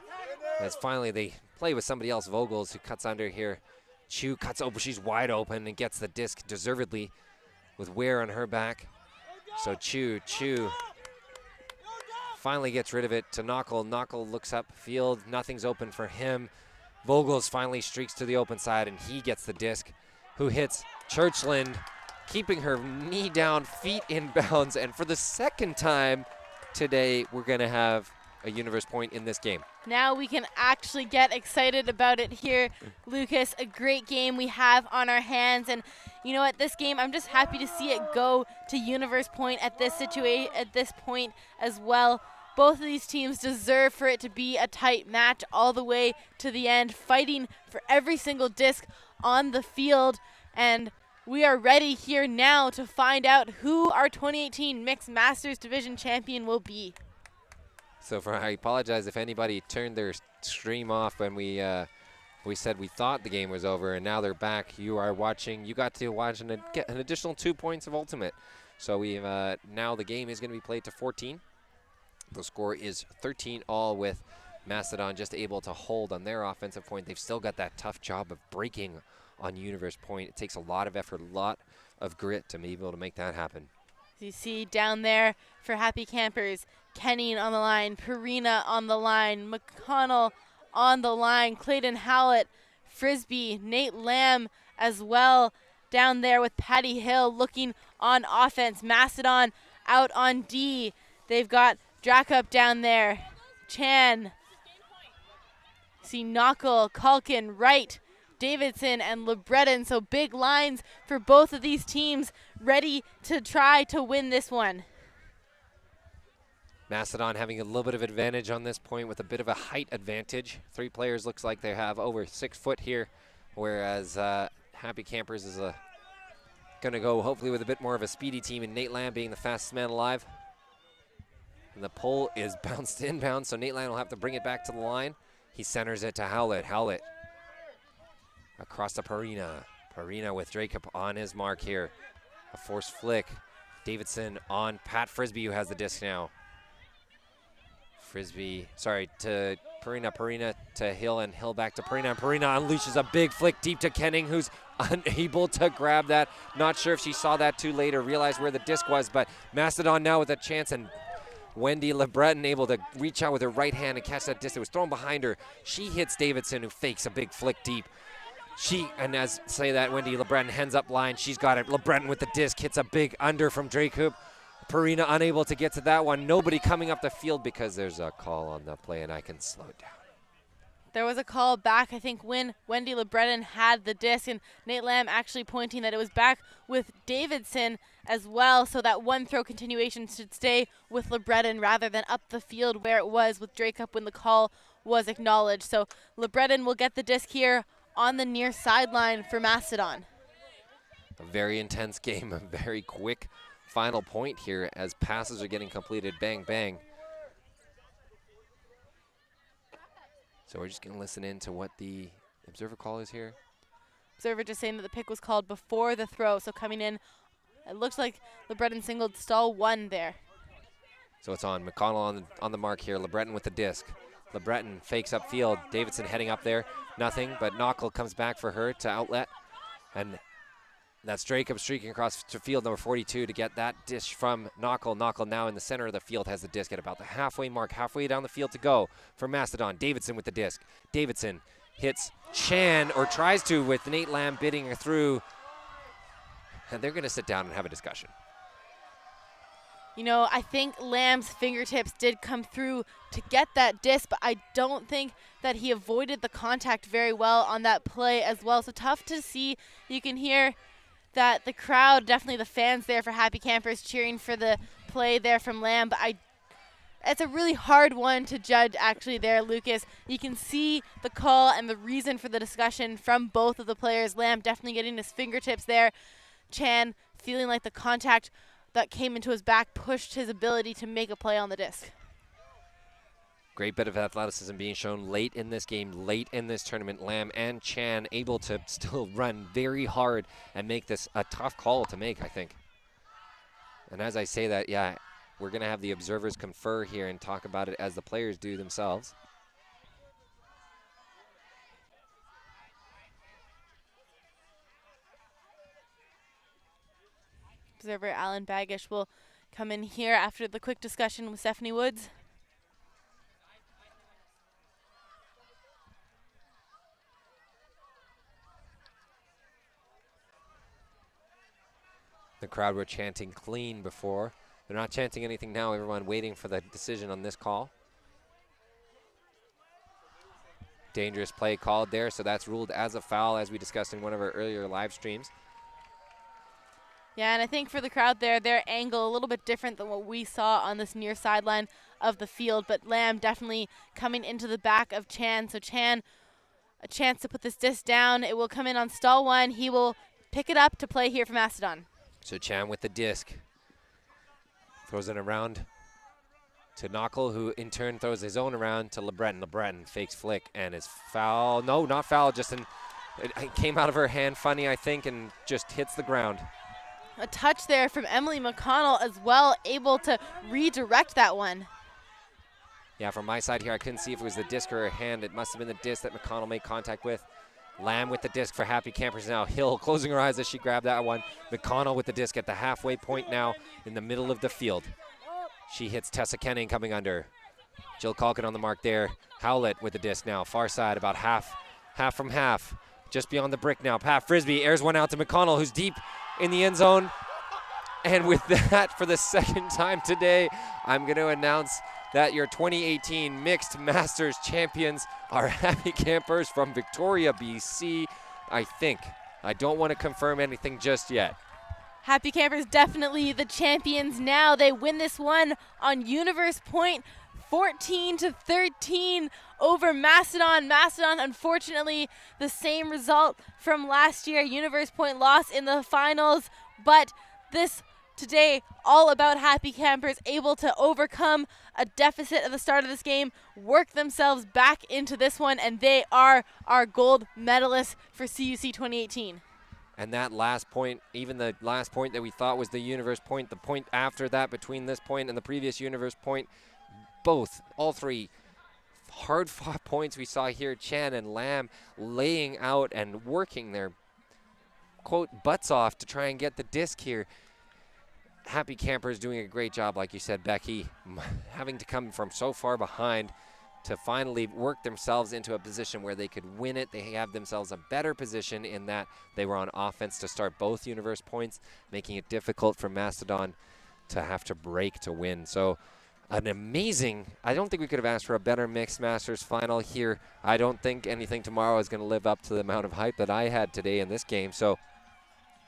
A: As finally they play with somebody else, Vogels, who cuts under here. Chu cuts open, she's wide open and gets the disc deservedly with Weir on her back. So Chu finally gets rid of it to Knockall. Knockall looks up field, nothing's open for him. Vogels finally streaks to the open side and he gets the disc, who hits Churchland, keeping her knee down, feet in bounds, and for the second time today, we're gonna have a universe point in this game.
B: Now we can actually get excited about it here, Lucas. A great game we have on our hands, and you know what? This game, I'm just happy to see it go to universe point at this point as well. Both of these teams deserve for it to be a tight match all the way to the end, fighting for every single disc on the field, and we are ready here now to find out who our 2018 Mixed Masters Division champion will be.
A: So I apologize if anybody turned their stream off when we said we thought the game was over, and now they're back. You got to watch and get an additional 2 points of ultimate. So we've now the game is going to be played to 14. The score is 13-all with Mastadon just able to hold on their offensive point. They've still got that tough job of breaking on universe point. It takes a lot of effort, a lot of grit to be able to make that happen.
B: You see down there for Happy Campers, Kenning on the line, Perina on the line, McConnell on the line, Clayton Howlett, Frisbee, Nate Lamb as well down there with Patty Hill looking on offense. Mastadon out on D. They've got Dracup down there, Chan. See Knockall, Culkin, Wright, Davidson, and LeBreton. So big lines for both of these teams, ready to try to win this one.
A: Mastadon having a little bit of advantage on this point with a bit of a height advantage. 3 players looks like they have over 6 foot here, whereas Happy Campers is going to go hopefully with a bit more of a speedy team, and Nate Lamb being the fastest man alive. And the pole is bounced inbound, so Nate Lamb will have to bring it back to the line. He centers it to Howlett. Howlett across to Perina. Perina with Dracup on his mark here. A forced flick. Davidson on Pat Frisbee, who has the disc now. Frisbee, sorry, to Perina. Perina to Hill, and Hill back to Perina. And Perina unleashes a big flick deep to Kenning, who's unable to grab that. Not sure if she saw that too late or realized where the disc was, but Mastadon now with a chance, and Wendy LeBreton able to reach out with her right hand and catch that disc. It was thrown behind her. She hits Davidson, who fakes a big flick deep. And as say that, Wendy LeBreton hands up line. She's got it. LeBreton with the disc hits a big under from Drake Hoop. Perina unable to get to that one. Nobody coming up the field because there's a call on the play, and I can slow it down.
B: There was a call back, I think, when Wendy LeBreton had the disc, and Nate Lamb actually pointing that it was back with Davidson as well, so that one throw continuation should stay with LeBreton rather than up the field where it was with Drake up when the call was acknowledged. So LeBreton will get the disc here on the near sideline for Mastadon.
A: A very intense game, a very quick final point here as passes are getting completed. Bang, bang. So we're just going to listen in to what the observer call is here.
B: Observer just saying that the pick was called before the throw, so coming in, it looks like LeBreton singled stall 1 there.
A: So it's on. McConnell on the mark here. LeBreton with the disc. LeBreton fakes upfield. Davidson heading up there. Nothing, but Knockel comes back for her to outlet. And that's Dracob streaking across to field number 42 to get that dish from Knockel. Knockel now in the center of the field has the disc at about the halfway mark, halfway down the field to go for Mastadon. Davidson with the disc. Davidson hits Chan, or tries to, with Nate Lamb bidding her through. And they're going to sit down and have a discussion.
B: You know, I think Lamb's fingertips did come through to get that disc, but I don't think that he avoided the contact very well on that play as well. So tough to see. You can hear that the crowd, definitely the fans there for Happy Campers cheering for the play there from Lamb, but it's a really hard one to judge actually there, Lucas. You can see the call and the reason for the discussion from both of the players. Lamb definitely getting his fingertips there. Chan feeling like the contact that came into his back pushed his ability to make a play on the disc.
A: Great bit of athleticism being shown late in this game, late in this tournament. Lamb and Chan able to still run very hard and make this a tough call to make, I think. And as I say that, yeah, we're going to have the observers confer here and talk about it as the players do themselves.
B: Observer Alan Baggish will come in here after the quick discussion with Stephanie Woods.
A: The crowd were chanting clean before. They're not chanting anything now. Everyone waiting for the decision on this call. Dangerous play called there, so that's ruled as a foul, as we discussed in one of our earlier live streams.
B: Yeah, and I think for the crowd there, their angle a little bit different than what we saw on this near sideline of the field, but Lamb definitely coming into the back of Chan. So Chan, a chance to put this disc down. It will come in on stall 1. He will pick it up to play here for Mastadon.
A: So Chan with the disc. Throws it around to Knockel, who in turn throws his own around to LeBreton. LeBreton fakes flick and is foul. No, not foul, just it came out of her hand funny, I think, and just hits the ground.
B: A touch there from Emily McConnell as well, able to redirect that one.
A: Yeah, from my side here, I couldn't see if it was the disc or her hand. It must have been the disc that McConnell made contact with. Lamb with the disc for Happy Campers now. Hill closing her eyes as she grabbed that one. McConnell with the disc at the halfway point now in the middle of the field. She hits Tessa Kenning coming under. Jill Calkin on the mark there. Howlett with the disc now. Far side, about half from half. Just beyond the brick now. Pat Frisbee airs one out to McConnell, who's deep in the end zone. And with that, for the second time today, I'm going to announce that your 2018 Mixed Masters champions are Happy Campers from Victoria, BC, I think. I don't want to confirm anything just yet.
B: Happy Campers definitely the champions now. They win this one on Universe Point, 14-13 over Mastadon. Mastadon, unfortunately, the same result from last year. Universe Point lost in the finals, but this today all about Happy Campers able to overcome a deficit at the start of this game, work themselves back into this one, and they are our gold medalists for CUC 2018.
A: And that last point, even the last point that we thought was the Universe Point, the point after that between this point and the previous Universe Point, all three hard-fought points we saw here. Chan and Lamb laying out and working their, quote, butts off to try and get the disc here. Happy Campers doing a great job, like you said, Becky, having to come from so far behind to finally work themselves into a position where they could win it. They have themselves a better position in that they were on offense to start both universe points, making it difficult for Mastadon to have to break to win. So an amazing, I don't think we could have asked for a better Mixed Masters final here. I don't think anything tomorrow is going to live up to the amount of hype that I had today in this game. So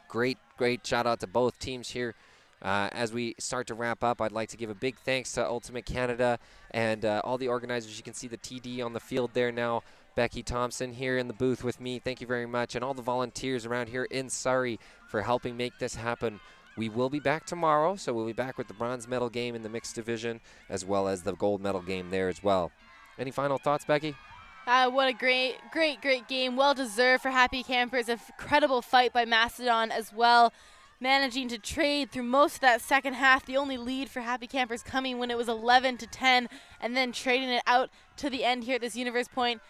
A: great shout out to both teams here. As we start to wrap up, I'd like to give a big thanks to Ultimate Canada and all the organizers. You can see the TD on the field there now. Becky Thompson here in the booth with me. Thank you very much. And all the volunteers around here in Surrey for helping make this happen. We will be back tomorrow, so we'll be back with the bronze medal game in the mixed division as well as the gold medal game there as well. Any final thoughts, Becky?
B: What a great game. Well deserved for Happy Campers. An incredible fight by Mastadon as well. Managing to trade through most of that second half. The only lead for Happy Campers coming when it was 11-10, and then trading it out to the end here at this Universe Point.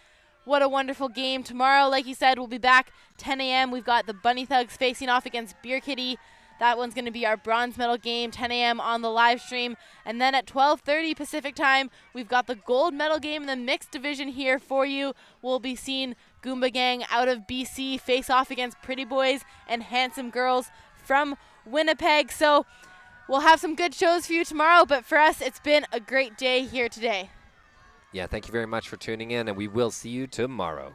B: What a wonderful game. Tomorrow, like you said, we'll be back 10 a.m. We've got the Bunny Thugs facing off against Beer Kitty. That one's going to be our bronze medal game, 10 a.m. on the live stream. And then at 12:30 Pacific time, we've got the gold medal game in the mixed division here for you. We'll be seeing Goomba Gang out of BC face off against Pretty Boys and Handsome Girls from Winnipeg. So we'll have some good shows for you tomorrow, but for us, it's been a great day here today.
A: Yeah, thank you very much for tuning in, and we will see you tomorrow.